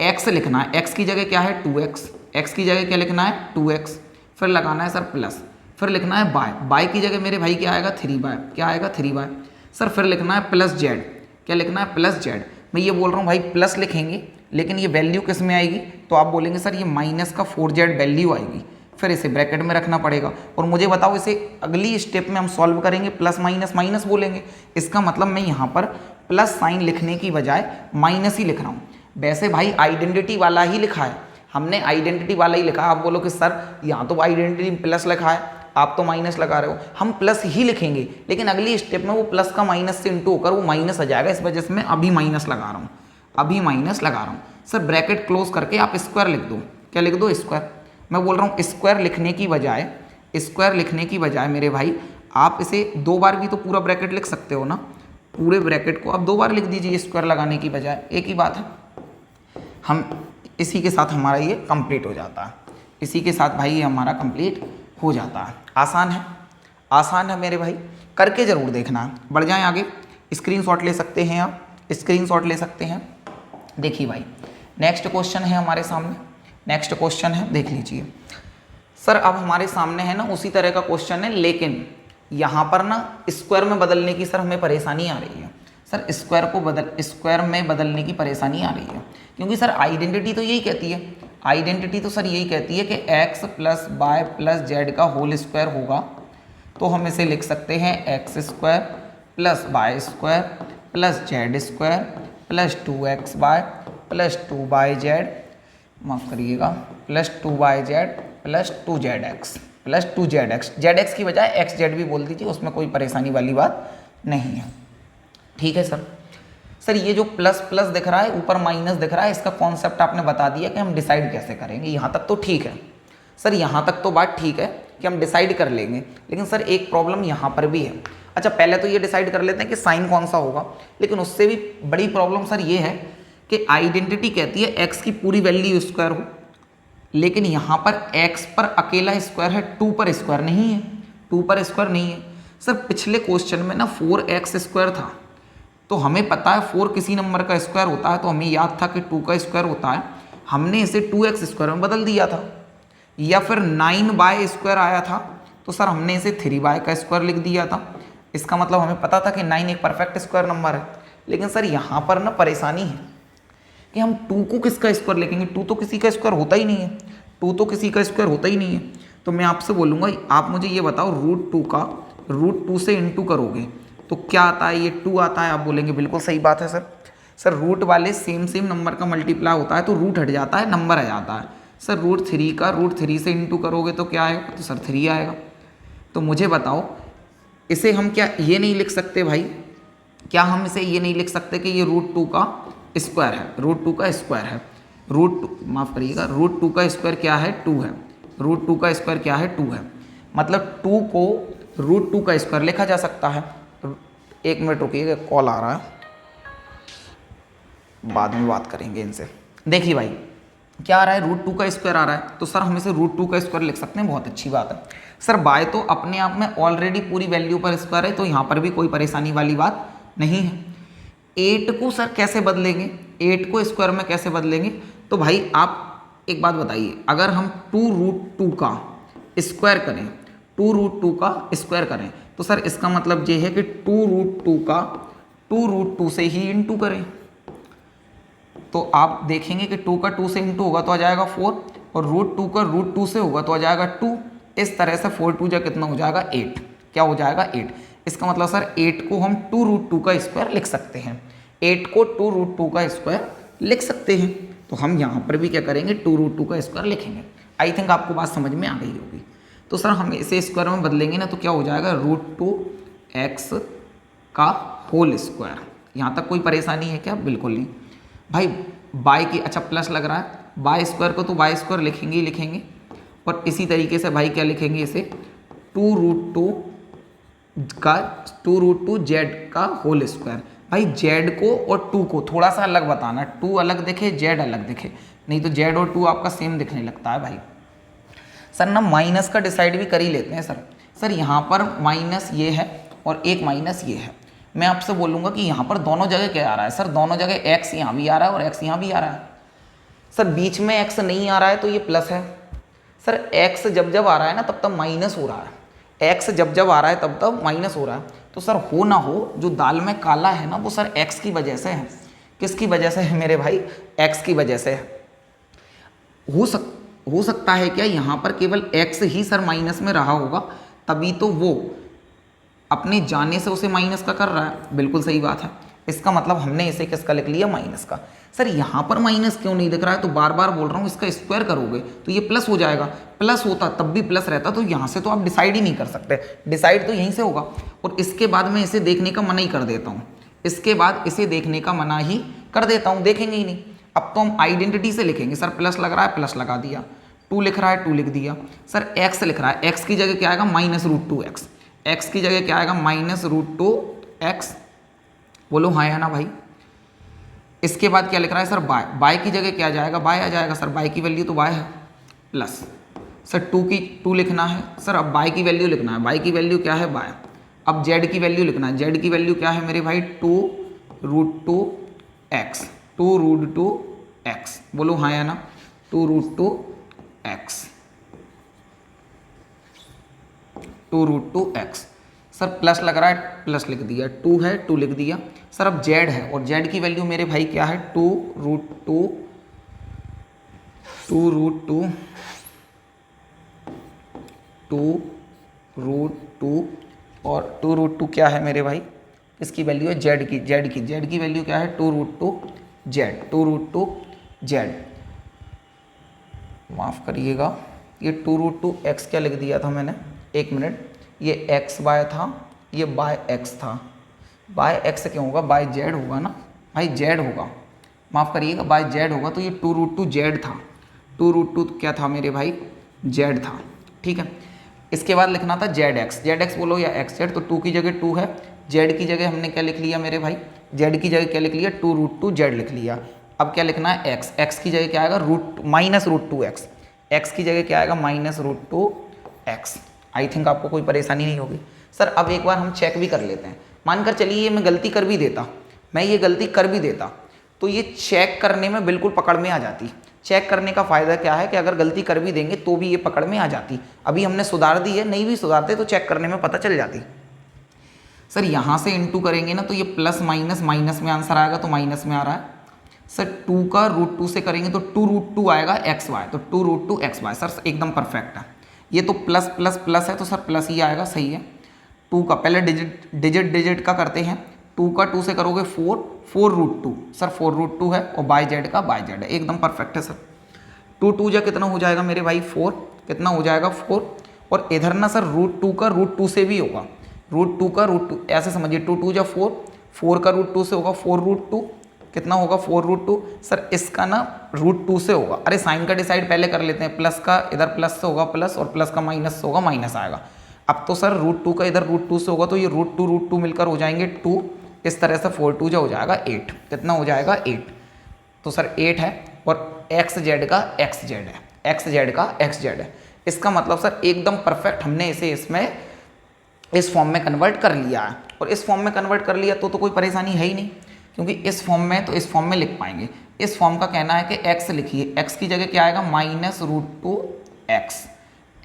x लिखना है, x की जगह क्या है 2x, x की जगह क्या लिखना है 2x, फिर लगाना है सर प्लस, फिर लिखना है बाय, बाय की जगह मेरे भाई क्या आएगा 3 बाय, क्या आएगा 3 बाय। सर फिर लिखना है प्लस जेड, क्या लिखना है प्लस जेड। मैं ये बोल रहा हूँ भाई प्लस लिखेंगे, लेकिन ये वैल्यू किस में आएगी, तो आप बोलेंगे सर ये माइनस का 4z वैल्यू आएगी, फिर इसे ब्रैकेट में रखना पड़ेगा। और मुझे बताओ इसे अगली स्टेप में हम सॉल्व करेंगे, प्लस माइनस माइनस बोलेंगे, इसका मतलब मैं यहाँ पर प्लस साइन लिखने की बजाय माइनस ही लिख रहा हूँ। वैसे भाई आइडेंटिटी वाला ही लिखा है, हमने आइडेंटिटी वाला ही लिखा है। आप बोलो कि सर यहाँ तो आइडेंटिटी प्लस लिखा है, आप तो माइनस लगा रहे हो, हम प्लस ही लिखेंगे, लेकिन अगली स्टेप में वो प्लस का माइनस से इंटू होकर वो माइनस आ जाएगा, इस वजह से मैं अभी माइनस लगा रहा हूँ, अभी माइनस लगा रहा हूँ। सर ब्रैकेट क्लोज करके आप स्क्वायर लिख दो, क्या लिख दो स्क्वायर। मैं बोल रहा हूँ स्क्वायर लिखने की बजाय, स्क्वायर लिखने की बजाय मेरे भाई आप इसे 2 बार भी तो पूरा ब्रैकेट लिख सकते हो ना, पूरे ब्रैकेट को आप 2 बार लिख दीजिए स्क्वायर लगाने की बजाय, एक ही बात है। हम इसी के साथ हमारा ये कंप्लीट हो जाता है, इसी के साथ भाई ये हमारा कंप्लीट हो जाता है। आसान है, आसान है मेरे भाई, करके ज़रूर देखना। बढ़ जाएं आगे, स्क्रीनशॉट ले सकते हैं आप, स्क्रीनशॉट ले सकते हैं। देखिए भाई नेक्स्ट क्वेश्चन है हमारे सामने, नेक्स्ट क्वेश्चन है देख लीजिए। सर अब हमारे सामने है ना उसी तरह का क्वेश्चन है, लेकिन यहाँ पर ना स्क्वायर में बदलने की सर हमें परेशानी आ रही है। सर स्क्वायर में बदलने की परेशानी आ रही है, क्योंकि सर आइडेंटिटी तो यही कहती है, आइडेंटिटी तो सर यही कहती है कि x plus y plus z का होल स्क्वायर होगा। तो हम इसे लिख सकते हैं x square plus y square plus z square plus 2x y plus 2 y z, माफ़ करिएगा, plus 2 y z plus 2zx plus 2zx। Z की बजाय एक्स जेड भी बोल दीजिए, उसमें कोई परेशानी वाली बात नहीं है। ठीक है सर। सर ये जो प्लस प्लस दिख रहा है, ऊपर माइनस दिख रहा है, इसका कॉन्सेप्ट आपने बता दिया कि हम डिसाइड कैसे करेंगे, यहाँ तक तो ठीक है सर, यहाँ तक तो बात ठीक है कि हम डिसाइड कर लेंगे। लेकिन सर एक प्रॉब्लम यहाँ पर भी है। अच्छा पहले तो ये डिसाइड कर लेते हैं कि साइन कौन सा होगा, लेकिन उससे भी बड़ी प्रॉब्लम सर ये है कि आइडेंटिटी कहती है एक्स की पूरी वैल्यू स्क्वायर हो, लेकिन यहाँ पर एक्स पर अकेला स्क्वायर है, 2 पर स्क्वायर नहीं है, 2 पर स्क्वायर नहीं है। सर पिछले क्वेश्चन में ना 4x स्क्वायर था, तो हमें पता है 4 किसी नंबर का स्क्वायर होता है, तो हमें याद था कि 2 का स्क्वायर होता है, हमने इसे 2x स्क्वायर में बदल दिया था। या फिर 9y स्क्वायर आया था, तो सर हमने इसे 3y का स्क्वायर लिख दिया था। इसका मतलब हमें पता था कि 9 एक परफेक्ट स्क्वायर नंबर है। लेकिन सर यहाँ पर ना परेशानी है कि हम 2 को किसका स्क्वायर लिखेंगे, 2 तो किसी का स्क्वायर होता ही नहीं है, 2 तो किसी का स्क्वायर होता ही नहीं है। तो मैं आपसे बोलूँगा आप मुझे ये बताओ, √2 का √2 से इंटू करोगे तो क्या आता है, ये 2 आता है। आप बोलेंगे बिल्कुल सही बात है सर, सर रूट वाले सेम नंबर का मल्टीप्लाई होता है तो रूट हट जाता है, नंबर आ जाता है। सर √3 का √3 से इंटू करोगे तो क्या आएगा, तो सर 3 आएगा। तो मुझे बताओ इसे हम क्या ये नहीं लिख सकते भाई, क्या हम इसे ये नहीं लिख सकते कि ये √2 का स्क्वायर है, √2 का स्क्वायर है, माफ़ करिएगा, √2 का स्क्वायर क्या है 2 है, √2 का स्क्वायर क्या है 2 है। मतलब 2 को √2 का स्क्वायर लिखा जा सकता है, एक मिनट रुकिएगा, कॉल आ रहा है, बाद में बात करेंगे इनसे। देखिए भाई क्या आ रहा है, रूट 2 का स्क्वायर आ रहा है, तो सर हम इसे रूट 2 का स्क्वायर लिख सकते हैं, बहुत अच्छी बात है। सर बाय तो अपने आप में ऑलरेडी पूरी वैल्यू पर स्क्वायर है, तो यहाँ पर भी कोई परेशानी वाली बात नहीं है। 8 को सर कैसे बदलेंगे, 8 को स्क्वायर में कैसे बदलेंगे? तो भाई आप एक बात बताइए, अगर हम 2√2 का स्क्वायर करें, 2√2 का स्क्वायर करें, तो सर इसका मतलब ये है कि 2√2 का 2√2 से ही इंटू करें, तो आप देखेंगे कि 2 का 2 से इंटू होगा तो आ जाएगा 4, और √2 का √2 से होगा तो आ जाएगा 2। इस तरह से 4 2 जा कितना हो जाएगा 8, क्या हो जाएगा 8। इसका मतलब सर 8 को हम 2√2 का स्क्वायर लिख सकते हैं, 8 को 2√2 का स्क्वायर लिख सकते हैं। तो हम यहाँ पर भी क्या करेंगे, 2√2 का स्क्वायर लिखेंगे। आई थिंक आपको बात समझ में आ गई होगी। तो सर हम इसे स्क्वायर में बदलेंगे ना, तो क्या हो जाएगा √2x का होल स्क्वायर। यहाँ तक कोई परेशानी है क्या? बिल्कुल नहीं भाई। बाय की अच्छा प्लस लग रहा है, बाय स्क्वायर को तो बाय स्क्वायर लिखेंगे ही लिखेंगे, और इसी तरीके से भाई क्या लिखेंगे इसे, 2√2 का 2√2 जेड का होल स्क्वायर। भाई जेड को और 2 को थोड़ा सा अलग बताना, 2 अलग दिखे जेड अलग दिखे, नहीं तो जेड और 2 आपका सेम दिखने लगता है भाई। सर ना माइनस का डिसाइड भी कर ही लेते हैं सर। सर यहाँ पर माइनस ये है और एक माइनस ये है, मैं आपसे बोलूँगा कि यहाँ पर दोनों जगह क्या आ रहा है? सर दोनों जगह x यहाँ भी आ रहा है और x यहाँ भी आ रहा है। सर बीच में x नहीं आ रहा है तो ये प्लस है। सर x जब जब आ रहा है ना तब तब माइनस हो रहा है, x जब जब आ रहा है तब तब माइनस हो रहा है। तो सर हो ना हो जो दाल में काला है ना वो सर x की वजह से है। किसकी वजह से है मेरे भाई? x की वजह से है। हो सकता है क्या यहाँ पर केवल x ही सर माइनस में रहा होगा, तभी तो वो अपने जाने से उसे माइनस का कर रहा है। बिल्कुल सही बात है। इसका मतलब हमने इसे किसका लिख लिया? माइनस का। सर यहाँ पर माइनस क्यों नहीं दिख रहा है? तो बार बार बोल रहा हूँ, इसका स्क्वायर करोगे तो ये प्लस हो जाएगा। प्लस होता तब भी प्लस रहता, तो यहाँ से तो आप डिसाइड ही नहीं कर सकते, डिसाइड तो यहीं से होगा। और इसके बाद मैं इसे देखने का मना ही कर देता हूँ, इसके बाद इसे देखने का मना ही कर देता हूँ, देखेंगे ही नहीं। अब तो हम आइडेंटिटी से लिखेंगे। सर प्लस लग रहा है, प्लस लगा दिया, 2 लिख रहा है 2 लिख दिया। सर x लिख रहा है, x की जगह क्या आएगा? -√2x। x की जगह क्या आएगा? -√2x। बोलो हाँ या ना भाई। इसके बाद क्या लिख रहा है सर? बाय। बाय की जगह क्या जाएगा? बाय आ जाएगा। सर बाय की वैल्यू तो बाय है, प्लस। सर 2 लिखना है सर, अब बाय की वैल्यू लिखना है, बाय की वैल्यू क्या है? बाय। अब z की वैल्यू लिखना है, z की वैल्यू क्या है मेरे भाई? 2√2x, 2√2x। बोलो हाँ या ना? 2√2x, 2√2x। सर प्लस लग रहा है, प्लस लिख दिया, 2 है 2 लिख दिया। सर अब z है, और z की वैल्यू मेरे भाई क्या है? 2√2 और 2√2 क्या है मेरे भाई? इसकी वैल्यू है z की वैल्यू क्या है? 2√2z। माफ़ करिएगा, ये 2√2x क्या लिख दिया था मैंने? एक मिनट, ये x बाय था, ये बाय x था। बाय x क्यों होगा? बाय z होगा ना भाई, z होगा, माफ़ करिएगा, बाय z होगा। तो ये 2√2z था, 2√2 क्या था मेरे भाई? z था, ठीक है। इसके बाद लिखना था zx बोलो या xz, तो 2 की जगह 2 है, z की जगह हमने क्या लिख लिया मेरे भाई? z की जगह क्या लिख लिया? 2√2z लिख लिया। अब क्या लिखना है? x की जगह क्या आएगा? -√2x, x की जगह क्या आएगा? -√2x। आई थिंक आपको कोई परेशानी नहीं होगी। सर अब एक बार हम चेक भी कर लेते हैं। मानकर चलिए मैं गलती कर भी देता, तो ये चेक करने में बिल्कुल पकड़ में आ जाती। चेक करने का फ़ायदा क्या है कि अगर गलती कर भी देंगे तो भी ये पकड़ में आ जाती। अभी हमने सुधार दी है, नहीं भी सुधारते तो चेक करने में पता चल जाती। सर यहाँ से इंटू करेंगे ना तो ये प्लस माइनस, माइनस में आंसर आएगा तो माइनस में आ रहा है। सर 2 का √2 से करेंगे तो 2√2 आएगा xy, तो 2√2xy। सर एकदम परफेक्ट है। ये तो प्लस प्लस प्लस है तो सर प्लस ही आएगा, सही है। 2 का पहले डिजिट का करते हैं। 2 का 2 से करोगे 4√2, सर 4√2 है, और बाय जेड का बाय जेड है, एकदम परफेक्ट है सर। 2 जा कितना हो जाएगा मेरे भाई? 4। कितना हो जाएगा? 4। और इधर ना सर √2 का √2 से भी होगा, √2 का √2, ऐसे समझिए 2 जा 4, 4 का √2 से होगा 4√2। कितना होगा? 4√2। सर इसका ना √2 से होगा, अरे साइन का डिसाइड पहले कर लेते हैं। प्लस का इधर प्लस से होगा प्लस, और प्लस का माइनस से होगा माइनस आएगा। अब तो सर रूट 2 का इधर रूट 2 से होगा तो ये रूट टू मिलकर हो जाएंगे 2, इस तरह से 4 2 जो हो जाएगा 8, कितना हो जाएगा 8। तो सर 8 है और एक्स जेड का एक्स जेड है, एक्स जेड का एक्स जेड है। इसका मतलब सर एकदम परफेक्ट हमने इसे इसमें इस फॉर्म में कन्वर्ट कर लिया है। और इस फॉर्म में कन्वर्ट कर लिया तो कोई परेशानी है ही नहीं, क्योंकि इस फॉर्म में तो इस फॉर्म में लिख पाएंगे। इस फॉर्म का कहना है कि x लिखिए, x की जगह क्या आएगा -√2x,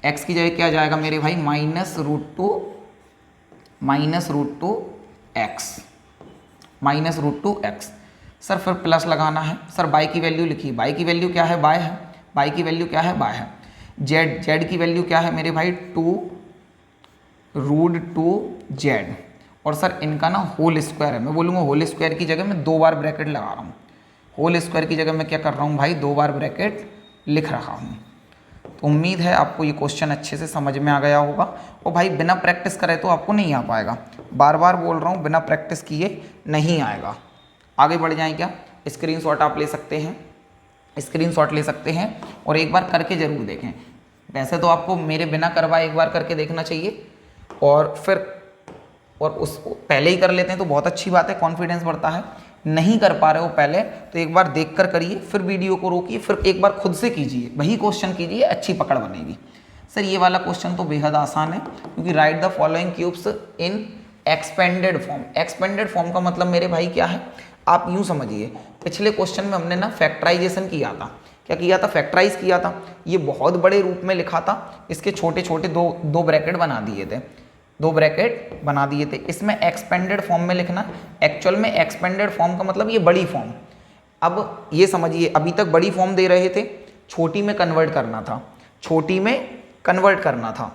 x की जगह क्या जाएगा मेरे भाई -√2x। सर फिर प्लस लगाना है। सर बाई की वैल्यू लिखिए, बाई की वैल्यू क्या है बाय है, बाई की वैल्यू क्या है बाय है। जेड, जेड की वैल्यू क्या है मेरे भाई 2√2z। और सर इनका ना होल स्क्वायर है, मैं बोलूँगा होल स्क्वायर की जगह मैं 2 बार ब्रैकेट लगा रहा हूँ, होल स्क्वायर की जगह मैं क्या कर रहा हूँ भाई 2 बार ब्रैकेट लिख रहा हूँ। तो उम्मीद है आपको ये क्वेश्चन अच्छे से समझ में आ गया होगा। और भाई बिना प्रैक्टिस करे तो आपको नहीं आ पाएगा, बार बार बोल रहा हूँ बिना प्रैक्टिस किए नहीं आएगा। आगे बढ़ जाएं क्या, स्क्रीनशॉट आप ले सकते हैं, स्क्रीनशॉट ले सकते हैं और एक बार करके ज़रूर देखें। वैसे तो आपको मेरे बिना करवाए एक बार करके देखना चाहिए और फिर उस पहले ही कर लेते हैं तो बहुत अच्छी बात है, कॉन्फिडेंस बढ़ता है। नहीं कर पा रहे हो पहले तो एक बार देख कर करिए, फिर वीडियो को रोकिए, फिर एक बार खुद से कीजिए, वही क्वेश्चन कीजिए, अच्छी पकड़ बनेगी। सर ये वाला क्वेश्चन तो बेहद आसान है, क्योंकि right the following cubes in expanded form. Expanded form का मतलब मेरे भाई क्या है, आप यूँ समझिए, पिछले क्वेश्चन में हमने ना फैक्टराइजेशन किया था, क्या किया था फैक्टराइज किया था, ये बहुत बड़े रूप में लिखा था, इसके छोटे छोटे दो ब्रैकेट बना दिए थे, 2 ब्रैकेट बना दिए थे। इसमें एक्सपेंडेड फॉर्म में लिखना, एक्चुअल में एक्सपेंडेड फॉर्म का मतलब ये बड़ी फॉर्म। अब ये समझिए अभी तक बड़ी फॉर्म दे रहे थे, छोटी में कन्वर्ट करना था, छोटी में कन्वर्ट करना था,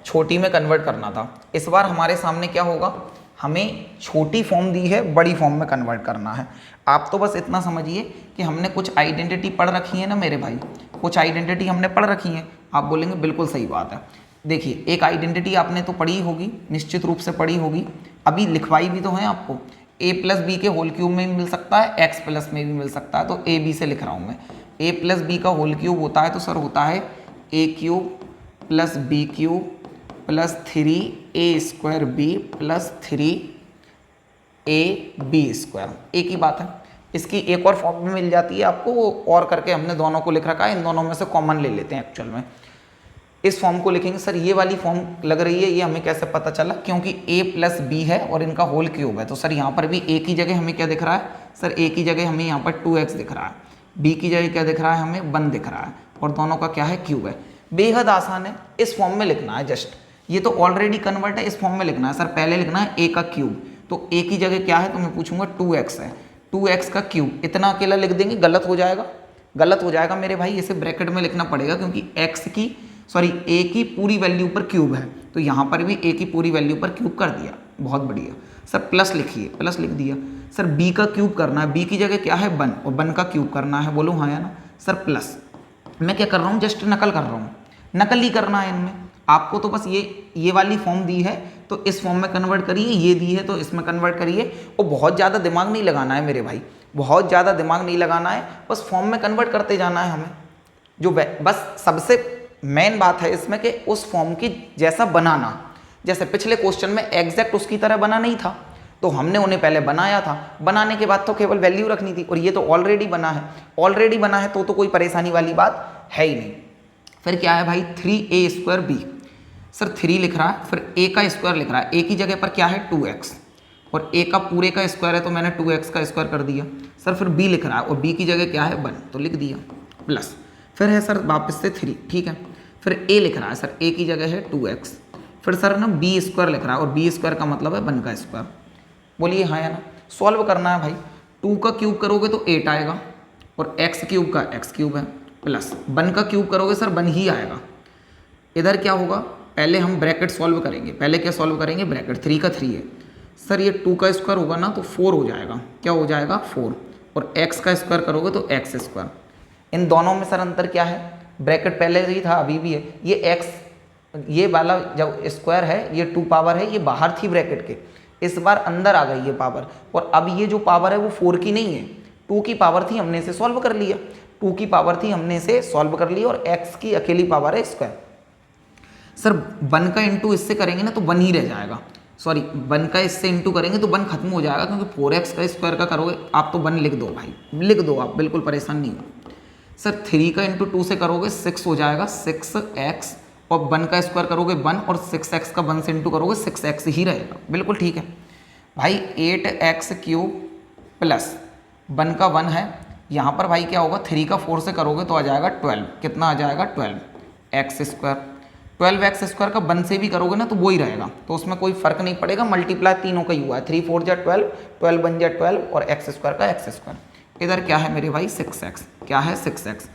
छोटी में कन्वर्ट करना था। इस बार हमारे सामने क्या होगा, हमें छोटी फॉर्म दी है, बड़ी फॉर्म में कन्वर्ट करना है। आप तो बस इतना समझिए कि हमने कुछ आइडेंटिटी पढ़ रखी है ना मेरे भाई, कुछ आइडेंटिटी हमने पढ़ रखी है। आप बोलेंगे बिल्कुल सही बात है। देखिए एक आइडेंटिटी आपने तो पढ़ी होगी, निश्चित रूप से पढ़ी होगी, अभी लिखवाई भी तो है आपको। a+b के होल क्यूब में भी मिल सकता है, x+ में भी मिल सकता है, तो ab से लिख रहा हूँ मैं। a+b का होल क्यूब होता है तो सर होता है a³ + b³ + 3a² b + 3ab²। एक ही बात है, इसकी एक और फॉर्म भी मिल जाती है आपको, वो और करके हमने दोनों को लिख रखा है, इन दोनों में से कॉमन ले लेते हैं एक्चुअल में। इस फॉर्म को लिखेंगे। सर ये वाली फॉर्म लग रही है, ये हमें कैसे पता चला, क्योंकि a + b है और इनका होल क्यूब है। तो सर यहाँ पर भी a की जगह हमें क्या दिख रहा है, सर a की जगह हमें यहाँ पर 2x दिख रहा है, b की जगह क्या दिख रहा है, हमें 1 दिख रहा है, और दोनों का क्या है क्यूब है। बेहद आसान है, इस फॉर्म में लिखना है जस्ट, ये तो ऑलरेडी कन्वर्ट है, इस फॉर्म में लिखना है। सर पहले लिखना है a का क्यूब, तो a की जगह क्या है तो मैं पूछूंगा 2x है, 2x का क्यूब, इतना अकेला लिख देंगे, गलत हो जाएगा, गलत हो जाएगा मेरे भाई, इसे ब्रैकेट में लिखना पड़ेगा, क्योंकि a की पूरी वैल्यू पर क्यूब है, तो यहाँ पर भी a की पूरी वैल्यू पर क्यूब कर दिया, बहुत बढ़िया। सर प्लस लिखिए, प्लस लिख दिया। सर b का क्यूब करना है, b की जगह क्या है 1, और 1 का क्यूब करना है, बोलो हाँ या ना। सर प्लस, मैं क्या कर रहा हूँ, जस्ट नकल कर रहा हूँ, नकल ही करना है इनमें। आपको तो बस ये वाली फॉर्म दी है तो इस फॉर्म में कन्वर्ट करिए, ये दी है तो इसमें कन्वर्ट करिए, और बहुत ज़्यादा दिमाग नहीं लगाना है मेरे भाई, बहुत ज़्यादा दिमाग नहीं लगाना है, बस फॉर्म में कन्वर्ट करते जाना है हमें। जो बस सबसे मेन बात है इसमें कि उस फॉर्म की जैसा बनाना, जैसे पिछले क्वेश्चन में एग्जैक्ट उसकी तरह बना नहीं था, तो हमने उन्हें पहले बनाया था, बनाने के बाद तो केवल वैल्यू रखनी थी, और ये तो ऑलरेडी बना है, ऑलरेडी बना है तो कोई परेशानी वाली बात है ही नहीं। फिर क्या है भाई 3a² b, सर 3 लिख रहा है, फिर a का स्क्वायर लिख रहा है, a की जगह पर क्या है 2x, और a का पूरे का स्क्वायर है तो मैंने 2x का स्क्वायर कर दिया। सर फिर b लिख रहा है और b की जगह क्या है 1, तो लिख दिया प्लस। फिर है सर वापस से 3, ठीक है। फिर a लिख रहा है, सर a की जगह है 2x, फिर सर ना b² लिख रहा है, और b² का मतलब है 1 का स्क्वायर, बोलिए हाँ या ना। सॉल्व करना है भाई, 2 का क्यूब करोगे तो 8 आएगा, और x³ का x³ है, प्लस 1 का क्यूब करोगे सर 1 ही आएगा। इधर क्या होगा, पहले हम ब्रैकेट सॉल्व करेंगे, पहले क्या सॉल्व करेंगे, ब्रैकेट 3 का 3 है, सर ये 2 का स्क्वायर होगा ना तो 4 हो जाएगा, क्या हो जाएगा 4, और x का स्क्वायर करोगे तो x²। इन दोनों में सर अंतर क्या है, ब्रैकेट पहले ही था अभी भी है, ये x ये वाला जब स्क्वायर है, ये 2 पावर है, ये बाहर थी ब्रैकेट के, इस बार अंदर आ गई ये पावर, और अब ये जो पावर है वो 4 की नहीं है, 2 की पावर थी, हमने इसे सॉल्व कर लिया, 2 की पावर थी, हमने इसे सॉल्व कर लिया, और x की अकेली पावर है स्क्वायर। सर 1 का इंटू इससे करेंगे ना तो 1 ही रह जाएगा, सॉरी 1 का इससे इंटू करेंगे तो 1 खत्म हो जाएगा, क्योंकि 4x का स्क्वायर का करोगे आप तो 1 लिख दो भाई, लिख दो आप, बिल्कुल परेशान नहीं हो। सर 3 का इंटू 2 से करोगे 6 हो जाएगा 6x, और 1 का स्क्वायर करोगे 1, और 6x का 1 से इंटू करोगे 6x ही रहेगा, बिल्कुल ठीक है भाई। 8x क्यूब प्लस 1 का 1 है, यहाँ पर भाई क्या होगा 3 का 4 से करोगे तो आ जाएगा 12, कितना आ जाएगा 12x स्क्वायर। 12x स्क्वायर का 1 से भी करोगे ना तो वो ही रहेगा, तो उसमें कोई फर्क नहीं पड़ेगा, मल्टीप्लाई तीनों का ही हुआ है, 3 4 जा 12, 12 1 जा 12, और x स्क्वायर का x स्क्वायर। इधर क्या है मेरे भाई 6x, क्या है 6x।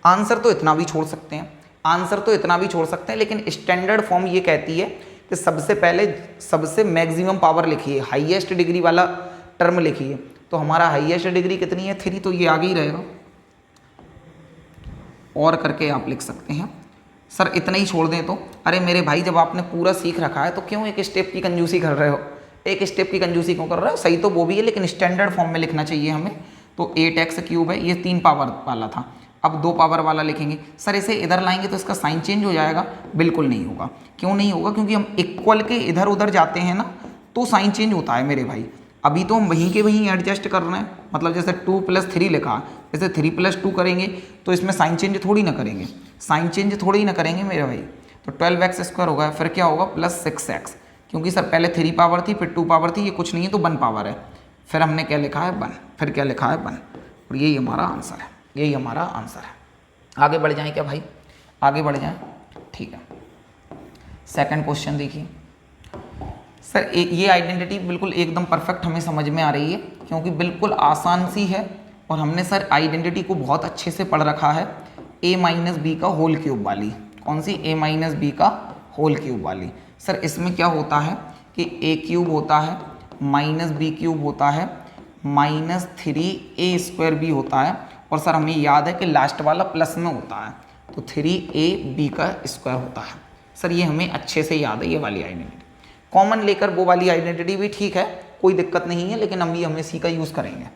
आंसर तो इतना भी छोड़ सकते हैं, आंसर तो इतना भी छोड़ सकते हैं, लेकिन स्टैंडर्ड फॉर्म ये कहती है कि सबसे पहले सबसे मैक्सिमम पावर लिखिए, हाईएस्ट डिग्री वाला टर्म लिखिए। तो हमारा हाईएस्ट डिग्री कितनी है 3, तो ये आगे ही रहेगा, और करके आप लिख सकते हैं। सर इतना ही छोड़ दें तो, अरे मेरे भाई जब आपने पूरा सीख रखा है तो क्यों एक स्टेप की कंजूसी कर रहे हो, एक स्टेप की कंजूसी क्यों कर रहे हो? सही तो वो भी है, लेकिन स्टैंडर्ड फॉर्म में लिखना चाहिए हमें। तो 8x क्यूब है, ये 3 पावर वाला था, अब 2 पावर वाला लिखेंगे। सर इसे इधर लाएंगे तो इसका साइन चेंज हो जाएगा, बिल्कुल नहीं होगा। क्यों नहीं होगा? क्योंकि हम इक्वल के इधर उधर जाते हैं ना तो साइन चेंज होता है मेरे भाई। अभी तो हम वहीं के वहीं एडजस्ट कर रहे हैं, मतलब जैसे 2 + 3 लिखा, जैसे 3 + 2 करेंगे तो इसमें साइन चेंज थोड़ी ना करेंगे, साइन चेंज थोड़ी ना करेंगे मेरे भाई। तो 12x स्क्वायर होगा, फिर क्या होगा प्लस 6x, क्योंकि सर पहले 3 पावर थी फिर 2 पावर थी, ये कुछ नहीं है तो 1 पावर है, फिर हमने क्या लिखा है 1, फिर क्या लिखा है 1, और यही हमारा आंसर है, यही हमारा आंसर है। आगे बढ़ जाएँ क्या भाई, आगे बढ़ जाएँ, ठीक है। सेकंड क्वेश्चन देखिए सर, ये आइडेंटिटी बिल्कुल एकदम परफेक्ट हमें समझ में आ रही है, क्योंकि बिल्कुल आसान सी है, और हमने सर आइडेंटिटी को बहुत अच्छे से पढ़ रखा है। a - b का होल क्यूब वाली, कौन सी a - b का होल क्यूब वाली। सर इसमें क्या होता है कि a क्यूब होता है माइनस b क्यूब होता है माइनस 3a² भी होता है, और सर हमें याद है कि लास्ट वाला प्लस में होता है, तो 3ab का स्क्वायर होता है। सर ये हमें अच्छे से याद है, ये वाली आइडेंटिटी। कॉमन लेकर वो वाली आइडेंटिटी भी ठीक है, कोई दिक्कत नहीं है, लेकिन हम इसी का यूज़ करेंगे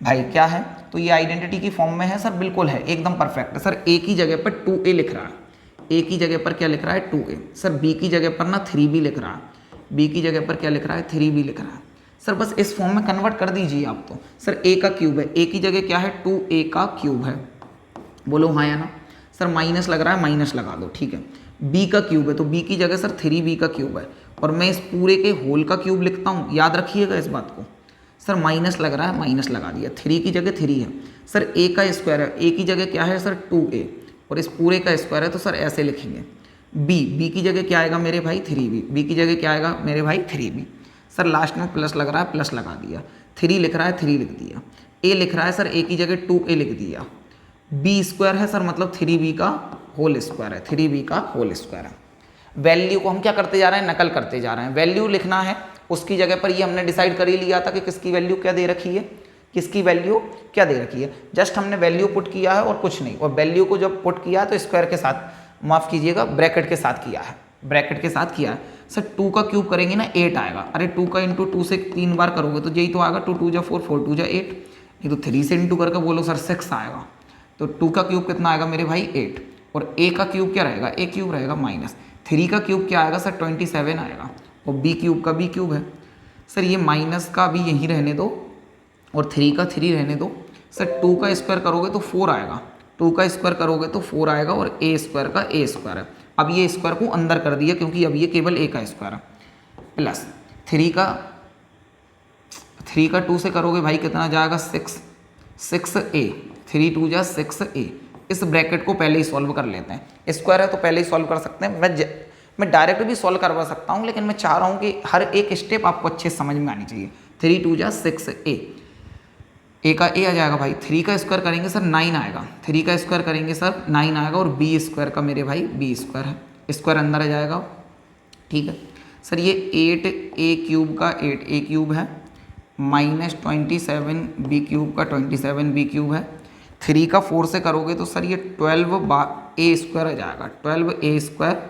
भाई। क्या है तो ये आइडेंटिटी की फॉर्म में है सर, बिल्कुल है, एकदम परफेक्ट है। सर a की जगह पर 2a लिख रहा है, a की जगह पर क्या लिख रहा है 2a। सर b की जगह पर ना 3b लिख रहा है, b की जगह पर क्या लिख रहा है 3b लिख रहा है। सर बस इस फॉर्म में कन्वर्ट कर दीजिए आप। तो सर a का क्यूब है, a की जगह क्या है 2a का क्यूब है, बोलो हाँ या ना। सर माइनस लग रहा है, माइनस लगा दो, ठीक है। b का क्यूब है तो b की जगह सर 3b का क्यूब है, और मैं इस पूरे के होल का क्यूब लिखता हूँ, याद रखिएगा इस बात को। सर माइनस लग रहा है, माइनस लगा दिया, 3 की जगह 3 है। सर a का स्क्वायर है, a की जगह क्या है सर 2a, और इस पूरे का स्क्वायर है, तो सर ऐसे लिखेंगे। b की जगह क्या आएगा मेरे भाई 3b, b की जगह क्या आएगा मेरे भाई 3b। सर लास्ट में प्लस लग रहा है, प्लस लगा दिया, 3 लिख रहा है 3 लिख दिया, a लिख रहा है सर a की जगह 2a लिख दिया, b स्क्वायर है सर मतलब 3b का होल स्क्वायर है, 3b का होल स्क्वायर है। वैल्यू को हम क्या करते जा रहे हैं, नकल करते जा रहे हैं। वैल्यू लिखना है उसकी जगह पर, ये हमने डिसाइड कर ही लिया था कि किसकी वैल्यू क्या दे रखी है, किसकी वैल्यू क्या दे रखी है। जस्ट हमने वैल्यू पुट किया है और कुछ नहीं, और वैल्यू को जब पुट किया है तो स्क्वायर के साथ, माफ़ कीजिएगा ब्रैकेट के साथ किया है, ब्रैकेट के साथ किया है। सर 2 का क्यूब करेंगे ना 8 आएगा, अरे 2 का इंटू 2 से 3 बार करोगे तो यही तो आएगा, 2 2 जा 4, 4 2 जा 8, ये तो 3 से इंटू करके बोलो सर 6 आएगा। तो 2 का क्यूब कितना आएगा मेरे भाई 8, और a का क्यूब क्या रहेगा, a क्यूब रहेगा माइनस 3 का क्यूब क्या आएगा सर 27 आएगा, और b क्यूब का b क्यूब है। सर ये माइनस का भी यहीं रहने दो और 3 का 3 रहने दो। सर 2 का स्क्वायर करोगे तो 4 आएगा, 2 का स्क्वायर करोगे तो 4 आएगा, और a स्क्वायर का a स्क्वायर है। अब ये स्क्वायर को अंदर कर दिया क्योंकि अब ये केवल a का स्क्वायर है, प्लस 3 का 2 से करोगे भाई कितना जाएगा 6a, 3 2 जा 6a। इस ब्रैकेट को पहले ही सॉल्व कर लेते हैं, स्क्वायर है तो पहले ही सॉल्व कर सकते हैं। मैं डायरेक्ट भी सॉल्व करवा सकता हूं, लेकिन मैं चाह रहा हूं कि हर एक स्टेप आपको अच्छे से समझ में आनी चाहिए। 3 2 जा 6a, a का a आ जाएगा भाई, 3 का स्क्वायर करेंगे सर 9 आएगा, 3 का स्क्वायर करेंगे सर 9 आएगा, और b स्क्वायर का मेरे भाई b स्क्वायर है, स्क्वायर अंदर आ जाएगा, ठीक है। सर ये 8a क्यूब का 8a क्यूब है माइनस 27b क्यूब का 27b क्यूब है। 3 का 4 से करोगे तो सर ये 12a स्क्वायर आ जाएगा, 12a स्क्वायर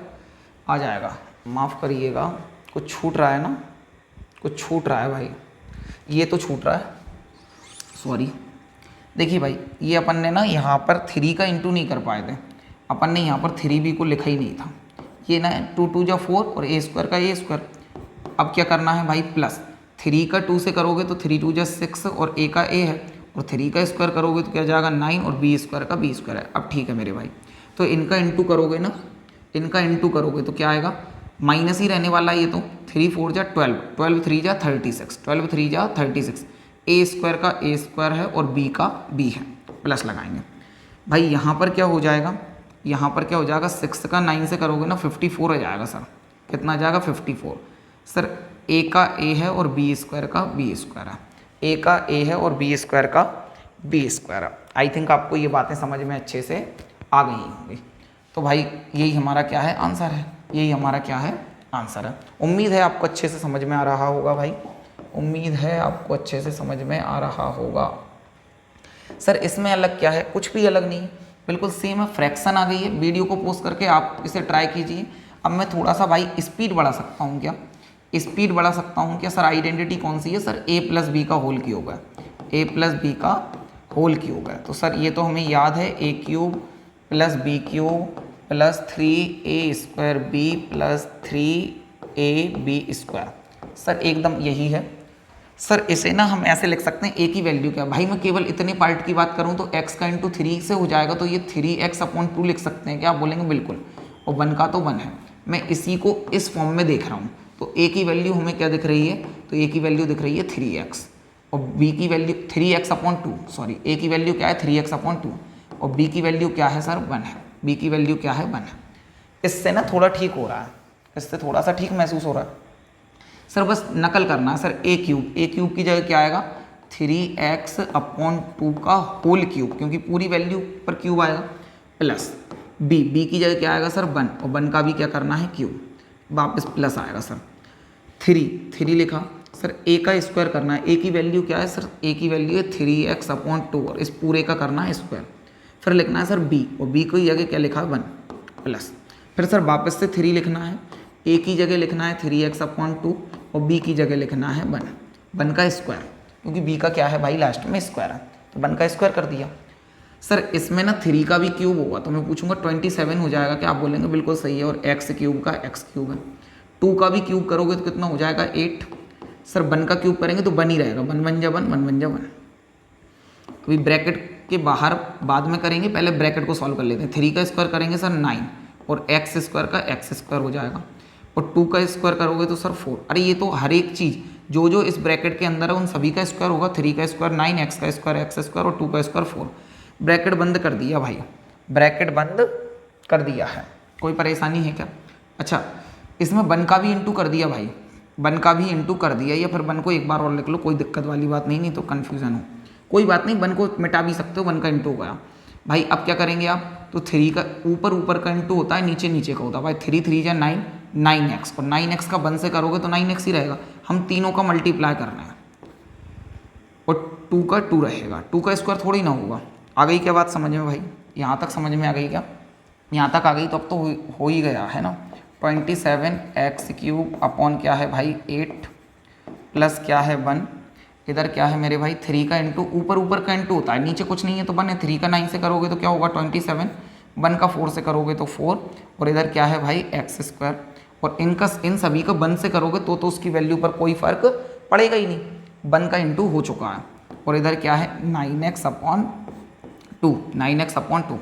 आ जाएगा। माफ़ करिएगा कुछ छूट रहा है ना, कुछ छूट रहा है भाई, ये तो छूट रहा है, सॉरी। देखिए भाई ये अपन ने ना यहाँ पर 3 का इंटू नहीं कर पाए थे, अपन ने यहाँ पर 3b को लिखा ही नहीं था, ये ना 2 2 जा 4 और ए स्क्वायर का ए स्क्वायर। अब क्या करना है भाई, प्लस 3 का 2 से करोगे तो 3 2 जा 6 और ए का ए है, और 3 का स्क्वायर करोगे तो क्या जाएगा 9 और बी स्क्वायर का बी स्क्वायर है। अब ठीक है मेरे भाई, तो इनका इंटू करोगे ना, इनका इंटू करोगे तो क्या आएगा, माइनस ही रहने वाला है ये तो। 3 4 जा 12, 12 3 जा 36, 12 3 जा 36, ए स्क्वायर का ए स्क्वायर है और बी का बी है, प्लस लगाएंगे भाई। यहाँ पर क्या हो जाएगा, यहाँ पर क्या हो जाएगा, 6 का 9 से करोगे ना 54 आ जाएगा सर। कितना आ जाएगा 54। सर ए का ए है और बी स्क्वायर का बी स्क्वायर है, ए का ए है और बी स्क्वायर का बी स्क्वायर है। आई थिंक आपको ये बातें समझ में अच्छे से आ गई होंगी। तो भाई यही हमारा क्या है, आंसर है। यही हमारा क्या है, आंसर है। उम्मीद है आपको अच्छे से समझ में आ रहा होगा भाई, उम्मीद है आपको अच्छे से समझ में आ रहा होगा। सर इसमें अलग क्या है, कुछ भी अलग नहीं है, बिल्कुल सेम है, फ्रैक्शन आ गई है। वीडियो को पोस्ट करके आप इसे ट्राई कीजिए। अब मैं थोड़ा सा भाई स्पीड बढ़ा सकता हूँ क्या, स्पीड बढ़ा सकता हूँ क्या। सर आइडेंटिटी कौन सी है, सर ए प्लस बी का होल क्यूब है, ए प्लस बी का होल क्यूब है। तो सर ये तो हमें याद है, A cube plus B cube plus 3a square B plus 3ab square. Sir एकदम यही है। सर इसे ना हम ऐसे लिख सकते हैं, ए की वैल्यू क्या है भाई, मैं केवल इतने पार्ट की बात करूं तो x का इंटू 3 से हो जाएगा, तो ये 3x/2 लिख सकते हैं क्या, आप बोलेंगे बिल्कुल। और 1 का तो 1 है, मैं इसी को इस फॉर्म में देख रहा हूँ। तो a की वैल्यू हमें क्या दिख रही है, तो a की वैल्यू दिख रही है 3x और b की वैल्यू 3x/2, सॉरी a की वैल्यू क्या है 3x/2 और b की वैल्यू क्या है सर 1 है, b की वैल्यू क्या है 1 है। इससे ना थोड़ा ठीक हो रहा है, इससे थोड़ा सा ठीक महसूस हो रहा है। सर बस नकल करना है सर, ए क्यूब की जगह क्या आएगा 3x/2 का होल क्यूब, क्योंकि पूरी वैल्यू पर क्यूब आएगा, प्लस बी की जगह क्या आएगा सर 1 और 1 का भी क्या करना है क्यूब, वापस प्लस आएगा सर। 3 लिखा सर, ए का स्क्वायर करना है, ए की वैल्यू क्या है सर, ए की वैल्यू है 3x/2 और इस पूरे का करना है स्क्वायर। फिर लिखना है सर बी और बी की जगह क्या लिखा है 1 प्लस, फिर सर वापस से 3 लिखना है, ए की जगह लिखना है 3x/2 और बी की जगह लिखना है 1 का स्क्वायर, क्योंकि बी का क्या है भाई लास्ट में स्क्वायर है, तो 1 का स्क्वायर कर दिया। सर इसमें ना 3 का भी क्यूब होगा तो मैं पूछूंगा 27 हो जाएगा क्या, आप बोलेंगे बिल्कुल सही है, और x क्यूब का x क्यूब है। 2 का भी क्यूब करोगे तो कितना हो जाएगा 8। सर 1 का क्यूब करेंगे तो 1 ही रहेगा, 1 1 जा 1 1 1 जा 1। अभी ब्रैकेट के बाहर बाद में करेंगे, पहले ब्रैकेट को सॉल्व कर लेते हैं। 3 का स्क्वायर करेंगे सर 9 और x स्क्वायर का x स्क्वायर हो जाएगा, और 2 का स्क्वायर करोगे तो सर 4। अरे ये तो हर एक चीज़ जो जो इस ब्रैकेट के अंदर है उन सभी का स्क्वायर होगा। 3 का स्क्वायर 9, x का स्क्वायर x स्क्वायर और 2 का स्क्वायर 4। ब्रैकेट बंद कर दिया भाई, ब्रैकेट बंद कर दिया है, कोई परेशानी है क्या। अच्छा इसमें 1 का भी इंटू कर दिया भाई, 1 का भी इंटू कर दिया, या फिर 1 को एक बार और लिख लो, कोई दिक्कत वाली बात नहीं तो कन्फ्यूज़न हो, कोई बात नहीं, 1 को मिटा भी सकते हो, 1 का इंटू हो गया भाई। अब क्या करेंगे आप, तो 3 का ऊपर का इंटू होता है, नीचे का होता है भाई। 3 3 जा 9, 9x और 9x का 1 से करोगे तो 9x ही रहेगा, हम तीनों का मल्टीप्लाई करना है, और 2 का 2 रहेगा, 2 का स्क्वायर थोड़ी ना होगा। आ गई क्या बात समझ में भाई, यहाँ तक समझ में आ गई क्या, यहाँ तक आ गई तो अब तो हो ही गया है ना। 27x³ अपॉन क्या है भाई 8 प्लस क्या है 1, इधर क्या है मेरे भाई 3 का इंटू, ऊपर का इंटू होता है, नीचे कुछ नहीं है तो 1 है। 3 का 9 से करोगे तो क्या होगा 27, 1 का 4 से करोगे तो 4, और इधर क्या है भाई x स्क्वायर, और इन सभी का 1 से करोगे तो उसकी वैल्यू पर कोई फर्क पड़ेगा ही नहीं, 1 का इंटू हो चुका है। और इधर क्या है 9x/2, 9x/2।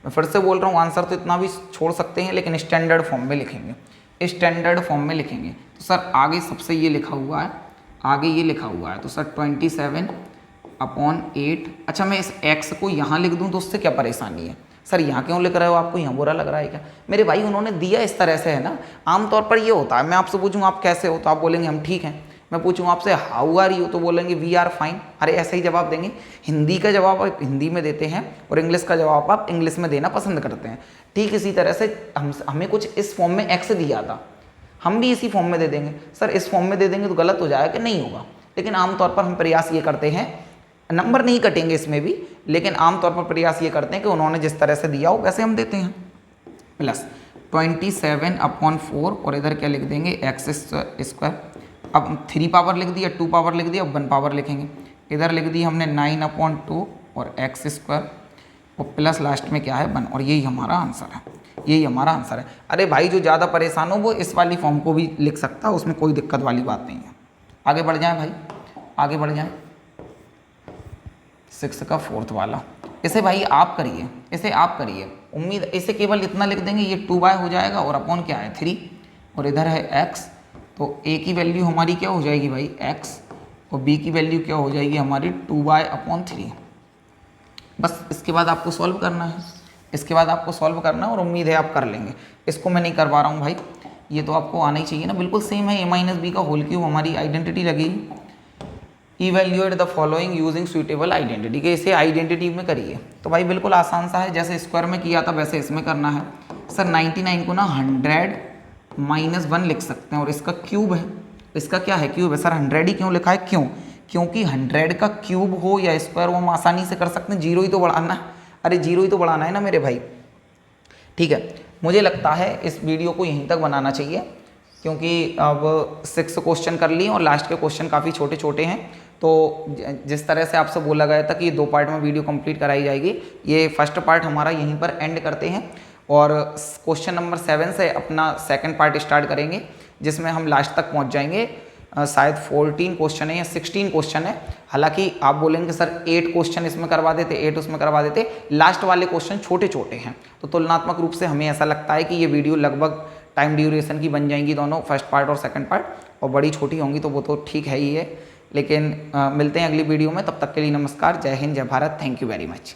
मैं फिर से बोल रहा हूँ, आंसर तो इतना भी छोड़ सकते हैं लेकिन स्टैंडर्ड फॉर्म में लिखेंगे, स्टैंडर्ड फॉर्म में लिखेंगे। तो सर आगे सबसे ये लिखा हुआ है, आगे ये लिखा हुआ है, तो सर 27/8। अच्छा मैं इस x को यहाँ लिख दूँ तो उससे क्या परेशानी है सर, यहाँ क्यों लिख रहे हो, आपको यहाँ बुरा लग रहा है क्या। मेरे भाई उन्होंने दिया इस तरह से है ना, आमतौर पर ये होता है, मैं आपसे पूछूँ आप कैसे हो तो आप बोलेंगे हम ठीक हैं, मैं पूछूँ आपसे हाउ आर यू तो बोलेंगे वी आर फाइन। अरे ऐसे ही जवाब देंगे, हिंदी का जवाब आप हिंदी में देते हैं और इंग्लिश का जवाब आप इंग्लिश में देना पसंद करते हैं। ठीक इसी तरह से हमें कुछ इस फॉर्म में x दिया था, हम भी इसी फॉर्म में दे देंगे। सर इस फॉर्म में दे देंगे तो गलत हो जाएगा कि नहीं होगा, लेकिन आमतौर पर हम प्रयास ये करते हैं, नंबर नहीं कटेंगे इसमें भी, लेकिन आमतौर पर प्रयास ये करते हैं कि उन्होंने जिस तरह से दिया हो वैसे हम देते हैं। प्लस 27/4 और इधर क्या लिख देंगे x स्क्वायर। अब 3 पावर लिख दिया, 2 पावर लिख दिया, अब 1 पावर लिखेंगे। इधर लिख दी हमने 9/2 और x स्क्वायर, और प्लस लास्ट में क्या है 1, और यही हमारा आंसर है। यही हमारा आंसर है। अरे भाई जो ज़्यादा परेशान हो वो इस वाली फॉर्म को भी लिख सकता है, उसमें कोई दिक्कत वाली बात नहीं है। आगे बढ़ जाएं भाई, आगे बढ़ जाएं। 6 का 4th वाला, इसे भाई आप करिए, इसे आप करिए। उम्मीद इसे केवल इतना लिख देंगे, ये 2y हो जाएगा और अपॉन क्या है 3, और इधर है x, तो a की वैल्यू हमारी क्या हो जाएगी भाई x, और b की वैल्यू क्या हो जाएगी हमारी 2y/3। बस इसके बाद आपको सॉल्व करना है, इसके बाद आपको सॉल्व करना है और उम्मीद है आप कर लेंगे। इसको मैं नहीं करवा रहा हूँ भाई, ये तो आपको आना ही चाहिए ना, बिल्कुल सेम है। a-b हमारी आइडेंटिटी लगेगी। Evaluate the following using suitable identity, के इसे आइडेंटिटी में करिए। तो भाई बिल्कुल आसान सा है, जैसे स्क्वायर में किया था वैसे इसमें करना है। सर 99 को ना 100-1 लिख सकते हैं, और इसका क्यूब है, इसका क्या है क्यूब है। सर 100 ही क्यों लिखा है, क्यों, क्योंकि 100 का क्यूब हो या स्क्वायर वो हम आसानी से कर सकते हैं, 0 ही तो बढ़ाना है। अरे 0 ही तो बढ़ाना है ना मेरे भाई। ठीक है, मुझे लगता है इस वीडियो को यहीं तक बनाना चाहिए, क्योंकि अब 6 क्वेश्चन कर लिए और लास्ट के क्वेश्चन काफ़ी छोटे छोटे हैं। तो जिस तरह से आपसे बोला गया था कि 2 पार्ट में वीडियो कंप्लीट कराई जाएगी, ये फर्स्ट पार्ट हमारा यहीं पर एंड करते हैं, और क्वेश्चन नंबर 7 से अपना सेकंड पार्ट स्टार्ट करेंगे, जिसमें हम लास्ट तक पहुंच जाएंगे। शायद 14 क्वेश्चन है या 16 क्वेश्चन है। हालांकि आप बोलेंगे सर 8 क्वेश्चन इसमें करवा देते, 8 उसमें करवा देते, लास्ट वाले क्वेश्चन छोटे छोटे हैं। तो तुलनात्मक रूप से हमें ऐसा लगता है कि ये वीडियो लगभग टाइम ड्यूरेशन की बन जाएंगी दोनों, फर्स्ट पार्ट और सेकंड पार्ट, और बड़ी छोटी होंगी तो वो तो ठीक है ही है। लेकिन मिलते हैं अगली वीडियो में, तब तक के लिए नमस्कार, जय हिंद, जय Bharat, thank you very much.